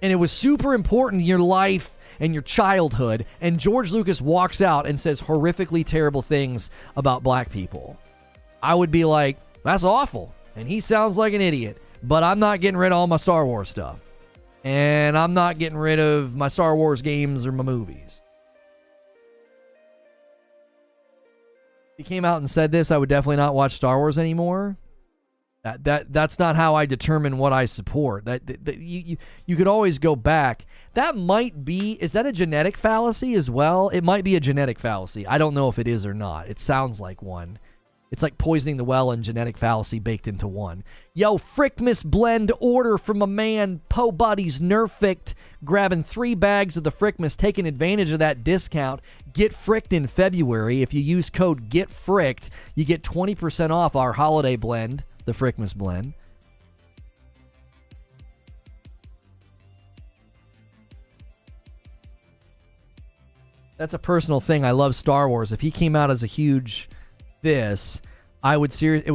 And it was super important in your life and your childhood. And George Lucas walks out and says horrifically terrible things about black people. I would be like, that's awful. And he sounds like an idiot. But I'm not getting rid of all my Star Wars stuff. And I'm not getting rid of my Star Wars games or my movies. If he came out and said this, I would definitely not watch Star Wars anymore. That's not how I determine what I support. You could always go back. That might be, is that a genetic fallacy as well? It might be a genetic fallacy. I don't know if it is or not. It sounds like one. It's like poisoning the well and genetic fallacy baked into one. Yo, Frickmas blend order from a man, Po Buddy's Nerfict, grabbing 3 bags of the Frickmas, taking advantage of that discount. Get Fricked in February. If you use code GETFRICKed, you get 20% off our holiday blend, the Frickmas blend. That's a personal thing. I love Star Wars. If he came out as a huge this, it would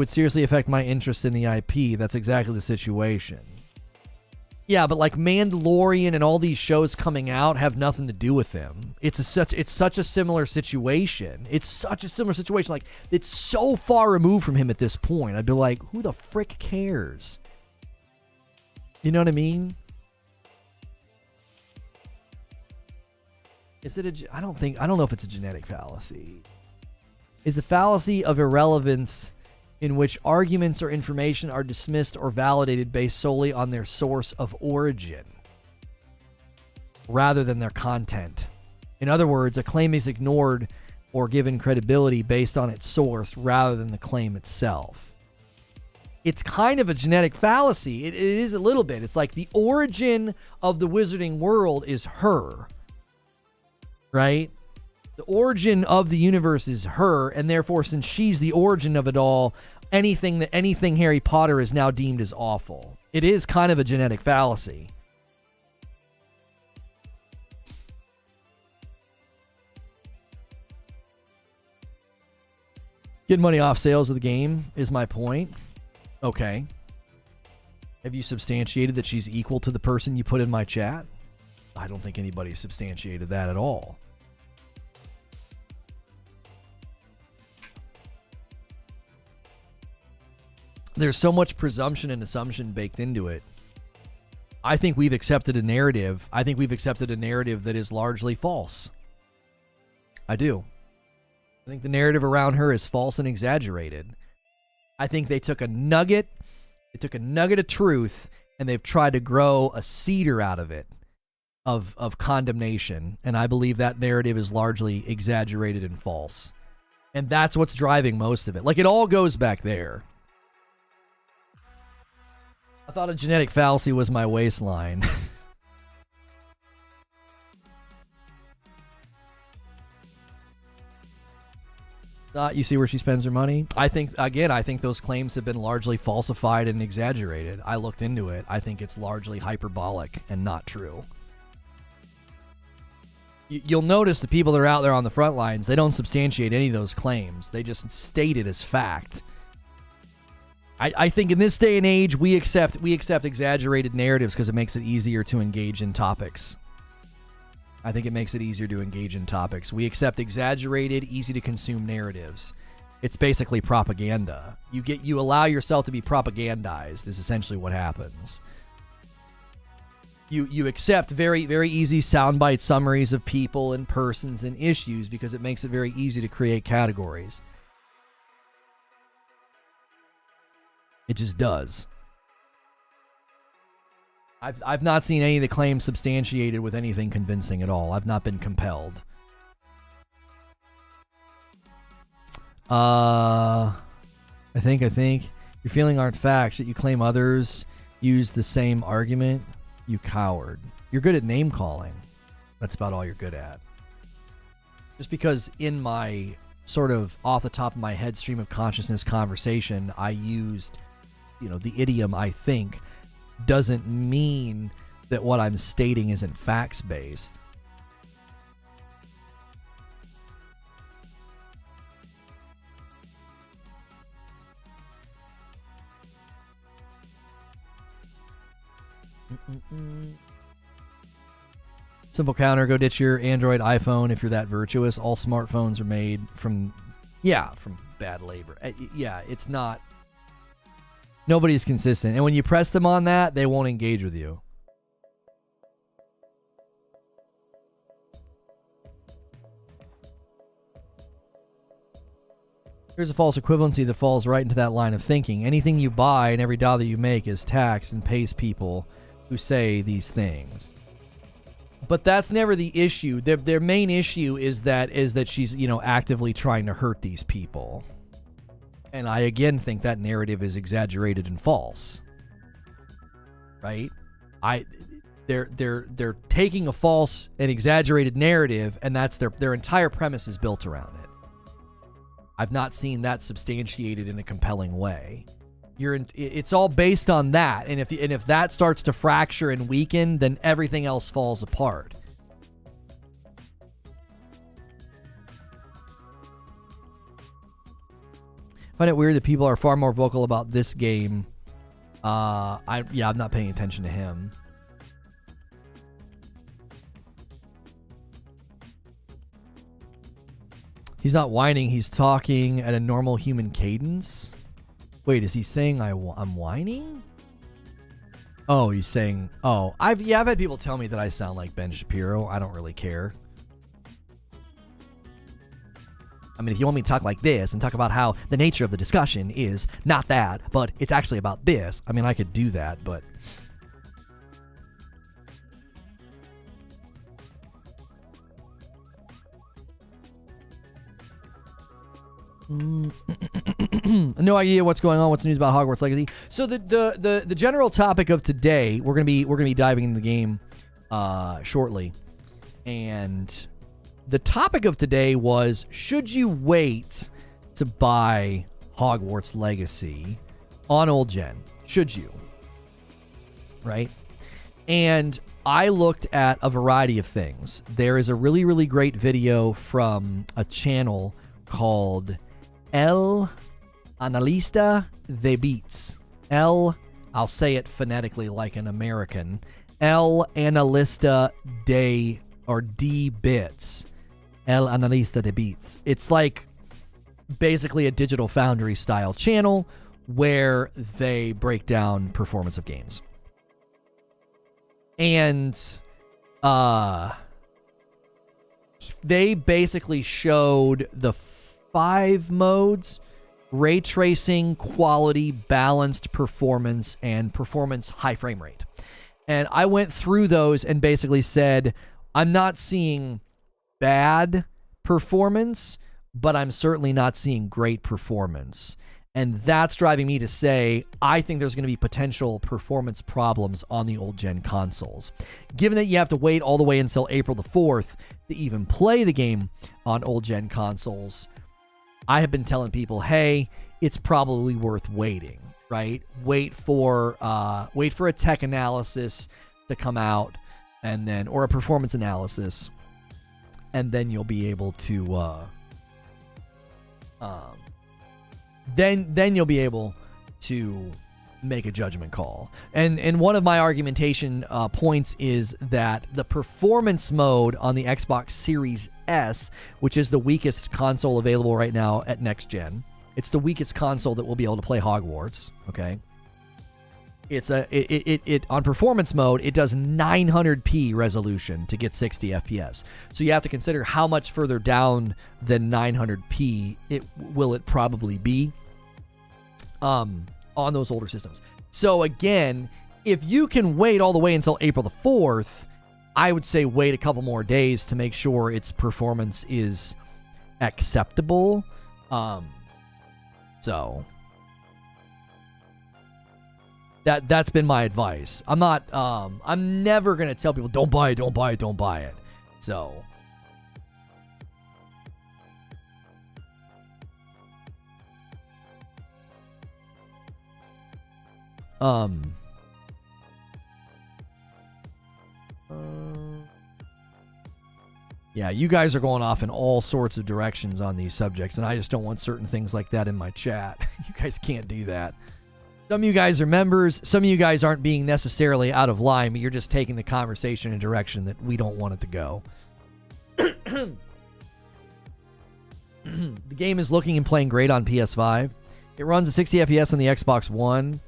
seriously affect my interest in the IP. That's exactly the situation. Yeah, but like Mandalorian and all these shows coming out have nothing to do with him. It's such a similar situation. It's such a similar situation. Like, it's so far removed from him at this point. I'd be like, who the frick cares? You know what I mean? Is it I don't know if it's a genetic fallacy. Is a fallacy of irrelevance in which arguments or information are dismissed or validated based solely on their source of origin rather than their content. In other words, a claim is ignored or given credibility based on its source rather than the claim itself. It's kind of a genetic fallacy. It is a little bit. It's like the origin of the wizarding world is her, right? The origin of the universe is her, and therefore, since she's the origin of it all, anything Harry Potter is now deemed as awful. It is kind of a genetic fallacy. Getting money off sales of the game is my point. Okay. Have you substantiated that she's equal to the person you put in my chat? I don't think anybody's substantiated that at all. There's so much presumption and assumption baked into it. I think we've accepted a narrative. I think we've accepted a narrative that is largely false. I do. I think the narrative around her is false and exaggerated. I think they took a nugget of truth, and they've tried to grow a cedar out of it, of condemnation. And I believe that narrative is largely exaggerated and false. And that's what's driving most of it. Like, it all goes back there. I thought a genetic fallacy was my waistline. You see where she spends her money? I think those claims have been largely falsified and exaggerated. I looked into it. I think it's largely hyperbolic and not true. You'll notice the people that are out there on the front lines, they don't substantiate any of those claims. They just state it as fact. I think in this day and age, we accept exaggerated narratives because it makes it easier to engage in topics. I think it makes it easier to engage in topics. We accept exaggerated, easy to consume narratives. It's basically propaganda. You allow yourself to be propagandized is essentially what happens. You accept very, very easy soundbite summaries of people and persons and issues because it makes it very easy to create categories. It just does. I've not seen any of the claims substantiated with anything convincing at all. I've not been compelled. I think your feeling aren't facts, yet you claim others use the same argument. You coward. You're good at name calling. That's about all you're good at. Just because in my sort of off the top of my head stream of consciousness conversation, I used, the idiom I think, doesn't mean that what I'm stating isn't facts based. Simple counter, go ditch your Android iPhone if you're that virtuous. All smartphones are made from bad labor. It's not. Nobody's consistent. And when you press them on that, they won't engage with you. Here's a false equivalency that falls right into that line of thinking. Anything you buy and every dollar you make is taxed and pays people who say these things. But that's never the issue. Their main issue is that she's, actively trying to hurt these people. And I again think that narrative is exaggerated and false. Right? They're taking a false and exaggerated narrative, and that's their entire premise is built around it. I've not seen that substantiated in a compelling way. It's all based on that, and if that starts to fracture and weaken, then everything else falls apart. I find it weird that people are far more vocal about this game. I'm not paying attention to him. He's not whining. He's talking at a normal human cadence. Wait, is he saying I'm whining? Oh, he's saying... Oh, I've had people tell me that I sound like Ben Shapiro. I don't really care. I mean, if you want me to talk like this and talk about how the nature of the discussion is not that, but it's actually about this, I mean, I could do that, but... No idea what's going on. What's the news about Hogwarts Legacy? So the general topic of today, we're gonna be diving into the game shortly, and the topic of today was: should you wait to buy Hogwarts Legacy on old gen? Should you? Right? And I looked at a variety of things. There is a really, really great video from a channel called El Analista de Beats. I'll say it phonetically like an American. El Analista de Bits. El Analista de Beats. It's like basically a Digital Foundry style channel where they break down performance of games. And they basically showed the 5 modes: ray tracing, quality, balanced performance, and performance high frame rate. And I went through those and basically said, I'm not seeing bad performance, but I'm certainly not seeing great performance. And that's driving me to say, I think there's going to be potential performance problems on the old gen consoles. Given that you have to wait all the way until April the 4th to even play the game on old gen consoles, I have been telling people, hey, it's probably worth waiting, right? Wait for a tech analysis to come out, and then, or a performance analysis, and then you'll be able to then you'll be able to make a judgment call. And one of my argumentation points is that the performance mode on the Xbox Series S, which is the weakest console available right now at next gen, it's the weakest console that will be able to play Hogwarts. Okay, it's on performance mode, it does 900p resolution to get 60 FPS. So you have to consider how much further down than 900p it probably be on those older systems. So again, if you can wait all the way until April the 4th, I would say wait a couple more days to make sure its performance is acceptable. So that's been my advice. I'm never going to tell people don't buy it. So yeah, you guys are going off in all sorts of directions on these subjects, and I just don't want certain things like that in my chat. You guys can't do that. Some of you guys are members. Some of you guys aren't being necessarily out of line, but you're just taking the conversation in a direction that we don't want it to go. The game is looking and playing great on PS5. It runs at 60 FPS on the Xbox One.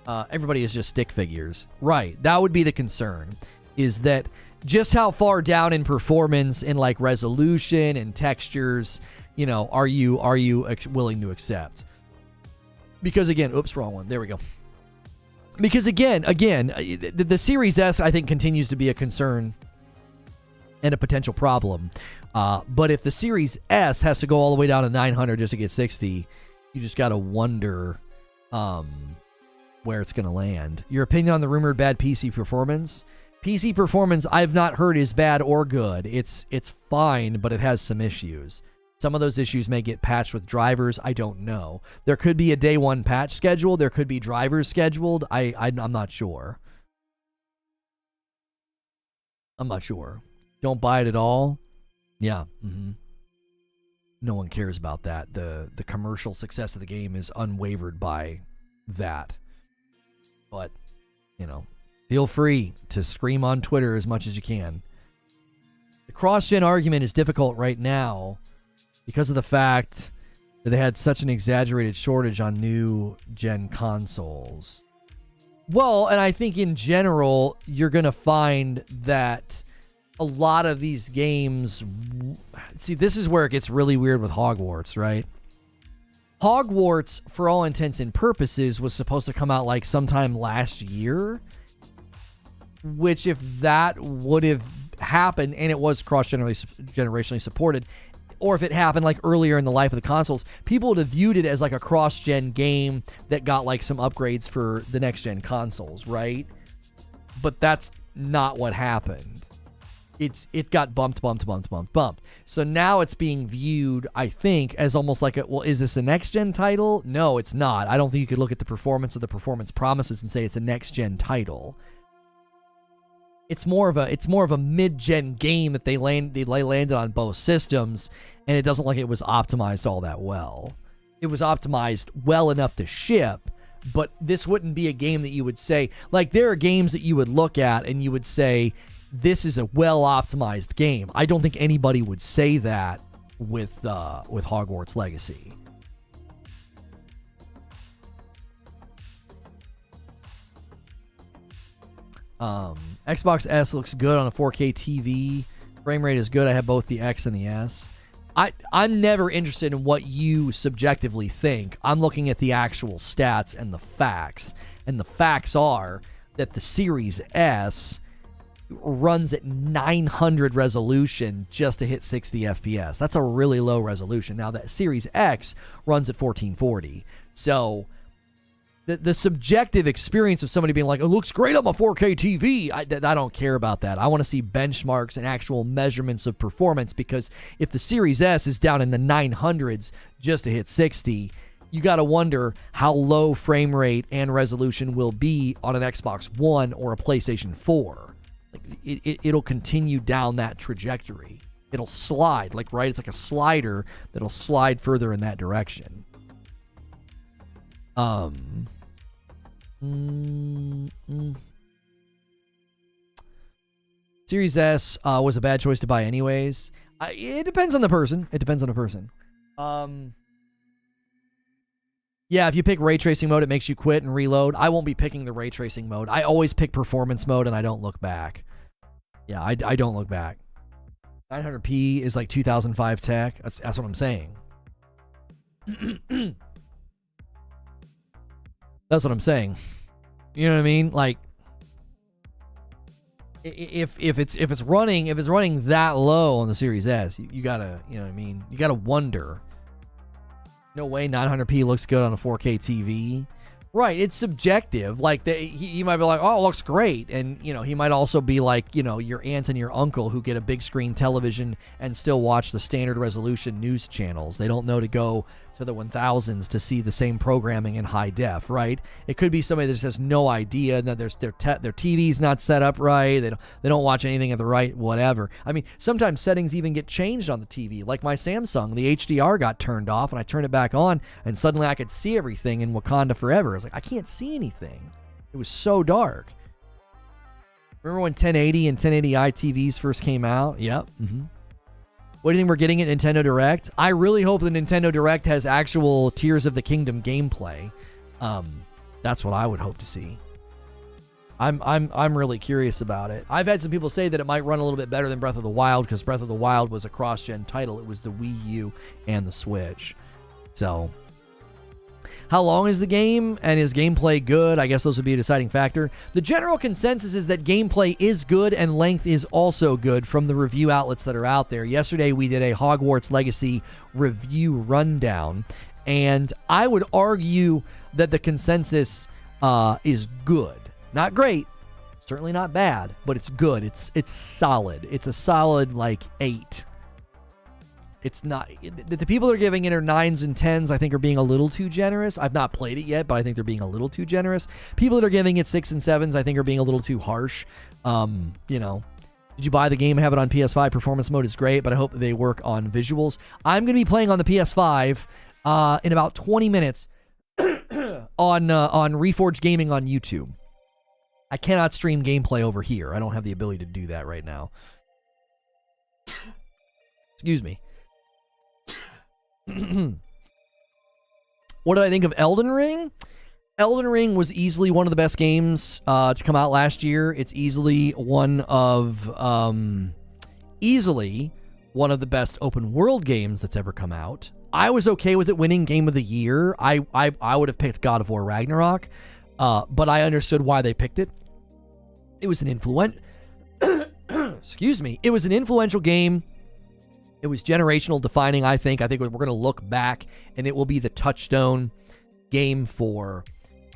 Everybody is just stick figures. Right. That would be the concern, is that just how far down in performance and like resolution and textures, are you willing to accept? Because again, oops, wrong one. There we go. Because again, the Series S, I think, continues to be a concern and a potential problem. But if the Series S has to go all the way down to 900 just to get 60, you just got to wonder where it's going to land. Your opinion on the rumored bad PC performance? PC performance, I've not heard is bad or good. It's fine, but it has some issues. Some of those issues may get patched with drivers. I don't know. There could be a day one patch scheduled. There could be drivers scheduled. I'm not sure. I'm not sure. Don't buy it at all? Yeah. Mm-hmm. No one cares about that. The commercial success of the game is unwavered by that. But, feel free to scream on Twitter as much as you can. The cross-gen argument is difficult right now because of the fact that they had such an exaggerated shortage on new-gen consoles. Well, and I think in general, you're going to find that a lot of these games... See, this is where it gets really weird with Hogwarts, right? Hogwarts, for all intents and purposes, was supposed to come out like sometime last year, which if that would have happened, and it was cross-generationally supported, or if it happened like earlier in the life of the consoles, people would have viewed it as like a cross-gen game that got like some upgrades for the next-gen consoles, right? But that's not what happened. It got bumped. So now it's being viewed, I think, as almost like is this a next-gen title? No, it's not. I don't think you could look at the performance or the performance promises and say it's a next-gen title. It's more of a mid-gen game that they landed on both systems, and it doesn't look like it was optimized all that well. It was optimized well enough to ship, but this wouldn't be a game that you would say, like, there are games that you would look at and you would say, this is a well-optimized game. I don't think anybody would say that with Hogwarts Legacy. Xbox S looks good on a 4K TV. Frame rate is good. I have both the X and the S. I'm never interested in what you subjectively think. I'm looking at the actual stats and the facts. And the facts are that the Series S runs at 900 resolution just to hit 60 FPS. That's a really low resolution. Now, that Series X runs at 1440. So the subjective experience of somebody being like, it looks great on my 4K TV. I don't care about that. I want to see benchmarks and actual measurements of performance, because if the Series S is down in the 900s just to hit 60, you got to wonder how low frame rate and resolution will be on an Xbox One or a PlayStation 4. Like, it'll continue down that trajectory. It'll slide, right? It's like a slider that'll slide further in that direction. Series S was a bad choice to buy anyways. It depends on the person. Yeah, if you pick ray tracing mode, it makes you quit and reload. I won't be picking the ray tracing mode. I always pick performance mode, and I don't look back. Yeah, I don't look back. 900p is like 2005 tech. That's what I'm saying. That's what I'm saying. You know what I mean? Like, if it's running that low on the Series S, you gotta, you know what I mean? You gotta wonder. No way 900p looks good on a 4K TV. Right, it's subjective. Like, he might be like, oh, it looks great. And, he might also be like, your aunt and your uncle who get a big screen television and still watch the standard resolution news channels. They don't know to go to the 1000s to see the same programming in high def, right? It could be somebody that just has no idea that their TV's not set up right. They don't watch anything at the right whatever. I mean, sometimes settings even get changed on the TV. Like my Samsung, the HDR got turned off, and I turned it back on, and suddenly I could see everything in Wakanda Forever. I was like, I can't see anything. It was so dark. Remember when 1080 and 1080i TVs first came out? Yep. Mm-hmm. What do you think we're getting at Nintendo Direct? I really hope the Nintendo Direct has actual Tears of the Kingdom gameplay. That's what I would hope to see. I'm really curious about it. I've had some people say that it might run a little bit better than Breath of the Wild, because Breath of the Wild was a cross-gen title. It was the Wii U and the Switch. So, how long is the game, and is gameplay good? I guess those would be a deciding factor. The general consensus is that gameplay is good and length is also good from the review outlets that are out there. Yesterday we did a Hogwarts Legacy review rundown, and I would argue that the consensus is good. Not great, certainly not bad, but it's good. It's solid. It's a solid 8. It's not, the people that are giving it are 9s and 10s, I think, are being a little too generous. I've not played it yet, but I think they're being a little too generous. People that are giving it 6 and 7s, I think, are being a little too harsh. Did you buy the game and have it on PS5? Performance mode is great, but I hope they work on visuals. I'm going to be playing on the PS5 in about 20 minutes on Reforge Gaming on YouTube. I cannot stream gameplay over here. I don't have the ability to do that right now. Excuse me. What did I think of Elden Ring? Elden Ring was easily one of the best games to come out last year. It's easily one of the best open world games that's ever come out. I was okay with it winning Game of the Year. I would have picked God of War Ragnarok, but I understood why they picked it. It was an It was an influential game. It was generational defining, I think. I think we're going to look back, and it will be the touchstone game for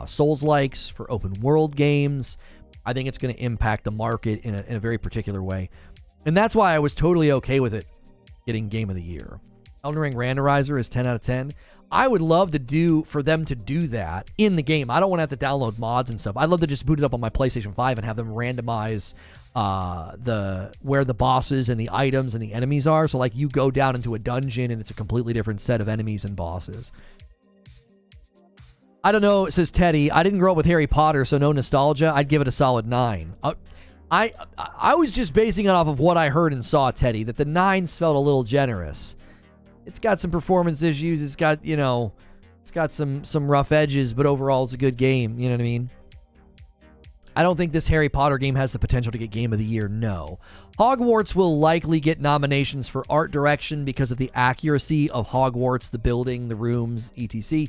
Souls-likes, for open world games. I think it's going to impact the market in a very particular way. And that's why I was totally okay with it getting Game of the Year. Elden Ring Randomizer is 10 out of 10. I would love for them to do that in the game. I don't want to have to download mods and stuff. I'd love to just boot it up on my PlayStation 5 and have them randomize where the bosses and the items and the enemies are. So you go down into a dungeon and it's a completely different set of enemies and bosses. I don't know, says Teddy. I didn't grow up with Harry Potter, so no nostalgia. I'd give it a solid 9. I was just basing it off of what I heard and saw, Teddy, that the 9s felt a little generous. It's got some performance issues. It's got some rough edges, but overall it's a good game. You know what I mean? I don't think this Harry Potter game has the potential to get Game of the Year, no. Hogwarts will likely get nominations for art direction because of the accuracy of Hogwarts, the building, the rooms, etc.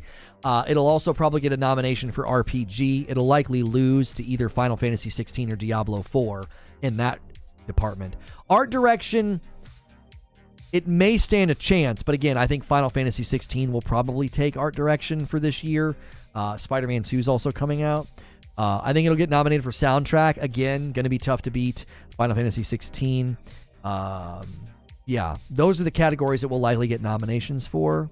It'll also probably get a nomination for RPG. It'll likely lose to either Final Fantasy 16 or Diablo 4 in that department. Art direction, it may stand a chance, but again, I think Final Fantasy 16 will probably take art direction for this year. Spider-Man 2 is also coming out. I think it'll get nominated for soundtrack. Again, going to be tough to beat Final Fantasy 16. Yeah, those are the categories that will likely get nominations for.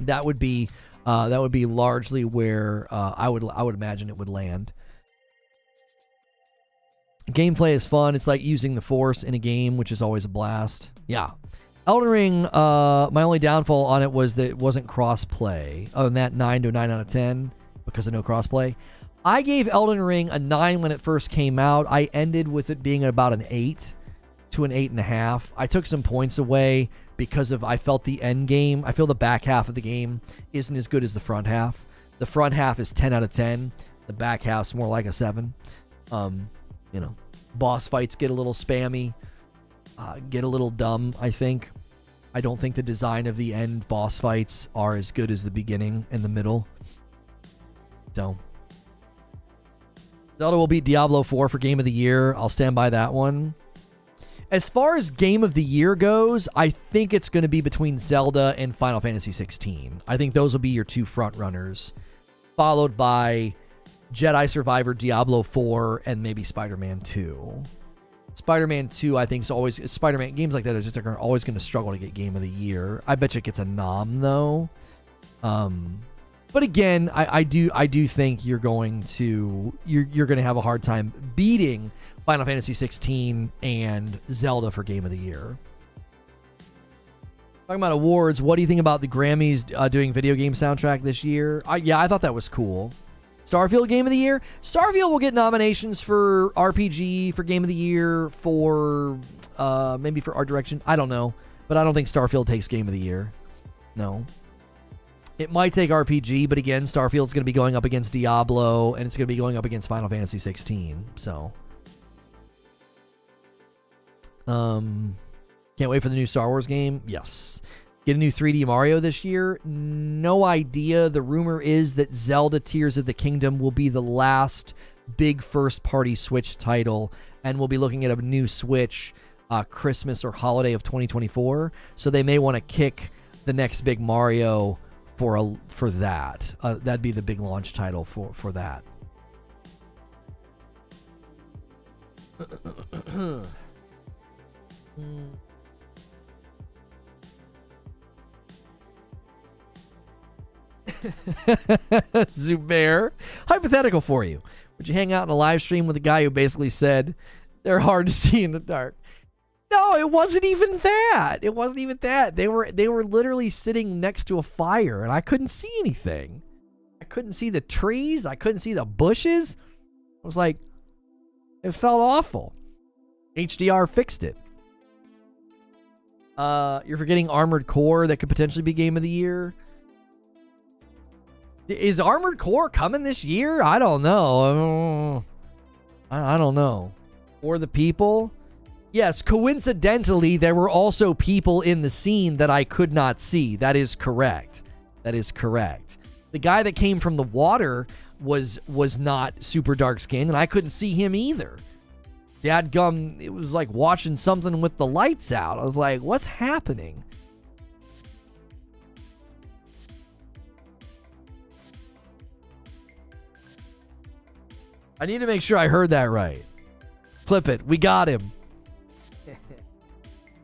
That would be largely where I would imagine it would land. Gameplay is fun. It's like using the Force in a game, which is always a blast. Yeah. Elden Ring, my only downfall on it was that it wasn't cross-play. Other than that, 9 to a 9 out of 10 because of no cross-play. I gave Elden Ring a 9 when it first came out. I ended with it being about an 8 to an 8.5. I took some points away because I felt the end game. I feel the back half of the game isn't as good as the front half. The front half is 10 out of 10. The back half's more like a 7. Boss fights get a little spammy, get a little dumb, I think. I don't think the design of the end boss fights are as good as the beginning and the middle. So, Zelda will beat Diablo 4 for Game of the Year. I'll stand by that one. As far as Game of the Year goes, I think it's going to be between Zelda and Final Fantasy 16. I think those will be your two front runners, followed by Jedi Survivor, Diablo 4, and maybe Spider-Man 2. Spider-Man 2, I think, is always... Spider-Man games like that are always going to struggle to get Game of the Year. I bet you it gets a nom, though. But again, I do think you're going to have a hard time beating Final Fantasy 16 and Zelda for Game of the Year. Talking about awards, what do you think about the Grammys doing video game soundtrack this year? I thought that was cool. Starfield Game of the Year? Starfield will get nominations for RPG, for Game of the Year, for maybe for Art Direction. I don't know. But I don't think Starfield takes Game of the Year. No. It might take RPG, but again, Starfield's going to be going up against Diablo, and it's going to be going up against Final Fantasy 16. So, can't wait for the new Star Wars game. Yes. Get a new 3D Mario this year? No idea. The rumor is that Zelda Tears of the Kingdom will be the last big first-party Switch title, and we'll be looking at a new Switch Christmas or holiday of 2024. So they may want to kick the next big Mario for that. That'd be the big launch title for that. Zubair, hypothetical for you. Would you hang out in a live stream with a guy who basically said they're hard to see in the dark? No, it wasn't even that. It wasn't even that. They were literally sitting next to a fire, and I couldn't see anything. I couldn't see the trees. I couldn't see the bushes. I was like, it felt awful. HDR fixed it. You're forgetting Armored Core. That could potentially be Game of the Year. Is Armored Core coming this year? I don't know. I don't know. For the people? Yes, coincidentally, there were also people in the scene that I could not see. That is correct. That is correct. The guy that came from the water was not super dark skinned, and I couldn't see him either. Dadgum, it was like watching something with the lights out. I was like, what's happening? I need to make sure I heard that right. Clip it. We got him.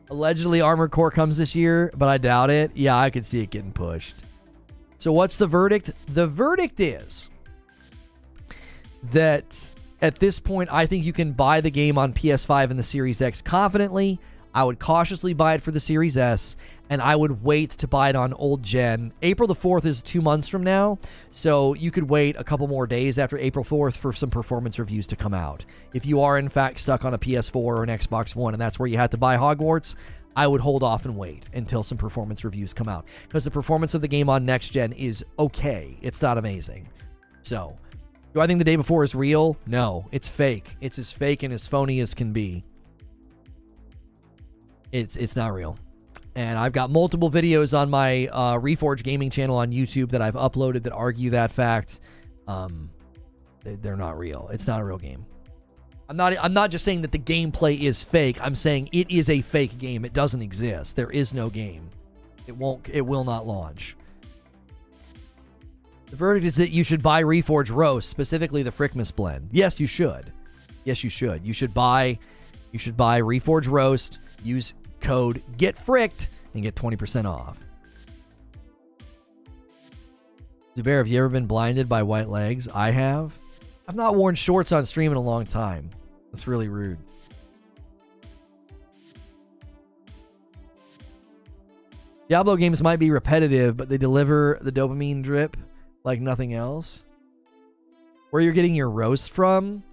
Allegedly, Armored Core comes this year, but I doubt it. Yeah, I could see it getting pushed. So what's the verdict? The verdict is that at this point, I think you can buy the game on PS5 and the Series X confidently. I would cautiously buy it for the Series S, and I would wait to buy it on old gen. April the 4th is 2 months from now, so you could wait a couple more days after April 4th for some performance reviews to come out. If you are, in fact, stuck on a PS4 or an Xbox One, and that's where you had to buy Hogwarts, I would hold off and wait until some performance reviews come out, because the performance of the game on next gen is okay. It's not amazing. So, do I think the day before is real? No, it's fake. It's as fake and as phony as can be. It's not real. And I've got multiple videos on my Reforge gaming channel on YouTube that I've uploaded that argue that fact. They're not real. It's not a real game. I'm not just saying that the gameplay is fake. I'm saying it is a fake game. It doesn't exist. There is no game. It will not launch. The verdict is that you should buy Reforge Roast, specifically the Frickmas blend. Yes, you should. Yes, you should. You should buy Reforge Roast, use code GETFRICKED, and get 20% off. Zubair, have you ever been blinded by white legs? I have. I've not worn shorts on stream in a long time. That's really rude. Diablo games might be repetitive, but they deliver the dopamine drip like nothing else. Where you're getting your roast from?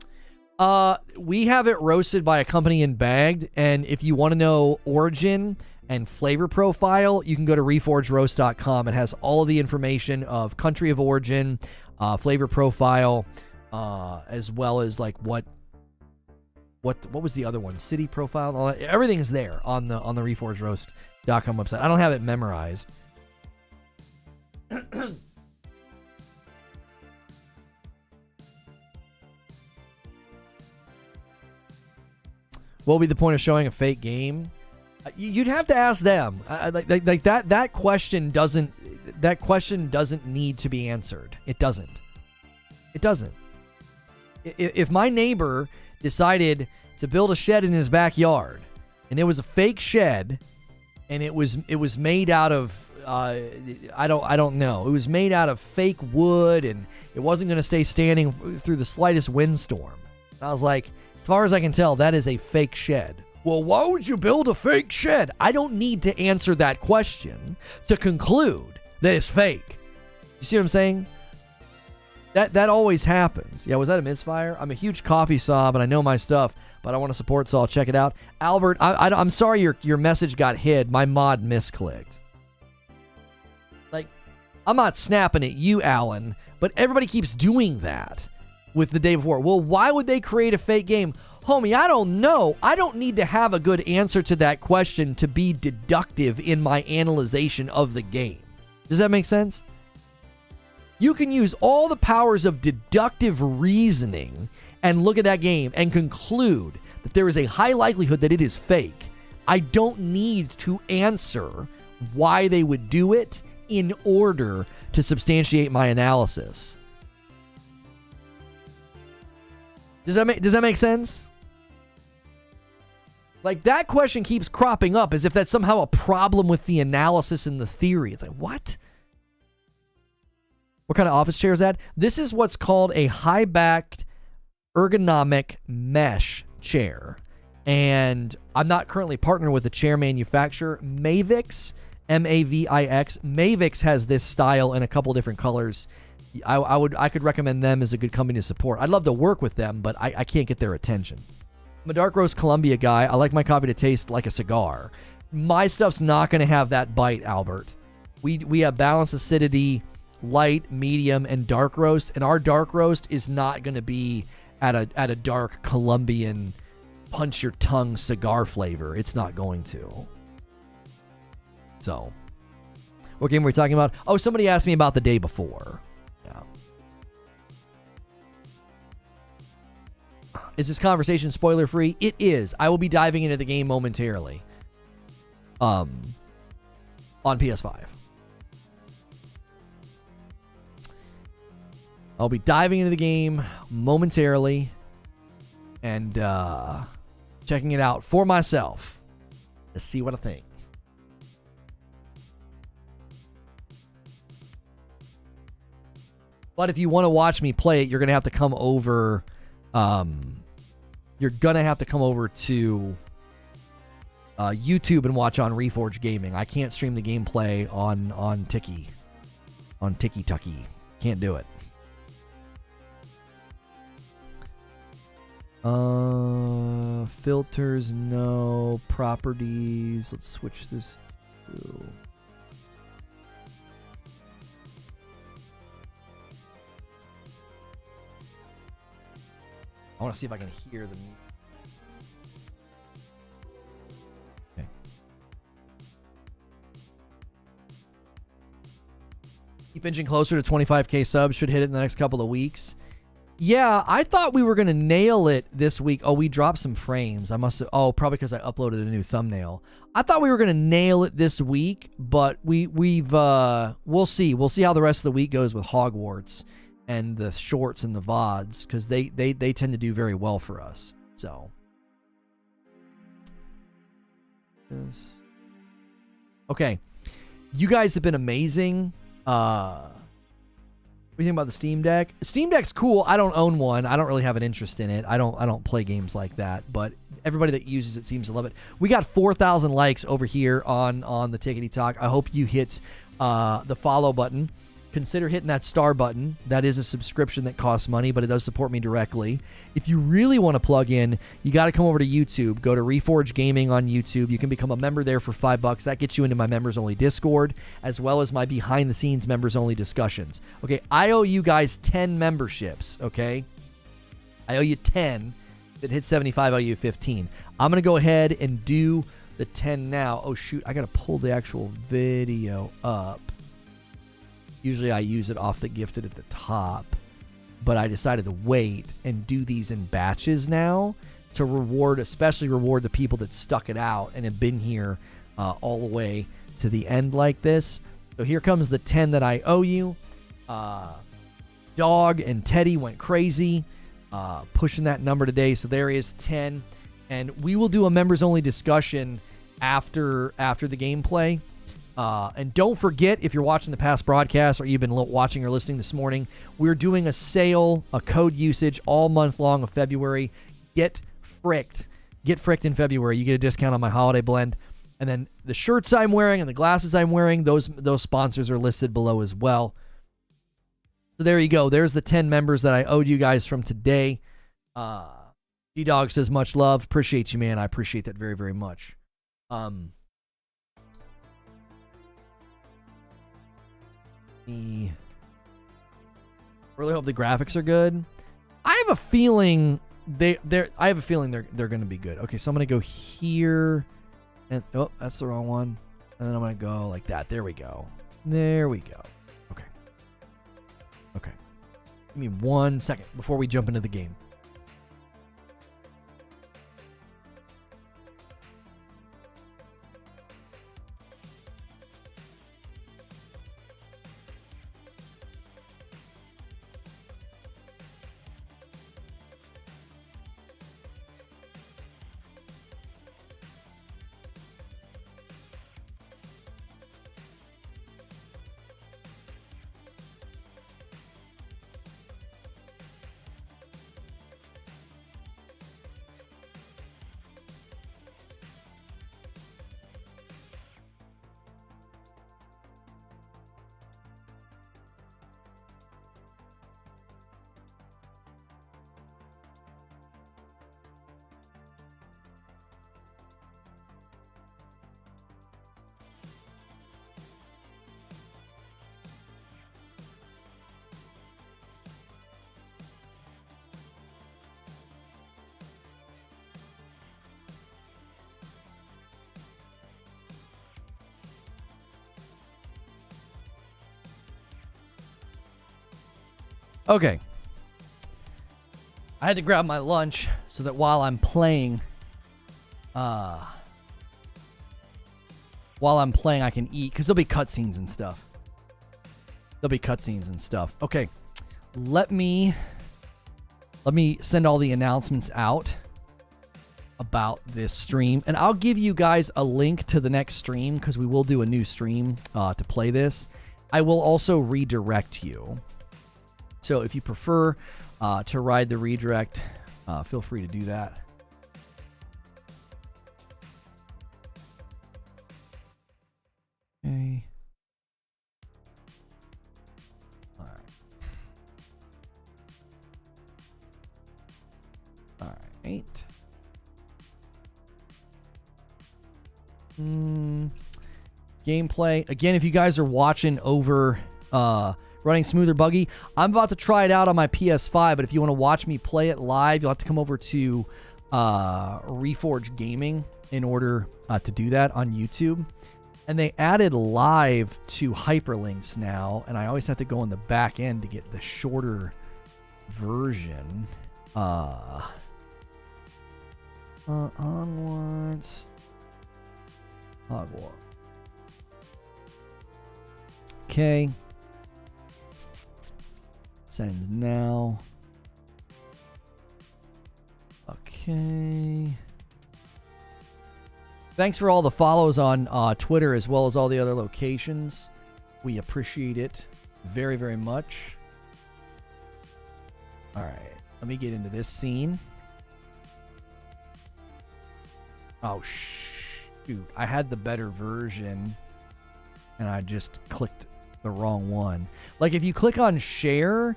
We have it roasted by a company in Bagged, and if you want to know origin and flavor profile, you can go to reforgeroast.com. It has all of the information of country of origin, flavor profile, as well as like what was the other one? City profile. All that. Everything's there on the reforgeroast.com website. I don't have it memorized. What would be the point of showing a fake game? You'd have to ask them. Like that question doesn't need to be answered. It doesn't. If my neighbor decided to build a shed in his backyard, and it was a fake shed, and it was made out of I don't know. It was made out of fake wood, and it wasn't going to stay standing through the slightest windstorm. I was like, as far as I can tell, that is a fake shed. Well, why would you build a fake shed? I don't need to answer that question to conclude that it's fake. You see what I'm saying? That always happens. Yeah, was that a misfire? I'm a huge coffee sob, and I know my stuff, but I want to support, so I'll check it out. Albert, I'm sorry your message got hid. My mod misclicked. Like, I'm not snapping at you, Alan, but everybody keeps doing that with the day before. Well, why would they create a fake game? Homie, I don't know. I don't need to have a good answer to that question to be deductive in my analyzation of the game. Does that make sense? You can use all the powers of deductive reasoning and look at that game and conclude that there is a high likelihood that it is fake. I don't need to answer why they would do it in order to substantiate my analysis. Does that make sense? Like, that question keeps cropping up as if that's somehow a problem with the analysis and the theory. It's like, what? What kind of office chair is that? This is what's called a high-backed ergonomic mesh chair. And I'm not currently partnered with a chair manufacturer. Mavix, M-A-V-I-X. Mavix has this style in a couple different colors. I could recommend them as a good company to support. I'd love to work with them, but I can't get their attention. I'm a dark roast Columbia guy. I like my coffee to taste like a cigar. My stuff's not going to have that bite, Albert. We have balanced acidity, light, medium, and dark roast, and our dark roast is not going to be at a dark Colombian punch your tongue cigar flavor. It's not going to. So, what game were we talking about? Oh, somebody asked me about the day before. Yeah. Is this conversation spoiler free? It is. I will be diving into the game momentarily. On PS5. I'll be diving into the game momentarily and checking it out for myself to see what I think. But if you want to watch me play it, you're going to have to come over. You're going to have to come over to YouTube and watch on Reforge Gaming. I can't stream the gameplay on Tiki. On Tiki-Tucky. Can't do it. Filters, no. Properties. Let's switch this to... I want to see if I can hear the music. Okay. Keep inching closer to 25k subs. Should hit it in the next couple of weeks. Yeah, I thought we were going to nail it this week. Oh, we dropped some frames. I must have. Oh, probably because I uploaded a new thumbnail. I thought we were going to nail it this week, but we'll see. We'll see how the rest of the week goes with Hogwarts and the shorts and the VODs, because they tend to do very well for us. So. Okay. You guys have been amazing. What do you think about the Steam Deck? Steam Deck's cool. I don't own one. I don't really have an interest in it. I don't play games like that, but everybody that uses it seems to love it. We got 4,000 likes over here on the Tickety Talk. I hope you hit the follow button. Consider hitting that star button. That is a subscription that costs money, but it does support me directly. If you really want to plug in, you got to come over to YouTube. Go to Reforge Gaming on YouTube. You can become a member there for $5. That gets you into my members-only Discord, as well as my behind-the-scenes members-only discussions. Okay, I owe you guys 10 memberships, okay? I owe you 10. If it hits 75, I owe you 15. I'm going to go ahead and do the 10 now. Oh, shoot, I got to pull the actual video up. Usually I use it off the gifted at the top, but I decided to wait and do these in batches now to especially reward the people that stuck it out and have been here all the way to the end like this. So here comes the 10 that I owe you. Dog and Teddy went crazy, pushing that number today. So there is 10, and we will do a members only discussion after the gameplay. And don't forget, if you're watching the past broadcast or you've been watching or listening this morning, we're doing a sale, a code usage all month long of February. Get fricked. Get fricked in February. You get a discount on my holiday blend. And then the shirts I'm wearing and the glasses I'm wearing, those sponsors are listed below as well. So there you go. There's the 10 members that I owed you guys from today. G-Dog says, much love. Appreciate you, man. I appreciate that very, very much. Really hope the graphics are good. I have a feeling they're going to be good. Okay, so I'm going to go here, and oh, that's the wrong one. And then I'm going to go like that. There we go. There we go. Okay. Okay. Give me 1 second before we jump into the game. Okay. I had to grab my lunch so that while I'm playing, I can eat, because there'll be cutscenes and stuff. Okay. Let me send all the announcements out about this stream, and I'll give you guys a link to the next stream, because we will do a new stream to play this. I will also redirect you. So if you prefer to ride the redirect, feel free to do that. Okay. All right. Gameplay. Again, if you guys are watching over Running Smooth or Buggy, I'm about to try it out on my PS5, but if you want to watch me play it live, you'll have to come over to Reforge Gaming in order to do that on YouTube. And they added live to hyperlinks now, and I always have to go in the back end to get the shorter version. Onwards. Hogwarts. Okay. Send now. Okay. Thanks for all the follows on Twitter as well as all the other locations. We appreciate it very, very much. All right. Let me get into this scene. Oh, shoot. I had the better version, and I just clicked the wrong one. Like, if you click on share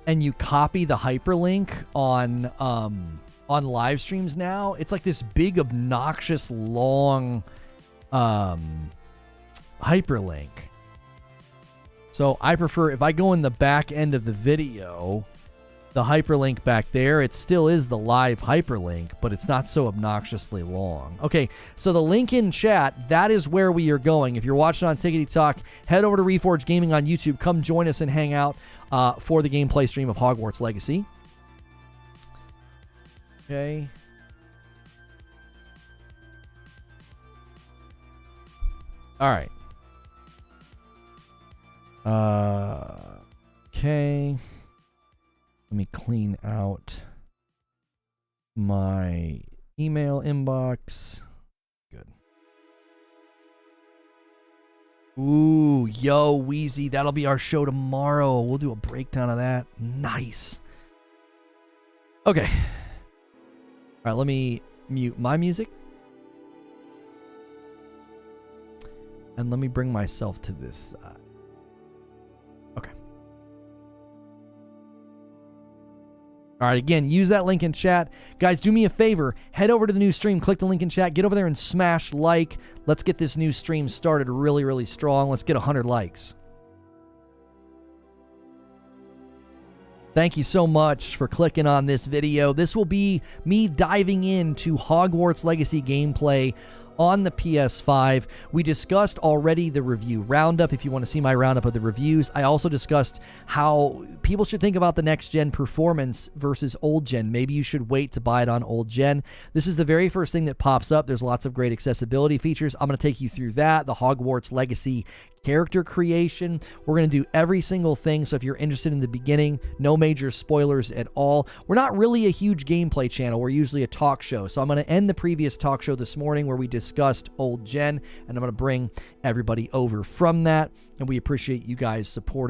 and you copy the hyperlink on live streams now, it's like this big, obnoxious, long hyperlink. So I prefer, if I go in the back end of the video, the hyperlink back there, it still is the live hyperlink, but it's not so obnoxiously long. Okay, so the link in chat, that is where we are going. If you're watching on Tickety Talk, head over to Reforge Gaming on YouTube. Come join us and hang out for the gameplay stream of Hogwarts Legacy. Okay. All right. Okay. Let me clean out my email inbox. Good. Ooh, yo, Wheezy. That'll be our show tomorrow. We'll do a breakdown of that. Nice. Okay. All right, let me mute my music. And let me bring myself to this side. Okay. All right, again, use that link in chat. Guys, do me a favor. Head over to the new stream. Click the link in chat. Get over there and smash like. Let's get this new stream started really, really strong. Let's get 100 likes. Thank you so much for clicking on this video. This will be me diving into Hogwarts Legacy gameplay on the PS5. We discussed already the review roundup. If you want to see my roundup of the reviews, I also discussed how people should think about the next gen performance versus old gen. Maybe you should wait to buy it on old gen. This is the very first thing that pops up. There's lots of great accessibility features. I'm going to take you through that, the Hogwarts Legacy character creation. We're going to do every single thing. So if you're interested in the beginning, no major spoilers at all. We're not really a huge gameplay channel. We're usually a talk show. So I'm going to end the previous talk show this morning where we discussed old gen, and I'm going to bring everybody over from that. And we appreciate you guys supporting